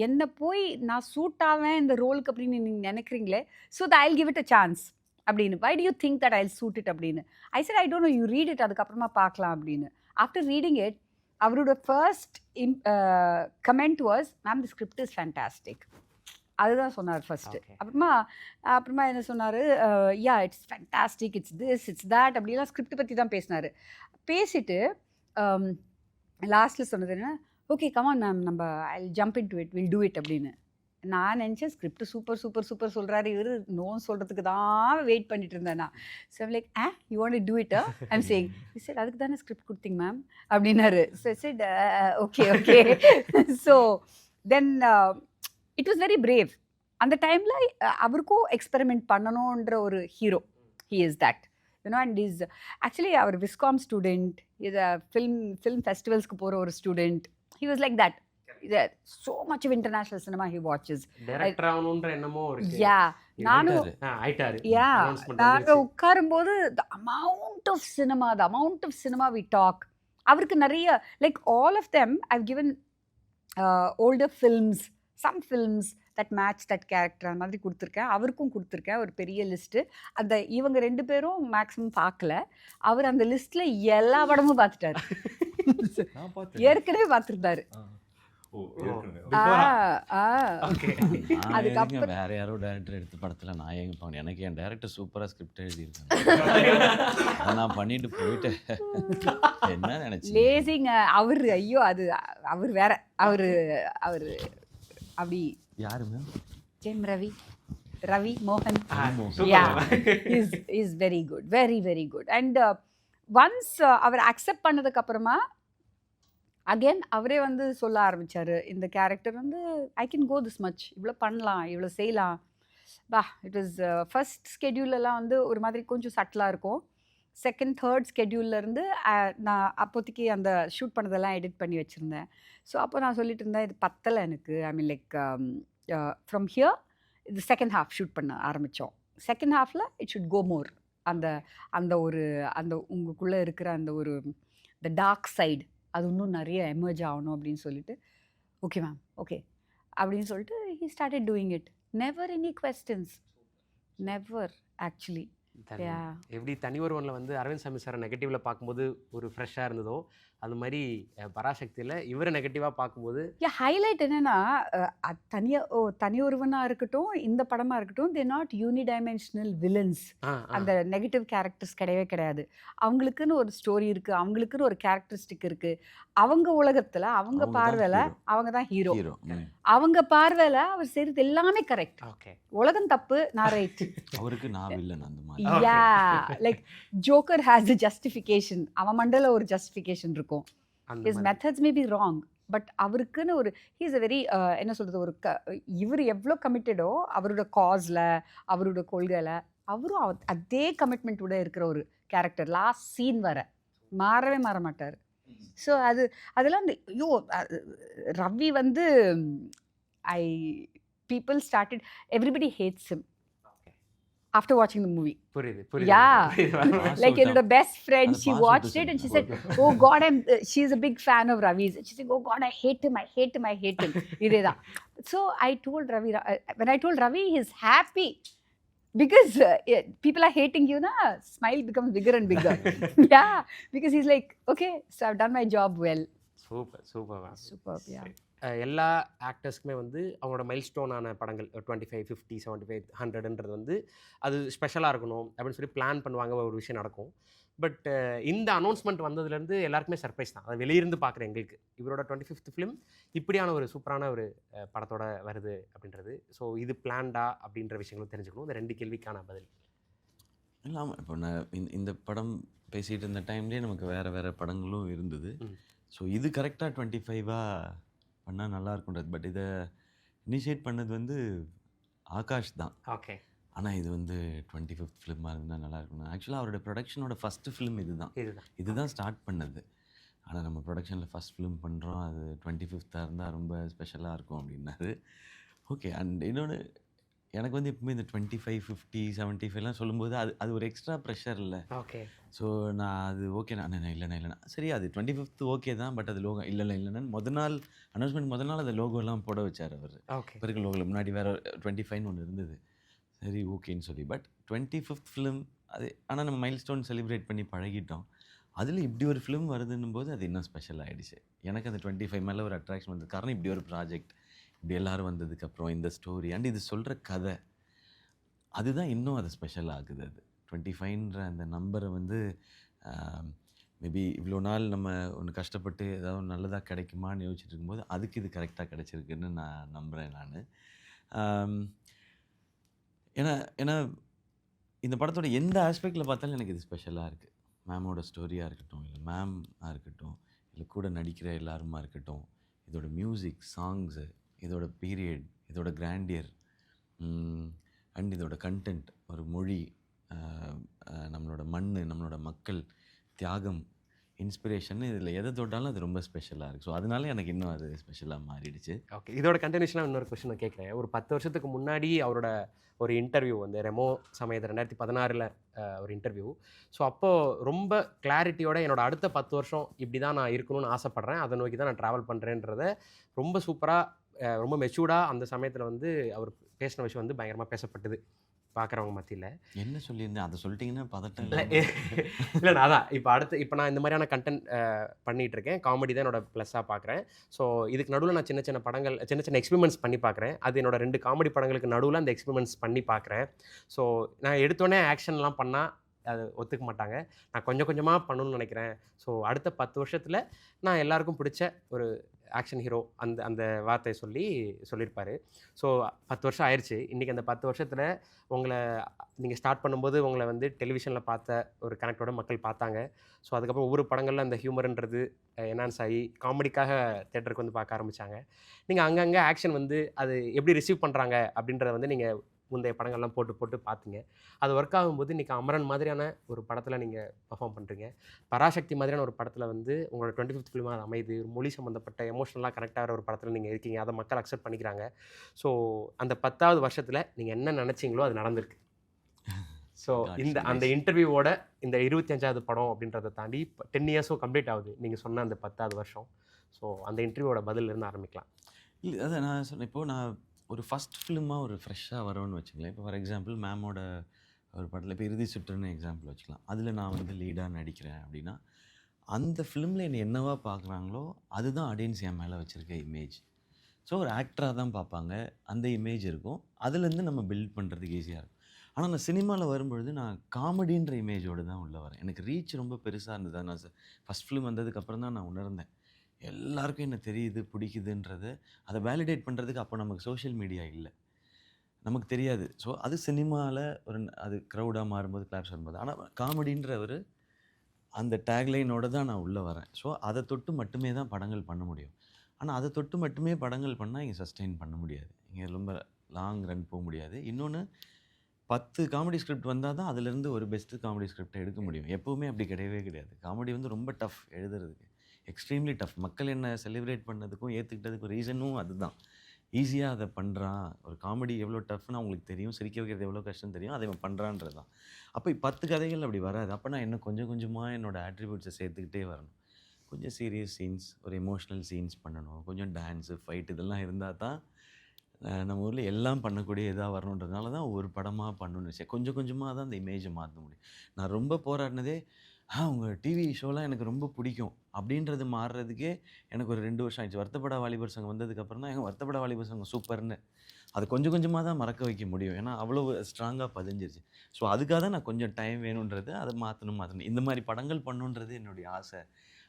என்னை போய் நான் சூட் ஆவேன் இந்த ரோலுக்கு அப்படின்னு நீங்கள் நினைக்கிறீங்களே, so the I'll give it a chance அப்படின்னு. Why do you think that I'll suit it அப்படின்னு. I said I don't know, you read it, அதுக்கப்புறமா பார்க்கலாம் அப்படின்னு. ஆஃப்டர் ரீடிங் இட் அவரோட first comment was ma'am the script is fantastic. அதுதான் சொன்னார் first. Okay. அப்புறமா என்ன சொன்னார், yeah it's fantastic, it's this it's that அப்படிலாம் ஸ்கிரிப்ட் பற்றி தான் பேசினார். பேசிட்டு லாஸ்ட்டில் சொன்னது என்ன, ஓகே கமான் மேம் நம்ம ஐ jump in to it, will do it அப்படின்னு. நான் நினச்சேன் ஸ்கிரிப்ட் சூப்பர் சூப்பர் சூப்பர் சொல்கிறாரு இவர், நோ சொல்கிறதுக்கு தான் வெயிட் பண்ணிட்டு இருந்தேன் நான். So like you want to do it I'm saying. Sir அதுக்கு தானே ஸ்கிரிப்ட் கொடுத்தீங்க மேம் அப்படின்னாரு. So said okay okay. So then it was very brave. அந்த டைமில் அவருக்கும் எக்ஸ்பெரிமெண்ட் பண்ணணுன்ற ஒரு hero. He is that you know. And is actually அவர் விஸ்காம் ஸ்டூடெண்ட், இது ஃபிலிம் ஃபெஸ்டிவல்ஸ்க்கு போகிற ஒரு student. He was like that. So much of international cinema he watches. Director ஆகணும்ன்ற எண்ணமோ இருக்கு. Yeah, நானும் ஆயிட்டாரு. yeah, Announcement நாங்க வந்துருச்சு. உட்காரும்போது the amount of cinema we talk. அவருக்கு நிறைய like all of them I've given older films, some films that match that character அந்த மாதிரி கொடுத்துருக்கேன். அவருக்கும் கொடுத்துருக்கேன் ஒரு பெரிய லிஸ்ட்டு. அந்த இவங்க 2 பேரும் மேக்ஸிமம் பார்க்கல. அவர் அந்த லிஸ்ட்டில் எல்லா படமும் பார்த்துட்டாரு. நான் பார்த்தேன். ஏற்கனவே பார்த்துருந்தாரு. ஓ ஏற்கனவே. Okay. அதுக்கப்புறம் வேற யாரோ டேரக்டர் எடுத்த படத்துல நான் எங்க போனேன். எனக்கு என் டேரக்டர் சூப்பரா ஸ்கிரிப்ட் எழுதியிருக்காங்க. அதை நான் பண்ணிட்டு போயிட்டு என்ன நினைச்சேன். லேசிங்க அவர். ஐயோ அது அவர் வேற. அவர் அப்படி யாரு மேம்? ஜெயம் ரவி மோகன். Super. Yeah, is very good, very very good. And once அவர் அக்செப்ட் பண்ணதுக்கு அப்புறமா அகெயின் அவரே வந்து சொல்ல ஆரம்பிச்சாரு, இந்த கேரக்டர் வந்து I can go this much, இவ்வளோ பண்ணலாம், இவ்வளோ செய்யலாம். இட் வாஸ் ஃபர்ஸ்ட் ஸ்கெடியூலெல்லாம் வந்து ஒரு மாதிரி கொஞ்சம் சட்டிலாக இருக்கும். செகண்ட் தேர்ட் ஸ்கெடியூல்லேருந்து நான் அப்போதைக்கு அந்த ஷூட் பண்ணதெல்லாம் எடிட் பண்ணி வச்சுருந்தேன். ஸோ அப்போ நான் சொல்லிட்டு இருந்தேன் இது பத்தலை எனக்கு. ஐ மீன் லைக் ஃப்ரம் ஹியர் இது செகண்ட் ஹாஃப் ஷூட் பண்ண ஆரம்பித்தோம். செகண்ட் ஹாஃபில் இட் ஷுட் கோ மோர். அந்த உங்களுக்குள்ளே இருக்கிற அந்த ஒரு த டார்க் சைடு அது இன்னும் நிறைய எமர்ஜ் ஆகணும் அப்படின்னு சொல்லிட்டு ஓகே மேம் ஓகே அப்படின்னு சொல்லிட்டு he started doing it. Never any questions, never actually. எப்படி தனி ஒருவனில் வந்து அரவிந்த் சாமி சாரை நெகட்டிவ்ல பார்க்கும்போது ஒரு ஃப்ரெஷ்ஷாக இருந்ததோ அது மாதிரி பராசக்தியில் இவரை நெகட்டிவாக பார்க்கும்போது ஹைலைட் என்னன்னா தனி ஒருவனாக இருக்கட்டும் இந்த படமாக இருக்கட்டும், தே நாட் யூனிடைமென்ஷனல் வில்லன்ஸ். அந்த நெகட்டிவ் கேரக்டர்ஸ் கிடையவே கிடையாது. அவங்களுக்குன்னு ஒரு ஸ்டோரி இருக்குது, அவங்களுக்குன்னு ஒரு கேரக்டரிஸ்டிக் இருக்குது. அவங்க உலகத்தில் அவங்க பார்வையில் அவங்க தான் ஹீரோ. அவங்க பார்வையில் அவர் செய்கிறது எல்லாமே கரெக்ட். ஓகே, உலகம் தப்பு, நான் ரைட். அவருக்கு நான் வில்லன் அந்த மாதிரி. Yeah like joker has a justification. அவன் மண்டல ஒரு ஜஸ்டிஃபிகேஷன் இருக்கும். His methods may be wrong, but அவருக்குன்னு ஒரு ஹீஸ் அ வெரி என்ன சொல்கிறது, ஒரு இவர் எவ்வளோ கமிட்டடோ அவரோட காஸில் அவரோட கொள்கையில் அவரும் அதே கமிட்மெண்ட்டோட இருக்கிற ஒரு கேரக்டர். லாஸ்ட் சீன் வர மாறவே மாற மாட்டார். ஸோ அதெல்லாம் வந்து ஐயோ ரவி வந்து people started, everybody hates him after watching the movie. புரியுது. Yeah, like என்னோட best friend, she watched it and she said, oh god, she's a big fan of Ravi's. She said, oh god, I hate him. இதேதான். So I told Ravi, when I told Ravi, he's happy because people are hating you, na smile becomes bigger and bigger. Yeah, because he's like, okay, so I've done my job well. Super. Superb, yeah. எல்லா ஆக்டர்ஸ்க்குமே வந்து அவங்களோட மைல்ஸ்டோனான படங்கள் 25, 50, 75, 100ன்றது வந்து அது ஸ்பெஷலாக இருக்கணும் அப்படின்னு சொல்லி பிளான் பண்ணுவாங்க, ஒரு விஷயம் நடக்கும். பட் இந்த அனௌன்ஸ்மெண்ட் வந்ததுலேருந்து எல்லாருக்குமே சர்ப்ரைஸ் தான். அதை வெளியிருந்து பார்க்குற எங்களுக்கு இவரோட 25th ஃபிலிம் இப்படியான ஒரு சூப்பரான ஒரு படத்தோட வருது அப்படின்றது. ஸோ இது பிளான்டா அப்படின்ற விஷயங்களும் தெரிஞ்சுக்கணும். இந்த 2 கேள்விக்கான பதில். இல்லாமல் இப்போ நான் இந்த படம் பேசிகிட்டு இருந்த டைம்லேயே நமக்கு வேறு வேறு படங்களும் இருந்தது. ஸோ இது கரெக்டாக 25ஆக பண்ணால் நல்லா இருக்குன்றது. பட் இதை இனிஷியேட் பண்ணது வந்து ஆகாஷ் தான். ஓகே. ஆனால் இது வந்து 25th ஃபிலிமாக இருந்தால் நல்லா இருக்கணும். ஆக்சுவலாக அவரோட ப்ரொடக்ஷனோட ஃபஸ்ட்டு ஃபிலிம் இதுதான் ஸ்டார்ட் பண்ணது. ஆனால் நம்ம ப்ரொடக்ஷனில் ஃபஸ்ட் ஃபிலிம் பண்ணுறோம், அது 25th இருந்தால் ரொம்ப ஸ்பெஷலாக இருக்கும் அப்படின்னாரு. ஓகே. அண்ட் இன்னொன்று, எனக்கு வந்து எப்பவுமே இந்த 25, 50, 75லாம் சொல்லும்போது அது ஒரு எக்ஸ்ட்ரா ப்ரெஷர் இல்லை. ஓகே. ஸோ நான் அது ஓகே இல்லைண்ணா சரி அது 25th ஓகே தான். பட் அது லோகோ இல்லைன்னு முதல் நாள் அனௌன்ஸ்மெண்ட் அந்த லோகோலாம் போட வச்சார் அவர். ஓகே. இப்போ இருக்க லோகோவில் முன்னாடி வேறு 25ன்னு ஒன்று இருந்தது. சரி ஓகேன்னு சொல்லி. பட் 25th ஃபிலிம் அது. ஆனால் நம்ம மைல்ஸ்டோன் செலிப்ரேட் பண்ணி பழகிட்டோம். அதில் இப்படி ஒரு ஃபிலிம் வருதுன்னும் போது அது இன்னும் ஸ்பெஷல் ஆகிடுச்சு. எனக்கு அந்த 25 மேலே ஒரு அட்ராக்ஷன் வந்தது. காரணம் இப்படி ஒரு ப்ராஜெக்ட், இப்படி எல்லோரும் வந்ததுக்கப்புறம் இந்த ஸ்டோரி அண்ட் இது சொல்கிற கதை, அதுதான் இன்னும் அது ஸ்பெஷல் ஆகுது. அது 25ன்ற அந்த நம்பரை வந்து மேபி இவ்வளோ நாள் நம்ம ஒன்று கஷ்டப்பட்டு ஏதாவது ஒன்று நல்லதாக கிடைக்குமான்னு யோசிச்சுட்டு இருக்கும்போது அதுக்கு இது கரெக்டாக கிடைச்சிருக்குன்னு நான் நம்புகிறேன் நான். ஏன்னா இந்த படத்தோட எந்த ஆஸ்பெக்டில் பார்த்தாலும் எனக்கு இது ஸ்பெஷலாக இருக்குது. மேமோட ஸ்டோரியாக இருக்கட்டும், இல்லை மேமாக இருக்கட்டும், இல்லை கூட நடிக்கிற எல்லாருமா இருக்கட்டும், இதோட மியூசிக், சாங்ஸு, இதோட பீரியட், இதோட கிராண்டியர் அண்ட் இதோட கண்டென்ட், ஒரு மொழி, நம்மளோட மண், நம்மளோட மக்கள், தியாகம், இன்ஸ்பிரேஷன், இதில் எதை தொட்டாலும் அது ரொம்ப ஸ்பெஷலாக இருக்குது. ஸோ அதனால எனக்கு இன்னும் அது ஸ்பெஷலாக மாறிடுச்சு. ஓகே. இதோட கண்டினியூஷனாக இன்னொரு கொஸ்டின் நான் கேட்குறேன். ஒரு 10 வருஷத்துக்கு முன்னாடி அவரோட ஒரு இன்டர்வியூ வந்து ரெமோ சமயத்தில் 2016 ஒரு இன்டர்வியூ. ஸோ அப்போது ரொம்ப கிளாரிட்டியோட என்னோட அடுத்த 10 வருஷம் இப்படி தான் நான் இருக்கணும்னு ஆசைப்பட்றேன், அதை நோக்கி தான் நான் ட்ராவல் பண்ணுறேன்றத ரொம்ப சூப்பராக, ரொம்ப மெச்சூர்டாக அந்த சமயத்தில் வந்து அவர் பேசின விஷயம் வந்து பயங்கரமாக பேசப்பட்டது பார்க்குறவங்க மத்தியில். என்ன சொல்லியிருந்தேன் அதை சொல்லிட்டீங்கன்னா பதட்டம் இல்லை நான் அதான் இப்போ நான் இந்த மாதிரியான கண்டென்ட் பண்ணிகிட்டு இருக்கேன். காமெடி தான் என்னோட ப்ளஸ்ஸாக பார்க்குறேன். ஸோ இதுக்கு நடுவில் நான் சின்ன சின்ன படங்கள், சின்ன சின்ன எக்ஸ்பெரிமெண்ட்ஸ் பண்ணி பார்க்குறேன். அது என்னோட 2 காமெடி படங்களுக்கு நடுவில் அந்த எக்ஸ்பெரிமெண்ட்ஸ் பண்ணி பார்க்குறேன். ஸோ நான் எடுத்தோடனே ஆக்ஷன்லாம் பண்ணால் அது ஒத்துக்க மாட்டாங்க. நான் கொஞ்சம் கொஞ்சமாக பண்ணணும்னு நினைக்கிறேன். ஸோ அடுத்த 10 வருஷத்தில் நான் எல்லாருக்கும் பிடிச்ச ஒரு ஆக்ஷன் ஹீரோ அந்த வார்த்தையை சொல்லியிருப்பார். ஸோ 10 வருஷம் ஆயிடுச்சு. இன்றைக்கி அந்த 10 வருஷத்தில் உங்களை நீங்கள் ஸ்டார்ட் பண்ணும்போது உங்களை வந்து டெலிவிஷனில் பார்த்த ஒரு கனெக்டோட மக்கள் பார்த்தாங்க. ஸோ அதுக்கப்புறம் ஒவ்வொரு படங்களில் அந்த ஹியூமர்ன்றது என்ஹான்ஸ் ஆகி காமெடிக்காக தேட்டருக்கு வந்து பார்க்க ஆரம்பித்தாங்க. நீங்கள் அங்கங்கே ஆக்ஷன் வந்து அது எப்படி ரிசீவ் பண்ணுறாங்க அப்படின்றத வந்து நீங்கள் முந்தைய படங்கள்லாம் போட்டு பார்த்தீங்க. அது ஒர்க் ஆகும்போது இன்றைக்கி அமரன் மாதிரியான ஒரு படத்தில் நீங்கள் பர்ஃபார்ம் பண்ணுறீங்க. பராசக்தி மாதிரியான ஒரு படத்தில் வந்து உங்களோட 25th ஃபிலிமாக அது அமைது. ஒரு மொழி சம்மந்தப்பட்ட எமோஷனலாக கனெக்ட் ஆகிற ஒரு படத்தில் நீங்கள் இருக்கீங்க. அதை மக்கள் அக்செப்ட் பண்ணிக்கிறாங்க. ஸோ அந்த 10வது வருஷத்தில் நீங்கள் என்ன நினச்சிங்களோ அது நடந்திருக்கு. ஸோ அந்த இன்டர்வியூவோட இந்த 25வது படம் அப்படின்றத தாண்டி 10 இயர்ஸும் கம்ப்ளீட் ஆகுது நீங்கள் சொன்ன அந்த 10வது வருஷம். ஸோ அந்த இன்டர்வியூவோட பதிலிருந்து ஆரம்பிக்கலாம். இல்லை அதை நான் சொன்னேன். இப்போது நான் ஒரு ஃபஸ்ட் ஃபிலிமாக ஒரு ஃப்ரெஷ்ஷாக வரோன்னு வச்சுக்கலாம். இப்போ ஃபார் எக்ஸாம்பிள் மேமோட ஒரு படத்தில் இப்போ இறுதி சுற்றுன்னு எக்ஸாம்பிள் வச்சுக்கலாம். அதில் நான் வந்து லீடாக நடிக்கிறேன் அப்படின்னா அந்த ஃபிலிமில் என்னை என்னவா பார்க்குறாங்களோ அதுதான் ஆடியன்ஸ் என் மேலே வச்சுருக்க இமேஜ். ஸோ ஒரு ஆக்டராக தான் பார்ப்பாங்க, அந்த இமேஜ் இருக்கும். அதுலேருந்து நம்ம பில்ட் பண்ணுறதுக்கு ஈஸியாக இருக்கும். ஆனால் நான் சினிமாவில் வரும்பொழுது நான் காமெடின்ற இமேஜோடு தான் உள்ளே வரேன். எனக்கு ரீச் ரொம்ப பெருசாக இருந்தது. நான் ஃபஸ்ட் ஃபிலிம் வந்ததுக்கப்புறம் தான் நான் உணர்ந்தேன் எல்லாருக்கும் என்ன தெரியுது, பிடிக்குதுன்றது. அதை வேலிடேட் பண்ணுறதுக்கு அப்போ நமக்கு சோஷியல் மீடியா இல்லை, நமக்கு தெரியாது. ஸோ அது சினிமாவில் ஒரு அது க்ரௌடாக மாறும்போது, கிளாப்ஸ் வரும்போது. ஆனால் காமெடின்ற ஒரு அந்த டேக்லைனோடு தான் நான் உள்ளே வரேன். ஸோ அதை தொட்டு மட்டுமே தான் படங்கள் பண்ண முடியும். ஆனால் அதை தொட்டு மட்டுமே படங்கள் பண்ணால் இங்கே சஸ்டெயின் பண்ண முடியாது, இங்கே ரொம்ப லாங் ரன் போக முடியாது. இன்னொன்று 10 காமெடி ஸ்கிரிப்ட் வந்தால் தான் அதுலேருந்து ஒரு பெஸ்ட்டு காமெடி ஸ்கிரிப்டை எடுக்க முடியும். எப்போவுமே அப்படி கிடையவே கிடையாது. காமெடி வந்து ரொம்ப டஃப் எழுதுறதுக்கு, எக்ஸ்ட்ரீம்லி டஃப். மக்கள் என்ன செலிப்ரேட் பண்ணதுக்கும் ஏற்றுக்கிட்டதுக்கும் ரீசனும் அதுதான். ஈஸியாக அதை பண்ணுறான். ஒரு காமெடி எவ்வளோ டஃப்னு அவங்களுக்கு தெரியும், சிரிக்க வைக்கிறது எவ்வளோ கஷ்டம் தெரியும், அதை அவன் பண்ணுறான்றது தான். அப்போ 10 கதைகள் அப்படி வராது. அப்போ நான் இன்னும் கொஞ்சம் கொஞ்சமாக என்னோடய ஆட்ரிபியூட்ஸை சேர்த்துக்கிட்டே வரணும். கொஞ்சம் சீரியஸ் சீன்ஸ், ஒரு எமோஷ்னல் சீன்ஸ் பண்ணணும், கொஞ்சம் டான்ஸு, ஃபைட் இதெல்லாம் இருந்தால் தான் நம்ம ஊரில் எல்லாம் பண்ணக்கூடிய இதாக வரணுன்றதுனால தான் ஒரு படமாக பண்ணணும்னு வச்சேன். கொஞ்சம் கொஞ்சமாக தான் அந்த இமேஜை மாற்ற முடியும். நான் ரொம்ப போராடினதே உங்கள் டிவி ஷோலாம் எனக்கு ரொம்ப பிடிக்கும் அப்படின்றது மாறுறதுக்கே எனக்கு ஒரு 2 வருஷம் ஆயிடுச்சு. வருத்தப்பட வாலிபர் சங்கம் வந்ததுக்கப்புறம் தான் வருத்தப்பட வாலிபர் சங்கம் சூப்பர்னு அது கொஞ்சம் கொஞ்சமாக தான் மறக்க வைக்க முடியும். ஏன்னா அவ்வளோ ஸ்ட்ராங்காக பதிஞ்சிருச்சு. ஸோ அதுக்காக தான் நான் கொஞ்சம் டைம் வேணுன்றது, அதை மாற்றணும். இந்த மாதிரி படங்கள் பண்ணணுன்றது என்னுடைய ஆசை.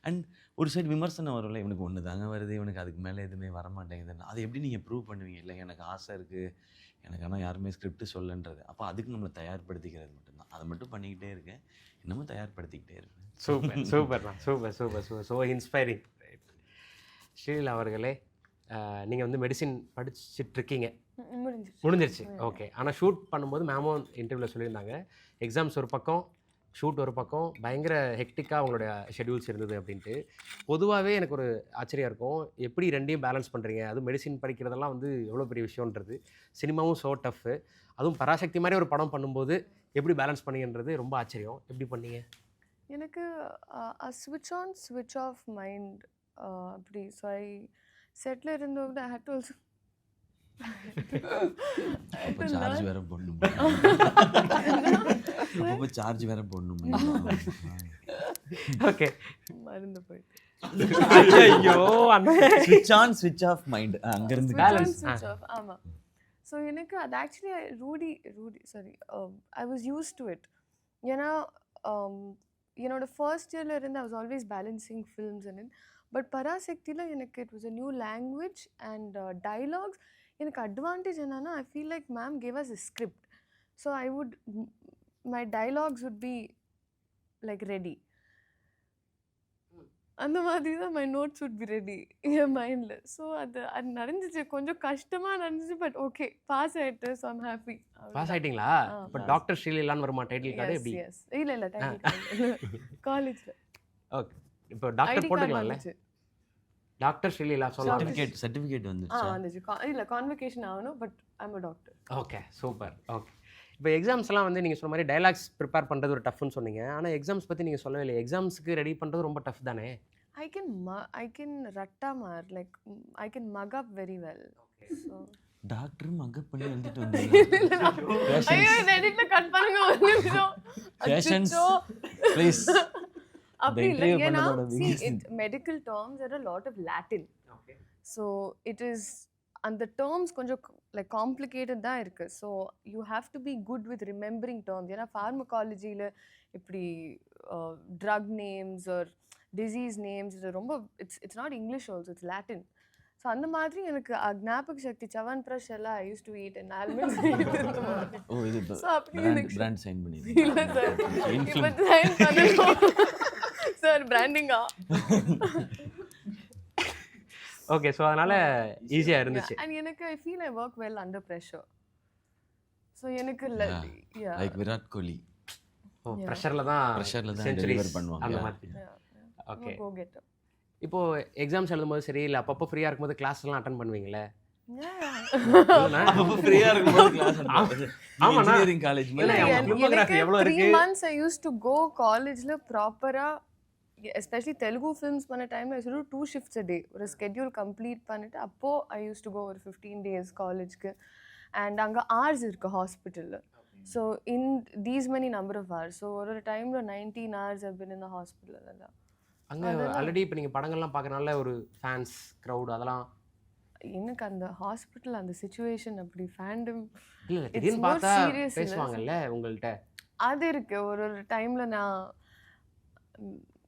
அண்ட் ஒரு சைடு விமர்சனம் வரும்ல, இவனுக்கு ஒன்று தாங்க வருது, இவனுக்கு அதுக்கு மேலே எதுவுமே வரமாட்டேங்குதுன்னு. அதை எப்படி நீங்கள் ப்ரூவ் பண்ணுவீங்க? இல்லை எனக்கு ஆசை இருக்குது, எனக்கு ஆனால் யாருமே ஸ்கிரிப்ட் சொல்லன்றது. அப்போ அதுக்கு நம்மளை தயார்படுத்திக்கிறது மட்டும்தான். அதை மட்டும் பண்ணிக்கிட்டே இருக்கேன், இன்னமும் தயார்படுத்திக்கிட்டே இருக்கேன். சூப்பர் சூப்பர்ண்ணா, super super super, so inspiring. Sreeleela அவர்களே, நீங்கள் வந்து மெடிசின் படிச்சுட்ருக்கீங்க, முடிஞ்சிருச்சு. ஓகே. ஆனால் ஷூட் பண்ணும்போது மேமும் இன்டர்வியூவில் சொல்லியிருந்தாங்க, எக்ஸாம்ஸ் ஒரு பக்கம், ஷூட் ஒரு பக்கம், பயங்கர ஹெக்டிக்காக அவங்களுடைய ஷெடியூல்ஸ் இருந்தது அப்படின்ட்டு. பொதுவாகவே எனக்கு ஒரு ஆச்சரியம் இருக்கும், எப்படி ரெண்டையும் பேலன்ஸ் பண்ணுறீங்க? அதுவும் மெடிசின் படிக்கிறதெல்லாம் வந்து எவ்வளோ பெரிய விஷயன்றது. சினிமாவும் ஸோ டஃப்பு, அதுவும் பராசக்தி மாதிரி ஒரு படம் பண்ணும்போது எப்படி பேலன்ஸ் பண்ணீங்கன்றது ரொம்ப ஆச்சரியம். எப்படி பண்ணீங்க? எனக்கு ஸ்விட்ச் ஆன் ஸ்விட்ச் ஆஃப் மைண்ட் அப்படி. ஸோ ஐ செட்டில் இருந்தோம். ஐ ஹேட் டு ஆல்சோ சார்ஜ் வேற போடணும். சார்ஜ் வேற போடணும். ஓகே, மறந்து போயிட்டு. ஐயோ, ஸ்விட்ச் ஆன் ஸ்விட்ச் ஆஃப் மைண்ட், அங்கிருந்து Balance. ஸ்விட்ச் ஆஃப். ஆமாம். ஸோ எனக்கு அது actually Rudy sorry I was use to it. ஏன்னா என்னோட ஃபர்ஸ்ட் இயரில் இருந்து I was always balancing films and it. But பராசக்தியில் எனக்கு it was a new language and dialogues. எனக்கு அட்வான்டேஜ் என்னன்னா, I feel like ma'am gave us a script. So I would my dialogues would be like ready. அந்த மாதிரி தான் my notes would be ready என் மைண்டில். So அது நடந்துச்சு, கொஞ்சம் கஷ்டமாக நடந்துச்சு. பட் ஓகே, பாஸ் ஆகிட்டு. So I'm happy. பாஸ் ஆகிட்டீங்களா? இப்போ டாக்டர் ஸ்ரீலீலான்னு வருமா டைட்டில் கார்டு? எப்படி? எஸ். இல்லை காலேஜில். ஓகே, இப்போ டாக்டர் போட்டுக்கலாம்ல. டாக்டர் ஸ்ரீலீலா சொல்லலாம். சர்டிஃபிகேட் வந்துருச்சு. வந்துச்சு. இல்லை, கான்வெகேஷன் ஆகணும். But I'm a doctor. Okay, super. Okay, இப்போ எக்ஸாம்ஸ்லாம் வந்து நீங்கள் சொன்ன மாதிரி டைலாக்ஸ் ப்ரிப்பேர் பண்ணுறது ஒரு டஃப்னு சொன்னீங்க. ஆனால் எக்ஸாம்ஸ் பற்றி நீங்கள் சொல்லவே இல்லை. எக்ஸாம்ஸ்க்கு ரெடி பண்ணுறது ரொம்ப டஃப் தானே? I can rattamar, like I can mug up very well. So doctor mug up பண்ணி எழுதிட்டு வந்தீங்க. ஐயோ, எடிட்ல கட் பண்ணுங்க ஒரு நிமிஷம். Patience, please. அப்படி The இல்லை. interview ஏன்னா பண்ணதோட see, biggest medical terms there are a lot of Latin. Okay, So it is, and the terms கொஞ்சம் like complicated தான் இருக்கு. So you have to be good with remembering terms. ஏன்னா pharmacologyல இப்படி drug names or disease names இது ரொம்ப it's not English also, it's Latin. So அந்த மாதிரி எனக்கு ஞாபக சக்தி சவன் ப்ரஷ் எல்லாம் I use to eat and almonds. Oh, இது ஸோ அப்படி பிராண்ட் சைன் பண்ணி. இல்லை சார், இப்போ சைன் பண்ணணும் சார், பிராண்டிங்கா. ஓகே. ஸோ அதனால் ஈஸியாக இருந்துச்சு. அண்ட் எனக்கு I feel I work well under pressure. So எனக்கு லைக் விராட் கோலி ப்ரெஷரில் தான் டெலிவர் பண்ணுவாங்க அந்த மாதிரி. Okay, go get up. இப்போ எக்ஸாம்ஸ் எழுதும்போது சரி, இல்லை அப்பப்போ ஃப்ரீயாக இருக்கும்போது கிளாஸ் எல்லாம் அட்டன் பண்ணுவீங்களே? அப்ப ஃப்ரீயா இருக்கும்போது கிளாஸ் ஆமாண்ணா. இன்ஜினியரிங் காலேஜ் இல்ல, மாதிரி filmography எவ்வளோ 3 இருக்கு? months I used to go காலேஜ்ல ப்ராப்பரா, எஸ்பெஷலி தெலுங்கு ஃபிலிம்ஸ் பண்ண டைம்ல I use to 2 shifts a day. ஒரு ஸ்கெட்யூல் கம்ப்ளீட் பண்ணிட்டு அப்போ ஐ யூஸ் டு கோ ஒரு 15 days காலேஜ்க்கு. அண்ட் அங்கே hours இருக்கு ஹாஸ்பிட்டலில். So in these many number of hours. So ஒரு டைமில் 19 hours I've been in the hospital. அதெல்லாம் அங்கே ஆல்ரெடி இப்போ நீங்கள் படங்கள்லாம் பார்க்கறனால ஒரு ஃபேன்ஸ் க்ரௌட் அதெல்லாம் எனக்கு அந்த ஹாஸ்பிட்டல் அந்த சிச்சுவேஷன் அப்படி ஃபேண்டம் இல்லை, திடீர்னு பார்த்தா பேசுவாங்கல்ல உங்கள்கிட்ட. அது இருக்கு. ஒரு டைம்ல நான்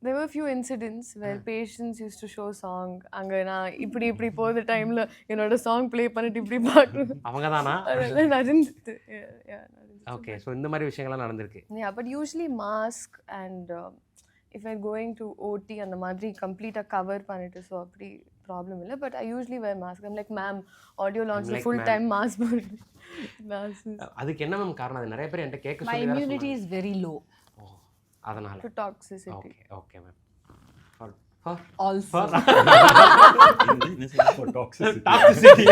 there were few incidents where patients used to show song. அங்க நான் இப்படி போகிற டைம்ல என்னோட சாங் ப்ளே பண்ணிட்டு இப்படி பார்க்கணும். அவங்க தானா? அதெல்லாம் நடந்துட்டு. ஓகே. ஸோ இந்த மாதிரி விஷயங்கள்லாம் நடந்திருக்கு. Yeah, but usually mask and if I'm going to OT அந்த மாதிரி கம்ப்ளீட்டாக கவர் பண்ணிட்டு, ஸோ அப்படி ப்ராப்ளம் இல்லை. But I usually wear mask. I'm like ma'am audio லான்ச்சில் ஃபுல் டைம் மாஸ்க் போட்டு. அதுக்கு என்ன மேம் காரணம்? அது நிறைய பேர் என்கிட்ட கேட்க My சொல்லி வேற immunity is very low சொன்னாங்க. அதனால to toxicity. Okay, okay ma'am. For also. Toxicity.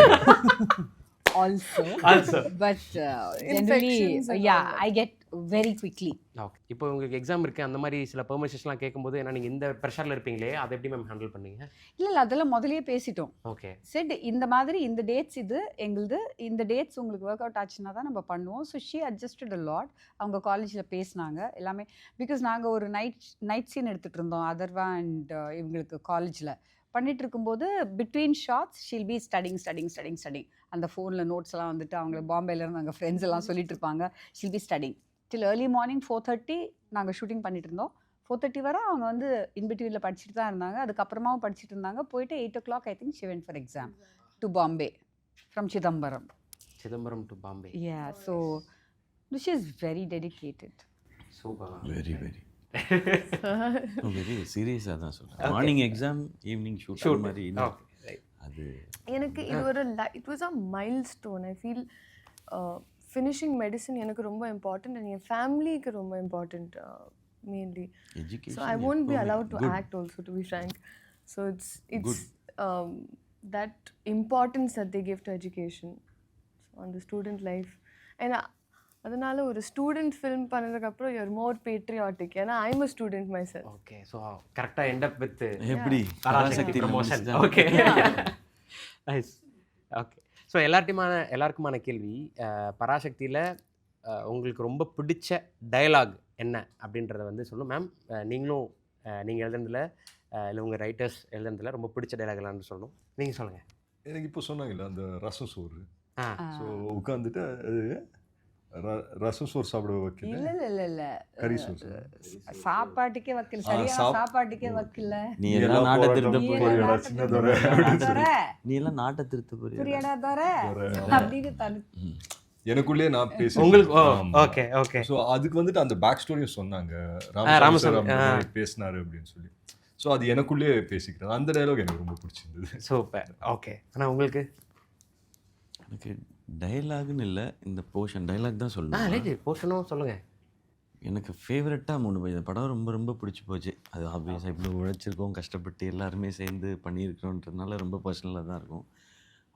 also Also. but generally Infections and yeah, all that. I get very quickly. Okay. இப்போ உங்களுக்கு எக்ஸாம் இருக்குது, அந்த மாதிரி சில பெர்மிஷன்ஸ்லாம் கேட்கும்போது ஏன்னா நீங்கள் இந்த ப்ரெஷரில் இருப்பீங்களே, அதை எப்படி மேம் ஹேண்டில் பண்ணீங்க? இல்லை அதெல்லாம் முதல்லயே பேசிட்டோம். ஓகே. செட் இந்த மாதிரி இந்த டேட்ஸ் இது எங்களுது, இந்த டேட்ஸ் உங்களுக்கு ஒர்க் அவுட் ஆச்சுன்னா தான் நம்ம பண்ணுவோம். So she adjusted a lot. அவங்க காலேஜில் பேசினாங்க எல்லாமே. பிகாஸ் நாங்கள் ஒரு நைட் சீன் எடுத்துகிட்டு இருந்தோம் அதர்வா அண்ட் இவங்களுக்கு காலேஜில் பண்ணிட்டு இருக்கும்போது between shots she'll be studying. அந்த ஃபோனில் நோட்ஸ் எல்லாம் வந்துட்டு அவங்க பாம்பேலேருந்து அங்கே ஃப்ரெண்ட்ஸ் எல்லாம் சொல்லிட்டு இருப்பாங்க. Sheel be studying till early morning 4:30 நாங்கள் ஷூட்டிங் பண்ணிட்டு இருந்தோம். 4:30 வரை அவங்க வந்து இன்பிட்வீனில் படிச்சுட்டு தான் இருந்தாங்க. அதுக்கப்புறமாவும் படிச்சுட்டு இருந்தாங்க. போயிட்டு 8 o'clock I think she went for exam to Bombay from Chidambaram. Chidambaram to Bombay. Yeah so she is very dedicated. Super. Very சீரியஸாக தான் சொல்கிறேன். மார்னிங் எக்ஸாம் ஈவினிங் ஷூட் மாதிரி இல்லை. அது எனக்கு இது ஒரு it was a milestone. I feel finishing medicine எனக்கு ரொம்ப இம்பார்ட்டன்ட் அண்ட் என் ஃபேமிலிக்கு ரொம்ப important mainly. So I won't be allowed to act also, to be frank. So it's that importance that they give to education on the student life. And அதனால ஒரு student film பண்ணதுக்கப்புறம் you're more patriotic. ஏன்னா I'm a student myself. Okay. So கரெக்டாக end up with எப்படி Parasakthi promotion. Okay nice. Okay. So எல்லாருக்குமான கேள்வி, பராசக்தியில் உங்களுக்கு ரொம்ப பிடிச்ச டயலாக் என்ன அப்படின்றத வந்து சொல்லணும் மேம். நீங்களும் நீங்கள் எழுதுனதில் இல்லை உங்கள் ரைட்டர்ஸ் எழுதுனதில் ரொம்ப பிடிச்ச டயலாக் எல்லாம்னு சொல்லணும். நீங்கள் சொல்லுங்கள். எனக்கு இப்போ சொன்னாங்கல்ல அந்த ரசம் சோறு. ஆ. ஸோ உட்காந்துட்டு ரசம் சோறு சாப்பிட வைக்கல. இல்ல கறி சோறு சாப்பாட்டுக்கே வைக்கல. சரியான சாப்பாட்டுக்கே வைக்கல. நீ எல்லாம் நாட்டை திருத்த போறியா? நீ எல்லாம் நாட்டை திருத்த போறியா? புரியடா தோற அப்படின்னு தனு எனக்குள்ளேயே நான் பேசி உங்களுக்கு ஓகே ஓகே. ஸோ அதுக்கு வந்துட்டு அந்த பேக் ஸ்டோரியும் சொன்னாங்க. ராமசாமி பேசினாரு அப்படின்னு சொல்லி. ஸோ அது எனக்குள்ளேயே பேசிக்கிறேன். அந்த டயலாக் எனக்கு ரொம்ப பிடிச்சிருந்தது. சூப்பர். ஓகே. ஆனால் உங்களுக்கு? எனக்கு டைலாக்னு இல்லை, இந்த போர்ஷன் டைலாக் தான் சொல்லணும். போர்ஷனும் சொல்லுங்கள். எனக்கு ஃபேவரட்டாக 3 பேர் இந்த படம் ரொம்ப ரொம்ப பிடிச்சி போச்சு. அது ஆப்வியஸாக இப்படி உழைச்சிருக்கோம், கஷ்டப்பட்டு எல்லாருமே சேர்ந்து பண்ணியிருக்கிறோன்றதுனால ரொம்ப பர்சனலாக தான் இருக்கும்.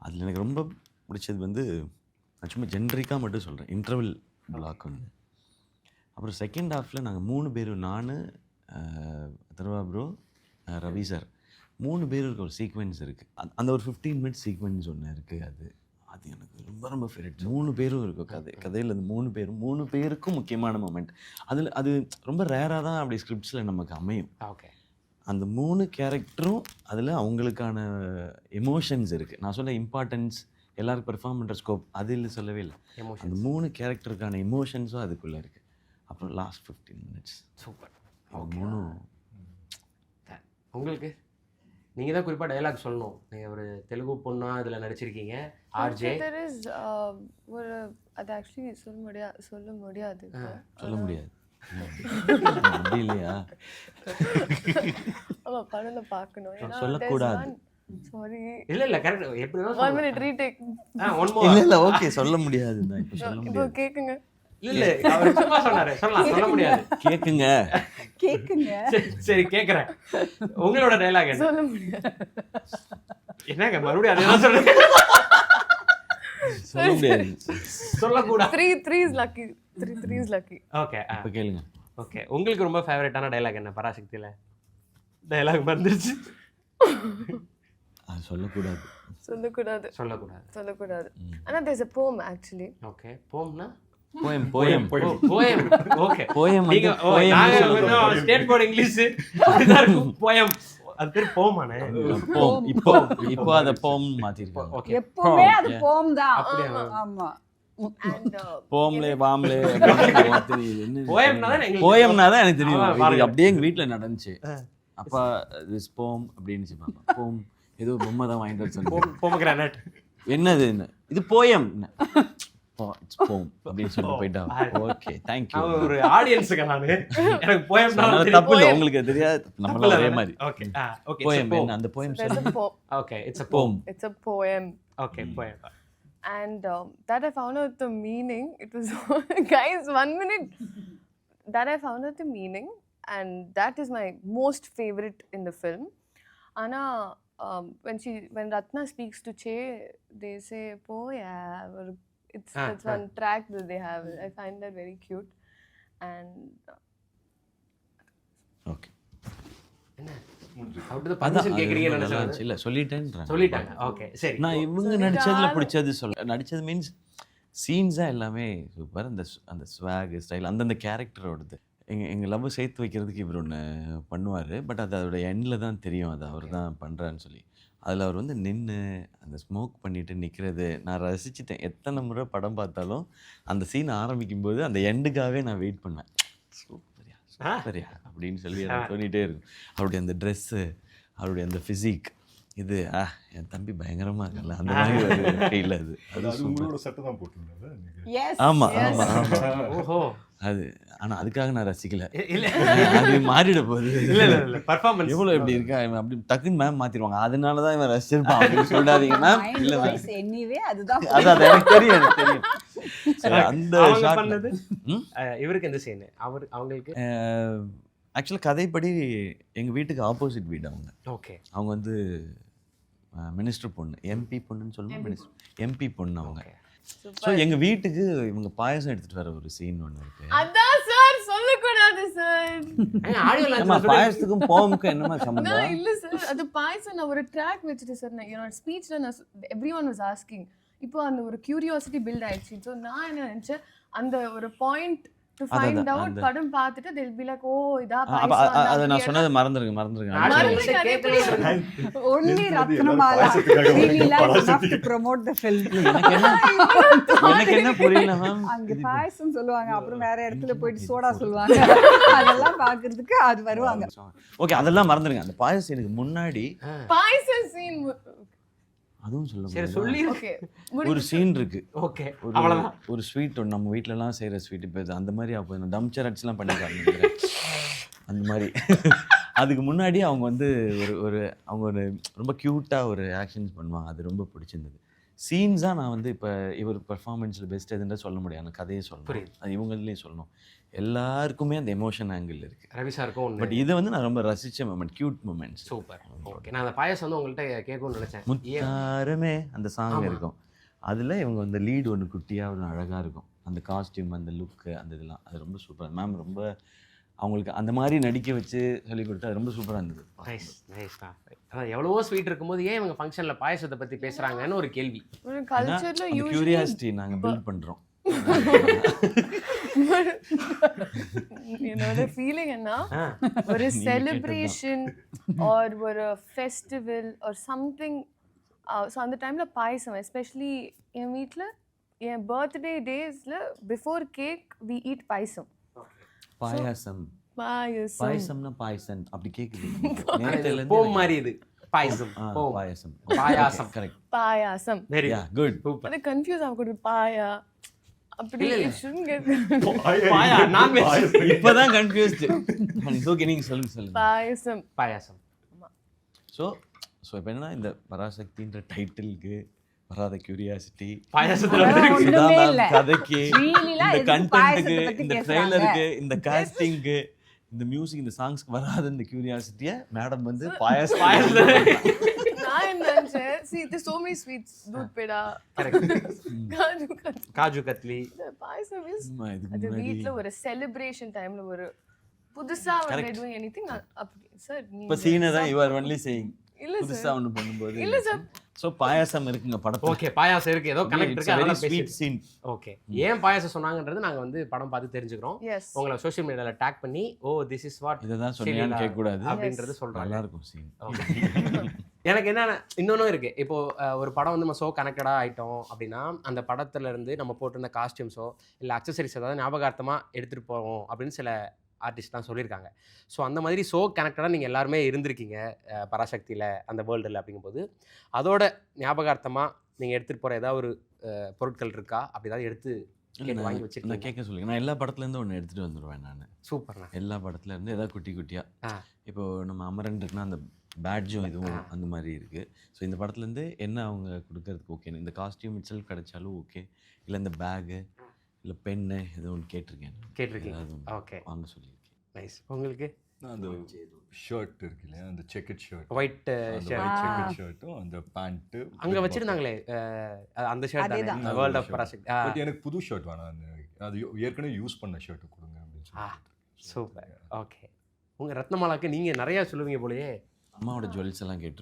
அதில் எனக்கு ரொம்ப பிடிச்சது வந்து நான் சும்மா ஜென்ரிக்காக மட்டும் சொல்கிறேன், இன்டர்வல் பிளாக் ஒன்று. அப்புறம் செகண்ட் ஹாஃபில் நாங்கள் 3 பேர், நான் அதர்வா ப்ரோ, ரவி சார் 3 பேருக்கு ஒரு சீக்வென்ஸ் இருக்குது. அந்த ஒரு 15 மினிட்ஸ் சீக்வென்ஸ் ஒன்று இருக்குது. அது எனக்கு ரொம்ப ரொம்ப ஃபேவரட். 3 பேரும் இருக்கும் கதையில். அந்த 3 பேருக்கும் முக்கியமான மொமெண்ட். அது ரொம்ப ரேராக தான் அப்படி ஸ்கிரிப்ட்ஸில் நமக்கு அமையும். ஓகே. அந்த 3 கேரக்டரும் அதில் அவங்களுக்கான எமோஷன்ஸ் இருக்குது. நான் சொல்ல இம்பார்ட்டன்ஸ், எல்லாருக்கும் பெர்ஃபார்ம் பண்ணுற ஸ்கோப் அதில் சொல்லவே இல்லை. அந்த 3 கேரக்டருக்கான எமோஷன்ஸும் அதுக்குள்ளே இருக்குது. அப்புறம் லாஸ்ட் 15 மினிட்ஸ் சூப்பர். அவங்க 3. உங்களுக்கு நீங்கள் தான் குறிப்பாக டைலாக் சொல்லணும். நீங்கள் ஒரு தெலுங்கு பொண்ணா இதில் நடிச்சிருக்கீங்க. ஆர்ஜே ஒரு அது ஆக்சுவலி சொல்ல முடியாது. அப்படி இல்லையா? ஆமாம், படத்தில் பார்க்கணும். சொல்லக்கூடாது. சாரி. இல்லை கரெக்ட். எப்படி 1 minute ரீடேக். இல்லை ஓகே, சொல்ல முடியாது. இப்போ கேட்குங்க. இல்லை அவர் சும்மா சொன்னாரு. சொல்ல முடியாது. கேக்குங்க. சரி கேட்குறேன். உங்களோட டைலாக் என்ன? சொல்ல முடியாது. என்னங்க மறுபடியும் அதெல்லாம் சொல்லுங்க. சொல்ல முடியாது. சொல்லக்கூடாது. 3 is lucky. 3 is lucky. Okay. இப்போ கேளுங்க. ஓகே. உங்களுக்கு ரொம்ப ஃபேவரட்டான டைலாக் என்ன பராசக்தியில்? டைலாக் வந்துருச்சு. அது சொல்லக்கூடாது. ஆனா there's a poem actually. Okay. போம்னா போயம். ஓகே. போயம் நீங்க நாங்க கொஞ்சம் ஸ்டேட் போர்ட் இங்கிலீஷ் அப்படிதான் இருக்கும். போயம் அது பேர் போமானே. போம். இப்போ அத போம் மாத்திருக்காங்க. ஓகே. எப்பவுமே அது போம் தான். அப்படியே. ஆமா. And போம்லே பாம்லே தெரியுது. போயம்னா தான் எனக்கு தெரியும். இது அப்படியே எங்க வீட்ல நடந்துச்சு. அப்பா திஸ் போம் அப்படின்னு சொல்லுவாங்க. போம் ஏதோ பொம்மை தான் வாங்கிட்டு வர சொன்னாங்க. போமகிரானட். என்னது இது போயம். இட்ஸ் போம் அப்படின்னு சொல்லி போயிட்டாங்க. Okay thank you. ஒரு ஆடியன்ஸ்க்கு நான் எனக்கு போயம்னா தப்பு இல்ல, உங்களுக்கு தெரியாது, நம்மள ஒரே மாதிரி. ஓகே. ஓகே. போயம் என்ன அந்த போயம் there's சொல்லுங்க. a poem. Okay. It's a poem. It's a poem. Okay. Poem. And that I found out the meaning. It was guys 1 minute. That I found out the meaning, and that is my most favorite in the film. Anna when Ratna speaks to Che, they say poya. It's one track that they have. I find that very cute. and okay How to the permission கேக்குறீங்கன்னு நினைச்சேன். இல்லை சொல்லிட்டேன்றாங்க. சொல்லிட்டாங்க. Okay சரி. நான் இவங்க நடிச்சதுல பிடிச்சது சொல்ல நடிச்சது means சீன்ஸாக எல்லாமே சூப்பர். அந்த ஸ்வாக் ஸ்டைல் அந்தந்த கேரக்டரோடது எங்கள் லவ் சேர்த்து வைக்கிறதுக்கு இவர் ஒன்று பண்ணுவார். பட் அது அதோட எண்டில் தான் தெரியும் அது அவர் தான் பண்ணுறான்னு சொல்லி. அதில் அவர் வந்து நின்று அந்த ஸ்மோக் பண்ணிட்டு நிற்கிறது நான் ரசிச்சுட்டேன். எத்தனை முறை படம் பார்த்தாலும் அந்த சீன் ஆரம்பிக்கும்போது அந்த எண்டுக்காகவே நான் வெயிட் பண்ணேன். சூப்பரியா சூப்பரியா அப்படின்னு சொல்லி எனக்கு தோணிகிட்டே இருக்கும். அவருடைய அந்த ட்ரெஸ்ஸு, அவருடைய அந்த ஃபிசிக், இது என் தம்பி பயங்கரமாக இருக்கல அந்த மாதிரி ஒரு ஃபீல் அது. அது உங்களோட சட்டை தான் போட்டுருந்தது. எஸ் ஆமாம் ஆமாம் ஆமாம். ஓஹோ. அது ஆனால் அதுக்காக நான் ரசிக்கல. இல்ல அது மாறிட போகுது. இல்ல இல்ல இல்ல பெர்ஃபார்மன்ஸ் எவ்வளோ எப்படி இருக்கா இவன் அப்படி டக்குன்னு மேம் மாற்றிடுவாங்க. அதனால தான் இவன் ரசிச்சிருப்பான் அப்படின்னு சொல்லாதீங்க மேம். இல்லை மேம் எனிவே அதுதான் அது எனக்கு தெரியும் எனக்கு தெரியும். சரி, அந்த அவங்க ஷாட் பண்ணது இவருக்கு எந்த சீன் அவங்களுக்கு ஆக்சுவலாக கதைப்படி எங்கள் வீட்டுக்கு ஆப்போசிட் வீடு அவங்க. ஓகே. அவங்க வந்து மினிஸ்டர் பொண்ணு, எம்பி பொண்ணுன்னு சொல்லணும், மினிஸ்டர் எம்பி பொண்ணு அவங்க. ஸோ எங்கள் வீட்டுக்கு இவங்க பாயசம் எடுத்துகிட்டு வர ஒரு சீன் ஒன்று இருக்கு. அதான் சார் சொல்லக்கூடாது சார். நம்ம பாயசத்துக்கும் போமுக்கும் என்னமா சம்பந்தம்? இல்ல சார், அது பாயசம் நான் ஒரு ட்ராக் வச்சுட்டு சார் நான் என்னோட ஸ்பீச்ல நான் எவ்ரிஒன் வாஸ் ஆஸ்கிங். இப்போ அந்த ஒரு கியூரியாசிட்டி பில்ட் ஆயிடுச்சு. ஸோ நான் என்ன நினைச்சேன், அந்த ஒரு பாயிண்ட் டு ஃபைண்ட் அவுட் படம் பார்த்துட்டு they will be like ஓ இதா பாயசம். அதை நான் சொன்னது மறந்துருங்க. only Ratnamala really like enough to promote the film. எனக்கு என்ன புரியல மேம். அங்க பாயசம் சொல்லுவாங்க, அப்புறம் வேற இடத்துல போயிட்டு சோடா சொல்லுவாங்க. அதெல்லாம் பாக்குறதுக்கு அது வருவாங்க. ஓகே, அதெல்லாம் மறந்துருங்க. அந்த பாயசம் எனக்கு முன்னாடி பாயசம் சீன் அதுவும் சொல்ல சரி முடியாது. சொல்லி ஓகே ஒரு சீன் இருக்கு. ஓகே அவ்வளவுதான். ஒரு ஸ்வீட் ஒன்று நம்ம வீட்டிலலாம் செய்கிற ஸ்வீட் இப்போ அந்த மாதிரி அப்போ டம்ச்சர் அடிச்சுலாம் பண்ணி காமிக்கிறேன் அந்த மாதிரி. அதுக்கு முன்னாடி அவங்க வந்து அவங்க ஒரு ரொம்ப க்யூட்டாக ஒரு ஆக்ஷன்ஸ் பண்ணுவாங்க. அது ரொம்ப பிடிச்சிருந்தது. சீன்ஸாக நான் வந்து இப்போ இவர் பெர்ஃபார்மன்ஸில் பெஸ்ட் எதுன்ற சொல்ல முடியாது. அந்த கதையை சொல்லணும், அது இவங்களையும் சொல்லணும். எல்லாருக்குமே அந்த எமோஷன் ஆங்கிள் இருக்குது. ரவி சாருக்கும் ஒன்று. பட் இது வந்து நான் ரொம்ப ரசித்த moment, cute moments. Super. Okay, நான் அந்த பாயசம் வந்து உங்கள்கிட்ட கேட்கணும்னு நினச்சேன். முத்தாரமே அந்த சாங் இருக்கும். அதில் இவங்க வந்து லீடு ஒன்று குட்டியாக ஒரு அழகாக இருக்கும். அந்த காஸ்டியூம், அந்த லுக்கு, அந்த இதெல்லாம் அது ரொம்ப சூப்பர். மேம் ரொம்ப அவங்களுக்கு அந்த மாதிரி நடிக்க வச்சு சொல்லி கொடுத்தா அது ரொம்ப சூப்பராக இருந்தது. Nice nice. அதான் எவ்வளவோ ஸ்வீட் இருக்கும்போது ஏன் இவங்க ஃபங்க்ஷனில் பாயசத்தை பற்றி பேசுகிறாங்கன்னு ஒரு கேள்வி. ஒரு கல்ச்சர்ல கியூரியாசிட்டி நாங்கள் பில்ட் பண்ணுறோம். என்னோட ஃபீலிங் என்ன, ஒரு செலிப்ரேஷன் ஆர் ஒரு ஃபெஸ்டிவல் ஆர் சம்திங், ஸோ அந்த டைமில் பாயசம், எஸ்பெஷலி என் வீட்டில் என் பர்த்டே டேஸில் before cake we eat payasam. Payasam payasam பாயசம்னா பாயசம் அப்படி கேட்குது. போம் மாதிரி இது payasam. Payasam payasam. Correct. Payasam. Very good. Super. அது கன்ஃபியூஸ் ஆகக்கூடாது. பாயா அப்படி பாயா நான்வெஜ். இப்போதான் கன்ஃபியூஸ்டு. ஓகே, நீங்கள் சொல்லுங்க. பாயசம். பாயாசம். ஸோ இப்போ என்னன்னா இந்த பராசக்தின்ற டைட்டிலுக்கு வராத கியூரியாசிட்டி, பாயாசத்துல ஒண்ணுமே இல்ல. கதைக்கு, Really-லாம் இந்த எதுக்கு கண்டென்ட்டுக்கு, பாயசத்தை பத்தி இந்த பேசுறாங்க? ட்ரெய்லருக்கு, இந்த காஸ்டிங்க்கு, இந்த மியூசிக், இந்த சாங்ஸ்க்கு வராத இந்த கியூரியாசிட்டியை மேடம் வந்து பாயாசம் நான் என்ன நினைச்சேன், see there's so many sweets, दूध पेड़ा, காஜு கத்லி. பாயசம் is இதுக்கு அது முன்னாடி வீட்ல ஒரு செலிப்ரேஷன் டைம்ல ஒரு புதுசா வந்து doing anything அப்படி சார். இப்போ சீனை தான் you are only saying இல்ல புதுசா சார், ஒன்று பண்ணும்போது இல்ல சார். ஸோ பாயாசம் இருக்குங்க படத்தில். ஓகே, பாயாசம் இருக்கு, ஏதோ கனெக்ட் இருக்கு, வெரி அதனால ஸ்வீட் பேசி. சீன். ஓகே, ஏன் பாயாசம் சொன்னாங்கன்றது நாங்க வந்து படம் பார்த்து தெரிஞ்சுக்கிறோம். Yes. உங்களை சோஷியல் மீடியால டேக் பண்ணி திஸ் இஸ் வாட் இதை தான் சொன்னீங்கன்னு கேட்கக்கூடாது அப்படின்றது சொல்றாங்க. நல்லா இருக்கும் சீன். எனக்கு என்னன்னா இன்னொன்னும் இருக்கு. இப்போ ஒரு படம் வந்து நம்ம சோ கனெக்டடா ஆயிட்டோம் அப்படின்னா அந்த படத்துல இருந்து நம்ம போட்டிருந்த காஸ்டியூம்ஸோ இல்லை அக்சசரிஸ் ஏதாவது ஞாபகார்த்தமா எடுத்துட்டு போவோம் அப்படின்னு சில ஆர்டிஸ்ட்லாம் சொல்லியிருக்காங்க. ஸோ அந்த மாதிரி சோ கனெக்டடாக நீங்கள் எல்லாருமே இருந்திருக்கீங்க பராசக்தியில், அந்த வேர்ல்டில். அப்படிங்கும்போது அதோட ஞாபகார்த்தமாக நீங்கள் எடுத்துகிட்டு போகிற ஏதாவது ஒரு பொருட்கள் இருக்கா? அப்படி ஏதாவது எடுத்து வாங்கி வச்சுருக்கேன். நான் கேட்க சொல்லுங்க. நான் எல்லா படத்துலேருந்து ஒன்று எடுத்துகிட்டு வந்துடுவேன். நான் சூப்பர்ண்ணா. எல்லா படத்துலேருந்து ஏதாவது குட்டி குட்டியாக. இப்போது நம்ம அமரன் இருக்குன்னா அந்த பேட்ஜும் இதுவும் அந்த மாதிரி இருக்குது. ஸோ இந்த படத்துலேருந்து என்ன அவங்க கொடுக்கறதுக்கு ஓகே, இந்த காஸ்டியூம் இட்ஸெல்ஃப் கிடைச்சாலும் ஓகே, இல்லை இந்த பேகு இல்லை பென்னு ஏதோ ஒன்று கேட்டிருக்கேன். ஓகே, வாங்க சொல்லியிருக்கேன். நைஸ். உங்களுக்கு அந்த ஷர்ட் இருக்கு இல்லையா, அந்த செக்கெட் ஷர்ட், ஒயிட் ஷர்ட், ஷர்ட்டும் அந்த பேண்ட் அங்கே வச்சுருந்தாங்களே அந்த ஷர்ட் தானே, வேர்ல்ட் ஆஃப் பராசக்தி. பட் எனக்கு புது ஷர்ட் வேணாம், அது ஏற்கனவே யூஸ் பண்ண ஷர்ட் கொடுங்க அப்படின்னு சூப்பர். ஓகே. உங்கள் ரத்னமாலாக்கு நீங்கள் நிறையா சொல்லுவீங்க போலயே. அம்மாவோட ஜுவல்ஸ் எல்லாம் கேட்டு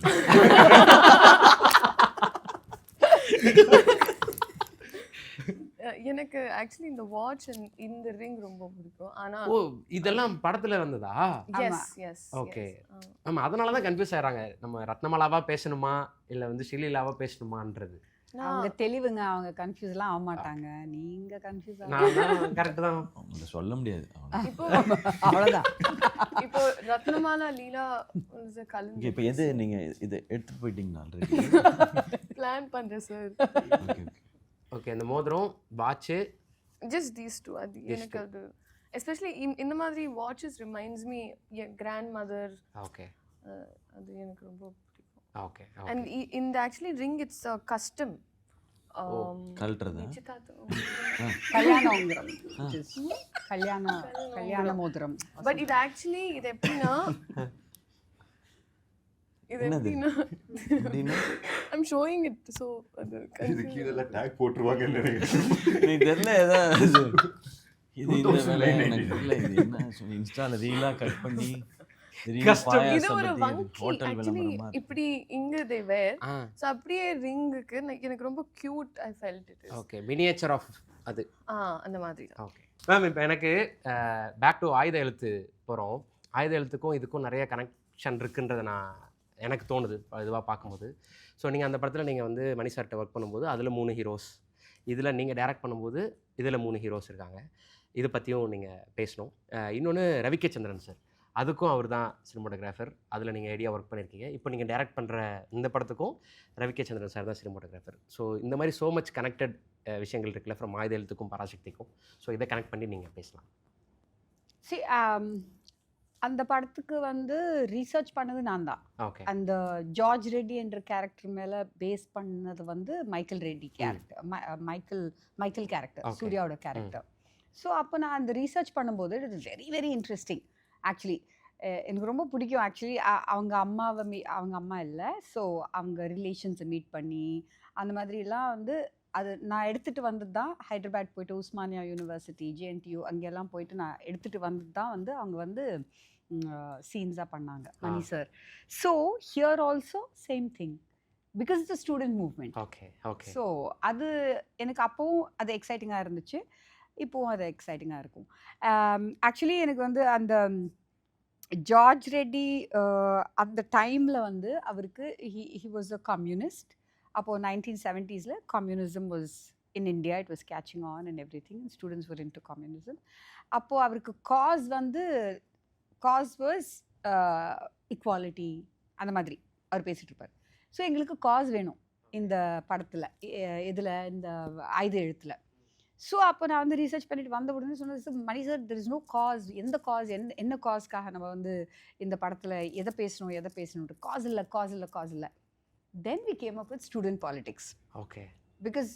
எனக்கு ஆக்சுவலி இந்த வாட்ச் அண்ட் இந்த ரிங் ரொம்ப பிடிக்கும். ஆனா ஓ, இதெல்லாம் படத்தில் வந்ததா? Yes yes okay. ஆமாம், அதனால தான் கன்ஃபியூஸ் ஆகிறாங்க. நம்ம ரத்னமாலாவா பேசணுமா இல்லை வந்து ஸ்ரீலீலாவா பேசணுமான்றது. அவங்க தெளிவுங்க, அவங்க கன்ஃபியூஸ்லாம் ஆக மாட்டாங்க. நீங்க கன்ஃபியூஸ் நான் தான் கரெக்டு தான். அவங்க சொல்ல முடியாது. இப்போ அவ்வளவுதான். இப்போ ரத்னமாலா லீலா கலந்து இப்போ எது நீங்கள் இது எடுத்துகிட்டு போயிட்டீங்களா ஆல்ரெடி? பிளான் பண்றேன் சார். Okay okay. ஓகே, அந்த மோதிரம், வாட்சு. Just these two. அது எனக்கு அது எஸ்பெஷலி இந்த மாதிரி வாட்சஸ் ரிமைண்ட்ஸ் மீ என் கிராண்ட் மதர். ஓகே அது எனக்கு ரொம்ப பிடிக்கும். ஓகே. அண்ட் இந்த actually ring it's a custom. கழட்டுறதா? கல்யாணம் கல்யாண மோதிரம். பட் இது ஆக்சுவலி இது எப்படின்னா இது என்னது? எப்படின்னா ஐம் ஷோயிங் இட். ஸோ அது இது கீழே டேக் போட்டுருவாங்கன்னு நினைக்கிறேன். நீ தெரியல ஏதாவது இது இந்த வேலை எனக்கு தெரியல. இது என்ன இன்ஸ்டால ரீலாக கட் பண்ணி இது ஒரு வங்கி ஆக்சுவலி இப்படி இங்க தே வேர். ஸோ அப்படியே ரிங்குக்கு எனக்கு ரொம்ப cute. I felt it. Okay, miniature of அது. அந்த மாதிரி. ஓகே மேம், இப்போ எனக்கு பேக் டு ஆயுத எழுத்து போகிறோம். ஆயுத எழுத்துக்கும் இதுக்கும் நிறைய கனெக்ஷன் இருக்குன்றதை எனக்கு தோணுது இதுவாக பார்க்கும்போது. ஸோ நீங்கள் அந்த படத்தில் நீங்கள் வந்து மணி சார்கிட்ட ஒர்க் பண்ணும்போது அதில் 3 ஹீரோஸ், இதில் நீங்கள் டைரக்ட் பண்ணும்போது இதில் 3 ஹீரோஸ் இருக்காங்க. இதை பற்றியும் நீங்கள் பேசணும். இன்னொன்று ரவிகே சந்திரன் சார், அதுக்கும் அவர் தான் சினிமாட்டோகிராஃபர். அதில் நீங்கள் ஐடியா ஒர்க் பண்ணியிருக்கீங்க. இப்போ நீங்கள் டைரக்ட் பண்ணுற இந்த படத்துக்கும் ரவிகே சந்திரன் சார் தான் சினிமாட்டோகிராஃபர். ஸோ இந்த மாதிரி ஸோ மச் கனெக்டட் விஷயங்கள் இருக்குல்ல, ஃப்ரம் ஆயுத எழுத்துக்கும் பராசக்திக்கும். ஸோ இதை கனெக்ட் பண்ணி நீங்கள் பேசலாம். See, அந்த படத்துக்கு வந்து ரீசர்ச் பண்ணது நான் தான். ஓகே. அந்த ஜார்ஜ் ரெட்டி என்ற கேரக்டர் மேல பேஸ் பண்ணது வந்து Michael Reddy character, Michael character, Okay. சூர்யாவோட கேரக்டர். ஸோ அப்போ நான் அந்த ரீசர்ச் பண்ணும்போது it is very very interesting actually. எனக்கு ரொம்ப பிடிக்கும் ஆக்சுவலி. அவங்க அவங்க அம்மா இல்லை, ஸோ அவங்க ரிலேஷன்ஸை மீட் பண்ணி அந்த மாதிரிலாம் வந்து அது நான் எடுத்துகிட்டு வந்தது தான். ஹைதராபாத் போயிட்டு உஸ்மானியா யூனிவர்சிட்டி, ஜேஎன்டியூ அங்கெல்லாம் போயிட்டு நான் எடுத்துகிட்டு வந்தது தான் வந்து அவங்க வந்து சீன்ஸாக பண்ணாங்க Mani sir. So here also same thing because it's student movement. Okay. Okay. So அது எனக்கு அப்போவும் அது எக்ஸைட்டிங்காக இருந்துச்சு, இப்போவும் அது எக்ஸைட்டிங்காக இருக்கும். ஆக்சுவலி எனக்கு வந்து அந்த ஜார்ஜ் ரெட்டி அந்த டைமில் வந்து அவருக்கு ஹி வாஸ் அ கம்யூனிஸ்ட். அப்போது 1970s communism was in India, it was catching on and everything. Students were into communism. அப்போது அவருக்கு காஸ் வாஸ் இக்வாலிட்டி அந்த மாதிரி அவர் பேசிகிட்டு இருப்பார். ஸோ எங்களுக்கு காஸ் வேணும் இந்த படத்தில், இதில் இந்த ஆயுத எழுத்தில். ஸோ அப்போ நான் வந்து ரிசர்ச் பண்ணிட்டு வந்த உடனே சொன்னது, Mani sir there is no cause. எந்த காஸ், என்ன காஸ்க்காக நம்ம வந்து இந்த படத்தில் எதை பேசணுன்ட்டு காஸ் இல்லை. Then we came up with student politics. Okay. Because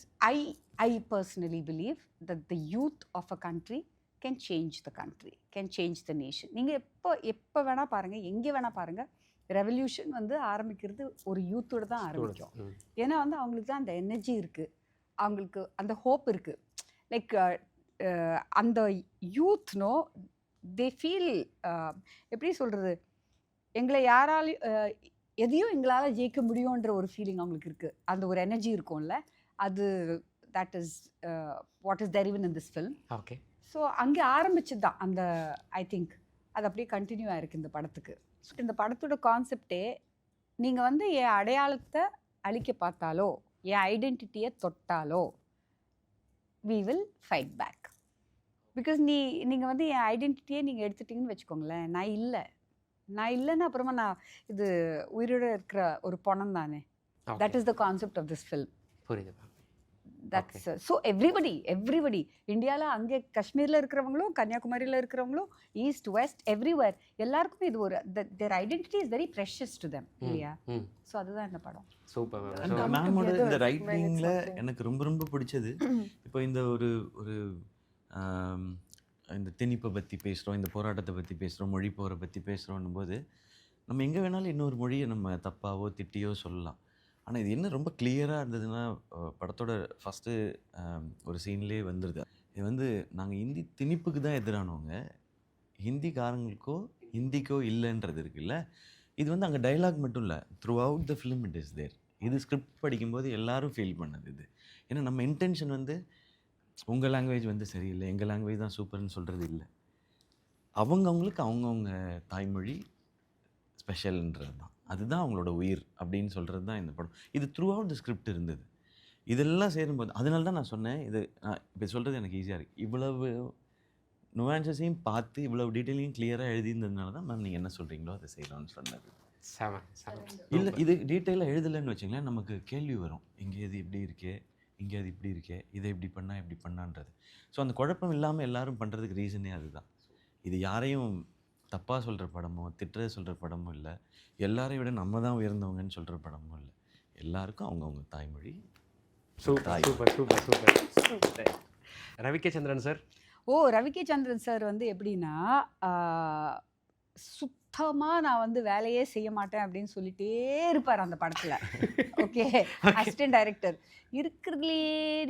I personally believe that the youth of a country can change the country, can change the nation. நீங்கள் எப்போ வேணால் பாருங்கள், எங்கே வேணால் பாருங்கள், ரெவல்யூஷன் வந்து ஆரம்பிக்கிறது ஒரு யூத்தோடு தான் ஆரம்பிக்கும். ஏன்னா வந்து அவங்களுக்கு தான் அந்த எனர்ஜி இருக்குது, அவங்களுக்கு அந்த ஹோப் இருக்குது. லைக் அந்த யூத்னோ தே ஃபீல், எப்படி சொல்கிறது, எங்களை யாராலையும் எதையும் எங்களால் ஜெயிக்க முடியுன்ற ஒரு ஃபீலிங் அவங்களுக்கு இருக்குது. அந்த ஒரு எனர்ஜி இருக்கும்ல, அது that is what is there even in this film. Okay. So அங்கே ஆரம்பிச்சது தான் அந்த, ஐ திங்க் அது அப்படியே கண்டினியூ ஆகிருக்கு இந்த படத்துக்கு. ஸோ இந்த படத்தோட கான்செப்டே, நீங்கள் வந்து என் அடையாளத்தை அழிக்க பார்த்தாலோ, என் ஐடென்டிட்டியை தொட்டாலோ, we will fight back. Because நீங்கள் வந்து என் ஐடென்டிட்டியை நீங்கள் எடுத்துட்டிங்கன்னு வச்சுக்கோங்களேன், நான் இல்லைன்னா அப்புறமா நான் இது உயிரோடு இருக்கிற ஒரு பணம் தானே. That is the concept of this film. புரியுது. தட்ஸ் ஸோ எவ்ரிபடி இந்தியாவில், அங்கே காஷ்மீரில் இருக்கிறவங்களும், கன்னியாகுமரியில் இருக்கிறவங்களும், ஈஸ்ட் வெஸ்ட் எவ்ரிவேர், எல்லாருக்குமே இது ஒரு தேர் identity is very precious to them இல்லையா. ஸோ அதுதான் இந்த படம். சூப்பர். மேமோட இந்த ரைட்டிங்கில் எனக்கு ரொம்ப ரொம்ப பிடிச்சது, இப்போ இந்த ஒரு இந்த திணிப்பை பற்றி பேசுகிறோம், இந்த போராட்டத்தை பற்றி பேசுகிறோம், மொழி போரை பற்றி பேசுகிறோன்னும் போது நம்ம எங்கே வேணாலும் இன்னொரு மொழியை நம்ம தப்பாவோ திட்டியோ சொல்லலாம். ஆனால் இது என்ன ரொம்ப கிளியராக இருந்ததுன்னா, படத்தோட ஃபஸ்ட்டு ஒரு சீன்லேயே வந்துடுது, இது வந்து நாங்கள் இந்தி திணிப்புக்கு தான் எதிரானவங்க, ஹிந்திக்காரங்களுக்கோ ஹிந்திக்கோ இல்லைன்றது இருக்குல்ல, இது வந்து அங்கே டைலாக் மட்டும் இல்லை, throughout the film it is there. இது ஸ்கிரிப்ட் படிக்கும்போது எல்லாரும் ஃபீல் பண்ணது இது. ஏன்னா நம்ம இன்டென்ஷன் வந்து உங்கள் லாங்குவேஜ் வந்து சரியில்லை, எங்கள் லாங்குவேஜ் தான் சூப்பர்னு சொல்கிறது இல்லை. அவங்கவுங்களுக்கு அவங்கவுங்க தாய்மொழி ஸ்பெஷல்ன்றது தான், அதுதான் அவங்களோட உயிர் அப்படின்னு சொல்கிறது தான் இந்த படம். இது த்ரூ அவுட் த ஸ்கிரிப்ட் இருந்தது. இதெல்லாம் சேரும்போது அதனால தான் நான் சொன்னேன், இது நான் இப்போ சொல்கிறது எனக்கு ஈஸியாக இருக்குது. இவ்வளவு நுவான்சஸையும் பார்த்து இவ்வளவு டீட்டெயிலையும் கிளியராக எழுதியிருந்ததுனால தான் மேம் நீங்கள் என்ன சொல்கிறீங்களோ அதை செய்யலாம்னு சொன்னது. இல்லை இது டீட்டெயிலாக எழுதலைன்னு வச்சுங்களேன், நமக்கு கேள்வி வரும், இங்கே இது இப்படி இருக்கே, இங்கே அது இப்படி இருக்கே, இதை இப்படி பண்ணால் இப்படி பண்ணான்றது. ஸோ அந்த குழப்பம் இல்லாமல் எல்லாரும் பண்ணுறதுக்கு ரீசனே அதுதான். இது யாரையும் தப்பாக சொல்கிற படமோ திட்டுற சொல்கிற படமோ இல்லை, எல்லாரையும் விட நம்ம தான் உயர்ந்தவங்கன்னு சொல்கிற படமும் இல்லை. எல்லாருக்கும் அவங்கவுங்க தாய்மொழி. Super super super super super. Ravi K Chandran sir. Ravi K Chandran sir வந்து எப்படின்னா, சுத்தமாக நான் வந்து வேலையே செய்ய மாட்டேன் அப்படின்னு சொல்லிட்டே இருப்பார் அந்த படத்தில். ஓகே, அசிஸ்டன்ட் டைரக்டர் இருக்கிறதுலே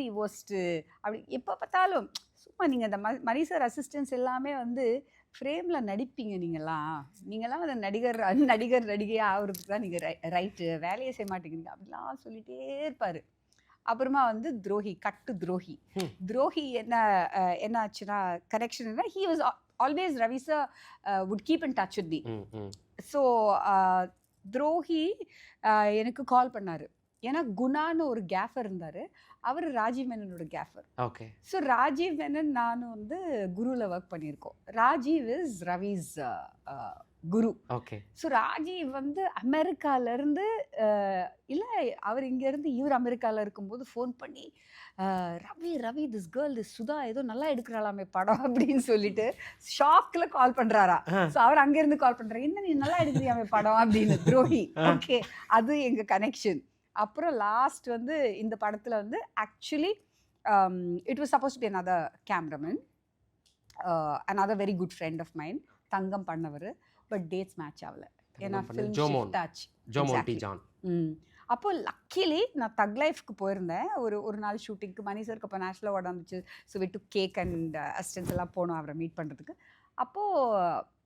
தி ஒஸ்ட்டு அப்படி எப்போ பார்த்தாலும் சும்மா நீங்கள் இந்த மணி சார் அசிஸ்டன்ஸ் எல்லாமே வந்து ஃப்ரேமில் நடிப்பீங்க. நீங்கள்லாம் அந்த நடிகர் நடிகையாக ஆகிறதுக்கு தான் நீங்கள் ரைட்டு, வேலையை செய்ய மாட்டேங்கிறீங்க அப்படிலாம் சொல்லிகிட்டே இருப்பார். அப்புறமா வந்து கட்டு துரோகி என்ன ஆச்சுன்னா கனெக்ஷன்னா, he was always Ravi sir would keep in touch with me. So Drohi எனக்கு கால் பண்ணார். ஏன்னா குணான்னு ஒரு கேஃபர் இருந்தார், அவர் ராஜீவ் மேனனோட gaffer. Okay. So Rajiv Menon நானும் வந்து குருவில் ஒர்க் பண்ணியிருக்கோம். Rajiv is Ravi's Guru. Okay. So Rajiv வந்து அமெரிக்காவிலேருந்து இல்லை, அவர் இங்கேருந்து இவர் அமெரிக்காவில் இருக்கும்போது ஃபோன் பண்ணி, Ravi this girl this Sudha ஏதோ நல்லா எடுக்கிறாளாமே படம் அப்படின்னு சொல்லிட்டு ஷாக்கில் கால் பண்ணுறாரா. ஸோ அவர் அங்கேருந்து கால் பண்ணுறாரு, என்ன நீ நல்லா எடுக்கிறியாமே படம் அப்படின்னு. துரோகி. ஓகே, அது எங்கள் கனெக்ஷன். அப்புறம் லாஸ்ட் வந்து இந்த படத்தில் வந்து actually it was supposed to be another cameraman, another very good friend of mind, Thangam பண்ணவர். பட் டேட்ஸ் மேட்ச் ஆகல, ஏன்னா ஃபிலிம் ஷிஃப்ட் ஆச்சு. அப்போ லக்கிலி நான் தக் லைஃப்க்கு போயிருந்தேன் ஒரு நாள் ஷூட்டிங்க்கு. மணி சாருக்கு அப்போ நேஷனல் அவார்டு வந்துச்சு. So we took cake and assistants எல்லாம் போனோம் அவரை மீட் பண்ணுறதுக்கு. அப்போது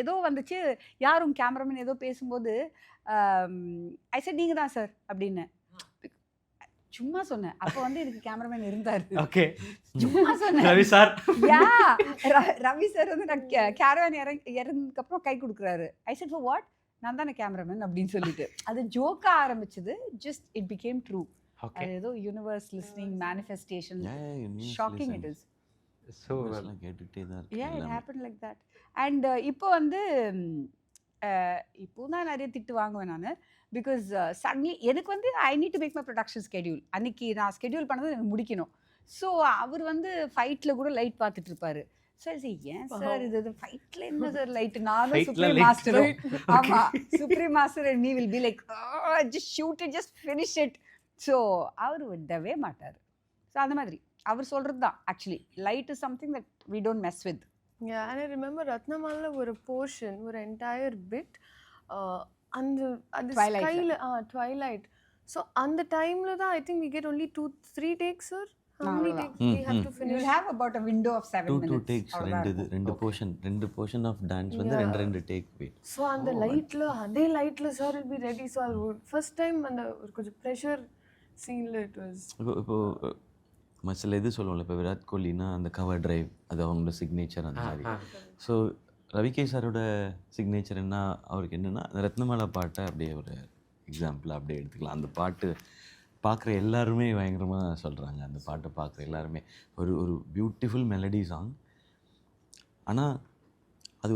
ஏதோ வந்துச்சு, யாரும் கேமராமேன் ஏதோ பேசும்போது ஐ செட் நீங்கள் தான் சார் அப்படின்னு சும்மா சொன்னேன். அப்போ வந்து எனக்கு கேமராமேன் இருந்தார். ஓகே, சும்மா சொன்னேன் ரவி சார். ரவி சார் வந்து நான் கேரவான் இறங்கினதுக்கப்புறம் கை கொடுக்குறாரு. ஐ செட் ஃபார் வாட், நான் தானே கேமராமேன் அப்படின்னு சொல்லிட்டு அது ஜோக்கா ஆரம்பிச்சது. Just it became true. அது ஏதோ universe listening manifestation. Shocking it is. So கேட்டுகிட்டே தான் இருக்கு. It happen like that. And இப்போ வந்து இப்போ தான் நிறைய திட்டு வாங்குவேன் நான். பிகாஸ் சடன்லி எனக்கு வந்து I need to make my production schedule. அன்றைக்கி நான் ஸ்கெடியூல் பண்ணது எனக்கு முடிக்கணும். ஸோ அவர் வந்து ஃபைட்டில் கூட லைட் பார்த்துட்டு இருப்பார். சரி ஏன் சார் இது ஃபைட்டில் என்ன சார் லைட்டு, நானும் சுப்ரீம் மாஸ்டரும். ஆமாம், Supreme master and me will be like just shoot it, just finish it. So அவர் விடவே மாட்டார். ஸோ அந்த மாதிரி அவர் சொல்கிறது தான் actually light is something that we don't mess with. Yeah, and I remember Ratnamala ஒரு portion, ஒரு entire bit, அந்த ஸ்கைல twilight. So அந்த டைம்ல தான் I think we get only 2-3 takes, sir. How many takes we have to finish? You will have about a window of 7 minutes. 2 takes, ரெண்டு portion of dance வந்து ரெண்டு take wait. So அந்த லைட்ல sir will be ready. So first time அந்த ஒரு கொஞ்சம் pressure சீன்ல it was. இப்போ சில இது சொல்லுவோம்ல, இப்போ விராட் கோலினா அந்த கவர் டிரைவ் அது அவங்களோட சிக்னேச்சர் அந்த மாதிரி. ஸோ ரவிகே சாரோட சிக்னேச்சர் என்ன, அவருக்கு என்னென்னா அந்த ரத்னமாலா பாட்டை அப்படியே ஒரு எக்ஸாம்பிள் அப்படியே எடுத்துக்கலாம். அந்த பாட்டு பார்க்குற எல்லாருமே பயங்கரமாக சொல்கிறாங்க. அந்த பாட்டை பார்க்குற எல்லாருமே ஒரு பியூட்டிஃபுல் மெலடி சாங். ஆனால் அது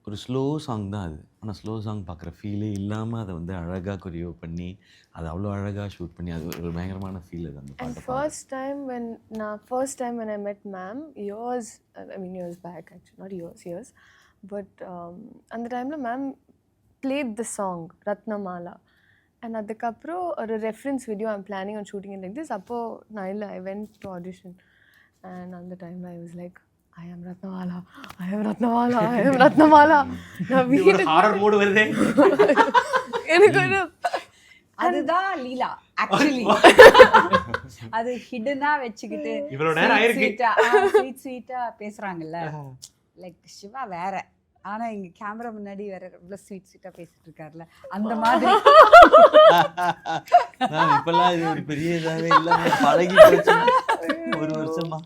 ஒரு ஸ்லோ சாங் தான் அது. ஆனால் ஸ்லோ சாங் பார்க்குற ஃபீலே இல்லாமல் அதை வந்து அழகாக கொரியோ பண்ணி அதை அவ்வளோ அழகாக ஷூட் பண்ணி அது ஒரு பயங்கரமான ஃபீல் அது அந்த பாட்டு. First time when I met ma'am, years back actually, not years, but அந்த டைமில் ma'am played the song Ratnamala. And அதுக்கப்புறம் ஒரு reference video I'm planning on shooting like this. அப்போது நான் இல்லை, I went to audition. And அந்த டைமில் I was like I am Ratnamala. Horror mood வருதே. எனக்கு அதுதான் லீலா ஆக்சுவலி. அது ஹிடனா வச்சுக்கிட்டு இவ்வளவு நேரம் ஆயிருக்கு. ஸ்வீட்டா பேசுறாங்கல்ல, லைக் சிவா வேற, ஆனா இங்க கேமரா முன்னாடி வேற இவ்வளவு ஸ்வீட்டா பேசிட்டு இருக்காருல்ல, அந்த மாதிரி. நான் இப்பெல்லாம் இது ஒரு பெரிய இதாவே இல்லை, பழகி போச்சு ஒரு வருஷமா.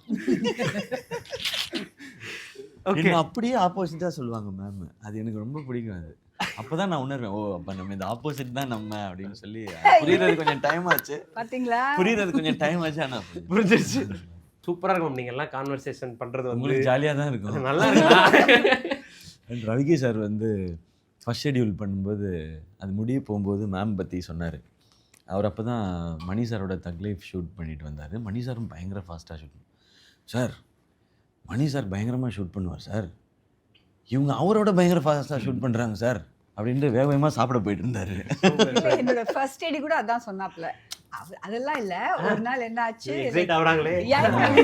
என்ன அப்படியே ஆப்போசிட்டா சொல்லுவாங்க மேம், அது எனக்கு ரொம்ப பிடிக்கும். அது அப்பதான் நான் உணர்வேன், ஓ அப்ப நம்ம இந்த ஆப்போசிட் தான் நம்ம அப்படின்னு சொல்லி. புரியுறது கொஞ்சம் டைம் ஆச்சு, பாத்தீங்களா? புரியுறது கொஞ்சம் டைம் ஆச்சு, ஆனா புரிஞ்சிருச்சு. சூப்பரா இருக்கும் நீங்க எல்லாம் கான்வர்சேஷன் பண்றது வந்து உங்களுக்கு ஜாலியா தான் இருக்கும். நல்லா இருக்கு. ரவிகி சார் வந்து ஃபர்ஸ்ட் ஷெட்யூல் பண்ணும்போது அது முடிய போகும்போது மேம் பற்றி சொன்னார். அவர் அப்போ தான் மணி சாரோட தக் லைஃப் ஷூட் பண்ணிட்டு வந்தார். மணி சாரும் பயங்கர ஃபாஸ்ட்டாக ஷூட் பண்ணுவார் சார். மணி சார் பயங்கரமாக ஷூட் பண்ணுவார் சார், இவங்க அவரோட பயங்கர ஃபாஸ்ட்டாக ஷூட் பண்ணுறாங்க சார் அப்படின்ட்டு வேக வேகமாக சாப்பிட போயிட்டு இருந்தார். என்னோட ஃபர்ஸ்ட் எடி கூட அதான் சொன்னாப்ல. அதெல்லாம் இல்ல, ஒரு நாள் என்ன ஆச்சு, எக்ஸைட் ஆவறாங்களே.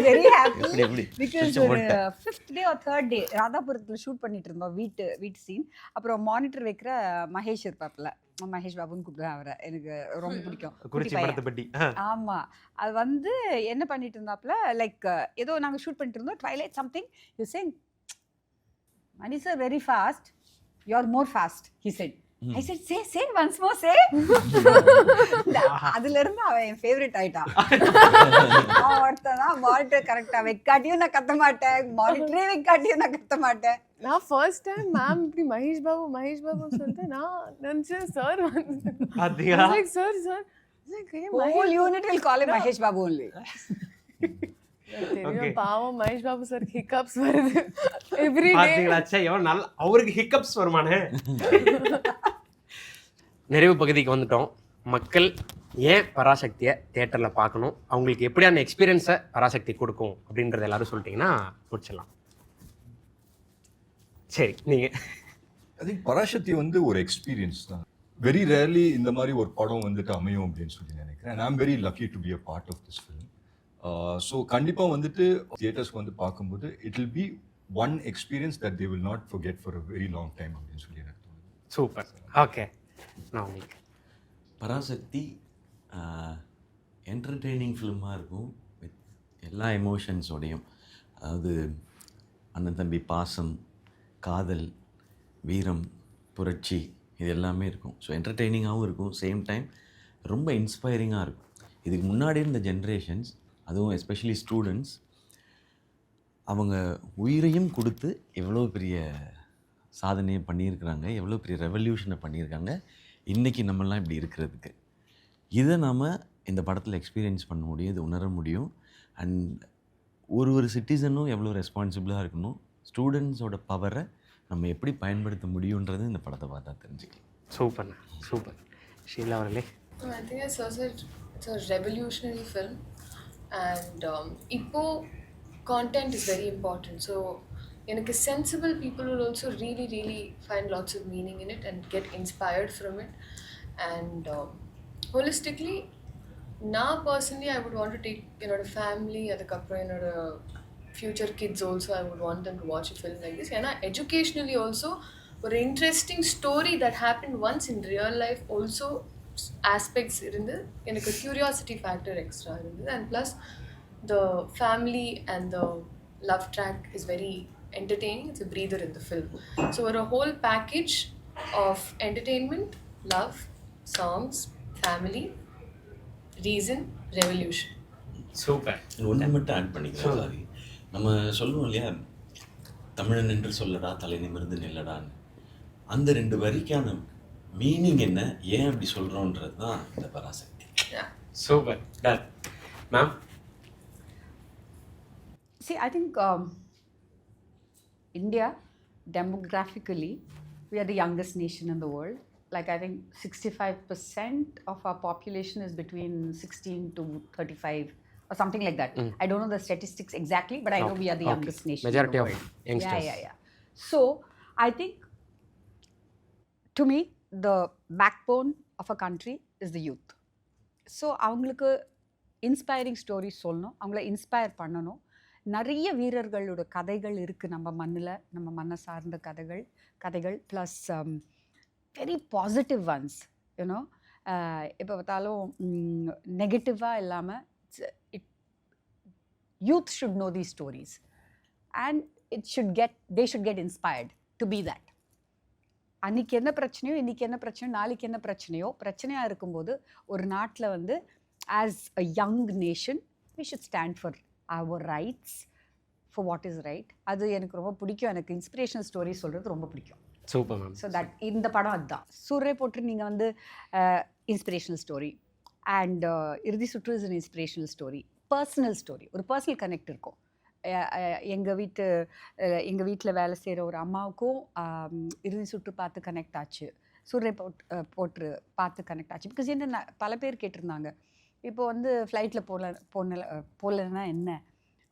வெரி ஹாப்பி எப்படி பிகாஸ் ஒரு 5th day or 3rd day ராதாபுரத்துல shoot பண்ணிட்டு இருந்தோம், வீட்டு சீன். அப்புறம் மானிட்டர் வைக்கிற மகேஷ் இருப்பாப்ல, மகேஷ் பாபுன்னு கூப்பிடுவேன் அவரை, எனக்கு ரொம்ப பிடிக்கும். குறிச்சி படத்தை பத்தி. ஆமா, அது வந்து என்ன பண்ணிட்டு இருந்தாப்ல, லைக் ஏதோ நாங்க ஷூட் பண்ணிட்டு இருந்தோம், twilight something, you saying Mani sir very fast, you are more fast, he said. I said, say once more, say. அதுல இருந்து அவன் என் ஃபேவரட் ஆயிட்டான். அவன் ஒருத்தான் மானிட்டர் கரெக்டா வைக்காட்டியும் நான் கத்த மாட்டேன், மானிட்டரே வைக்காட்டியும் நான் கத்த மாட்டேன். நான் ஃபர்ஸ்ட் டைம் மேம் இப்படி மகேஷ் பாபு சொல்லிட்டு நான் நினைச்சேன் சார் வந்து பாத்தீங்களா? Sir Whole unit will call him Mahesh Babu only. தெரியும், பாவம் மகேஷ் பாபு சார் ஹிக்கப்ஸ் வருது எவ்ரி டே. பாத்தீங்களா? ச்சே, எவ்வளவு நல்ல அவருக்கு ஹிக்கப்ஸ் வருமானே. நிறைவு பகுதிக்கு வந்துட்டோம். மக்கள் ஏன் பராசக்தியை தியேட்டரில் பார்க்கணும், அவங்களுக்கு எப்படியான எக்ஸ்பீரியன்ஸை பராசக்தி கொடுக்கும் அப்படின்றத எல்லாரும் சொல்லிட்டீங்கன்னா முடிச்சிடலாம். சரி, நீங்கள் ஐ திங்க் பராசக்தி வந்து ஒரு எக்ஸ்பீரியன்ஸ் தான். வெரி ரேர்லி இந்த மாதிரி ஒரு படம் வந்துட்டு அமையும் அப்படின்னு சொல்லி நினைக்கிறேன். I am very lucky to be a part of this film. So கண்டிப்பாக வந்துட்டு தியேட்டர்ஸ்க்கு வந்து பார்க்கும்போது it will be one experience that they will not forget for a very long time அப்படின்னு சொல்லி எனக்கு தோணுது. சூப்பர். ஓகே, நான் உங்களுக்கு பராசக்தி என்டர்டெய்னிங் ஃபிலிமாக இருக்கும் வித் எல்லா எமோஷன்ஸோடையும். அதாவது அண்ணன் தம்பி பாசம், காதல், வீரம், புரட்சி, இது எல்லாமே இருக்கும். ஸோ என்டர்டெய்னிங்காகவும் இருக்கும், சேம் டைம் ரொம்ப இன்ஸ்பைரிங்காக இருக்கும். இதுக்கு முன்னாடி இருந்த ஜென்ரேஷன்ஸ், அதுவும் எஸ்பெஷலி ஸ்டூடெண்ட்ஸ், அவங்க உயிரையும் கொடுத்து எவ்வளோ பெரிய சாதனையை பண்ணியிருக்கிறாங்க, எவ்வளோ பெரிய ரெவல்யூஷனை பண்ணியிருக்காங்க இன்றைக்கி நம்மலாம் இப்படி இருக்கிறதுக்கு. இதை நாம் இந்த படத்தில் எக்ஸ்பீரியன்ஸ் பண்ண முடியும், இது உணர முடியும். அண்ட் ஒரு சிட்டிசனும் எவ்வளோ ரெஸ்பான்சிபிளாக இருக்கணும், ஸ்டூடெண்ட்ஸோட பவரை நம்ம எப்படி பயன்படுத்த முடியுன்றது இந்த படத்தை பார்த்தா தெரிஞ்சுக்கலாம். Super super. ஷீலா அவர்களே? I think it's a revolutionary film, and இப்போ content is very important. So எனக்கு sensible people will also really find lots of meaning in it and get inspired from it. And holistically, now personally I would want to take என்னோட family, அதுக்கப்புறம் என்னோட future kids also, I would want them to watch a film like this. ஏன்னா educationally also ஒரு interesting story that happened once in real life also aspects இருந்து எனக்கு curiosity factor extra இருந்தது. And plus the family and the love track is very entertaining. It's a breather in the film. So we're a whole package of entertainment, love, songs, family, reason, revolution. Super. ஒன்று மட்டும் add பண்ணிக்கிறேன் sorry. நம்ம சொல்லுவோம் இல்லையா, தமிழன் என்று சொல்லடா தலை நிமிர்ந்து நில்லடான்னு. அந்த 2 வரிக்கான மீனிங் என்ன, ஏன் அப்படி சொல்கிறோன்றது தான் இந்த Parasakthi. Super. Done ma'am? See, I think India, demographically, we are the youngest nation in the world. Like, I think 65% of our population is between 16 to 35 or something like that. I don't know the statistics exactly, but I know we are the youngest nation Majority in of the world. youngsters. Yeah. So, I think, to me, the backbone of a country is the youth. So அவங்களுக்கு inspiring stories சொல்லணும், அவங்கள inspire பண்ணணும். நிறைய வீரர்களோட கதைகள் இருக்குது நம்ம மண்ணில், நம்ம மண்ணை சார்ந்த கதைகள் plus very positive once. You know இப்போ பார்த்தாலும் நெகட்டிவாக இல்லாமல் it youth should know these stories, and they should get inspired to be that. அன்றைக்கி என்ன பிரச்சனையோ, இன்றைக்கி என்ன பிரச்சனையோ, நாளைக்கு என்ன பிரச்சனையோ, பிரச்சனையாக இருக்கும்போது ஒரு நாட்டில் வந்து as a young nation we should stand for our rights, for what is right. அது எனக்கு ரொம்ப பிடிக்கும். எனக்கு இன்ஸ்பிரேஷனல் ஸ்டோரி சொல்கிறது ரொம்ப பிடிக்கும். Super ma'am. ஸோ தட் இந்த படம் அதுதான். சூரரை போட்டு நீங்கள் வந்து இன்ஸ்பிரேஷனல் ஸ்டோரி, அண்ட் இறுதி சுற்று is an inspirational story, personal story, ஒரு பர்சனல் கனெக்ட் இருக்கும். எங்கள் வீட்டில் வேலை செய்கிற ஒரு அம்மாவுக்கும் இறுதி சுற்று பார்த்து கனெக்ட் ஆச்சு, சூரரை போட்டு பார்த்து கனெக்ட் ஆச்சு. பிகாஸ் என்ன பல பேர் கேட்டிருந்தாங்க, இப்போ வந்து ஃப்ளைட்டில் போகலன்னா என்ன,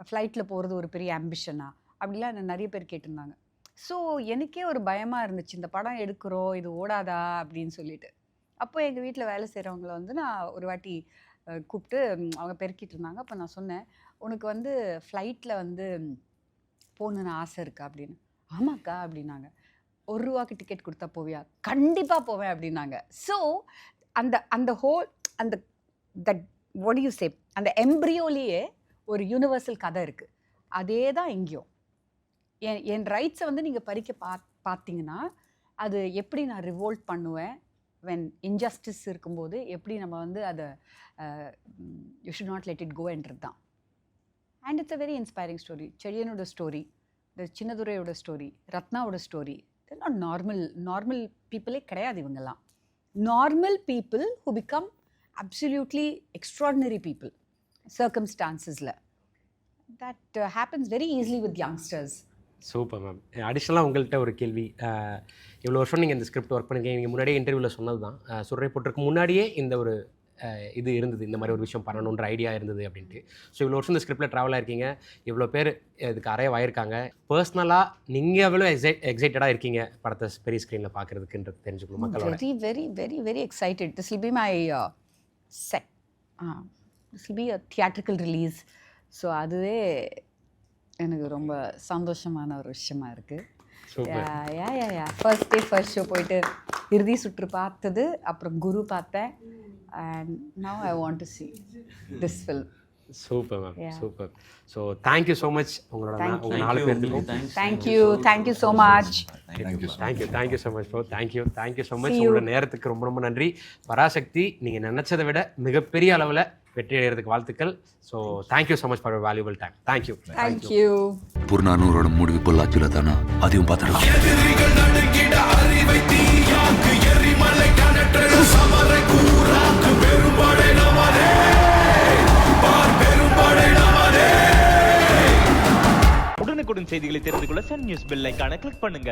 ஃப்ளைட்டில் போகிறது ஒரு பெரிய ஆம்பிஷனா, அப்படிலாம் என்ன நிறைய பேர் கேட்டிருந்தாங்க. ஸோ எனக்கே ஒரு பயமாக இருந்துச்சு, இந்த படம் எடுக்கிறோம் இது ஓடாதா அப்படின்னு சொல்லிட்டு. அப்போ எங்கள் வீட்டில் வேலை செய்கிறவங்கள வந்து நான் ஒரு வாட்டி கூப்பிட்டு அவங்க பெருக்கிட்டு இருந்தாங்க. அப்போ நான் சொன்னேன், உனக்கு வந்து ஃப்ளைட்டில் வந்து போகணுன்னு ஆசை இருக்கா அப்படின்னு. ஆமாக்கா அப்படின்னாங்க. ₹1 டிக்கெட் கொடுத்தா போவியா? கண்டிப்பாக போவேன் அப்படின்னாங்க. ஸோ அந்த whole that what do you say, அந்த எம்ப்ரியோலேயே ஒரு யூனிவர்சல் கதை இருக்குது. அதே தான் எங்கேயும் என் ரைட்ஸை வந்து நீங்கள் பறிக்க பார்த்தீங்கன்னா அது எப்படி நான் ரிவோல்ட் பண்ணுவேன், வென் இன்ஜஸ்டிஸ் இருக்கும்போது எப்படி நம்ம வந்து அதை you should not let it கோன்றது தான். And it's a very inspiring story. செழியனோட ஸ்டோரி, இந்த சின்னதுரையோட ஸ்டோரி, ரத்னாவோட ஸ்டோரி, இதெல்லாம் நார்மல் பீப்புளே கிடையாது. இவங்கெல்லாம் normal people who become absolutely extraordinary people சர்க்கம்ஸ்டான்சஸில். That happens very easily with youngsters. Super ma'am. அடிஷ்னலாக உங்கள்கிட்ட ஒரு கேள்வி. இவ்வளோ வருஷம் நீங்கள் இந்த ஸ்கிரிப்ட் ஒர்க் பண்ணிருக்கீங்க. நீங்கள் முன்னாடியே இன்டர்வியூவில் சொன்னது தான், சூரரை போட்டிருக்கு முன்னாடியே இந்த ஒரு இது இருந்தது, இந்த மாதிரி ஒரு விஷயம் பண்ணணுன்ற ஐடியா இருந்தது அப்படின்ட்டு. ஸோ இவ்வளோ வருஷம் இந்த ஸ்கிரிப்டில் ட்ராவல் ஆயிருக்கீங்க, இவ்வளோ பேர் இதுக்கு அரைவ் ஆயிருக்காங்க. பர்சனலாக நீங்கள் எவ்வளோ எக்ஸைட்டடாக இருக்கீங்க படத்தை பெரிய ஸ்க்ரீனில் பார்க்குறதுக்குன்றது தெரிஞ்சுக்கணும் மக்களோட. Very very very very excited. This will be my this will be a theatrical release. So அதுவே எனக்கு ரொம்ப சந்தோஷமான ஒரு விஷயமா இருக்குது. ஃபர்ஸ்ட் ஷோ போயிட்டு இறுதி சுற்று பார்த்தது, அப்புறம் குரு பார்த்தேன், and now I want to see this film. Super ma'am, super. So thank you so much உங்களோட 4 பேருக்கும். Thank you so much. Thank you so much bro. Thank you so much. உங்களோட நேரத்துக்கு ரொம்ப ரொம்ப நன்றி. பராசக்தி நீங்கள் நினச்சதை விட மிகப்பெரிய அளவில் வெற்றி அடைகிறதுக்கு வாழ்த்துக்கள். So thank you so much for your valuable time. Thank you. புறநானூரோட முடிவு பொள்ளாச்சியில் தானே, அதையும் பார்த்துடலாம். உடனுக்குடன் செய்திகளை தெரிந்து கொள்ள சன் நியூஸ் பெல் ஐகானை கிளிக் பண்ணுங்க.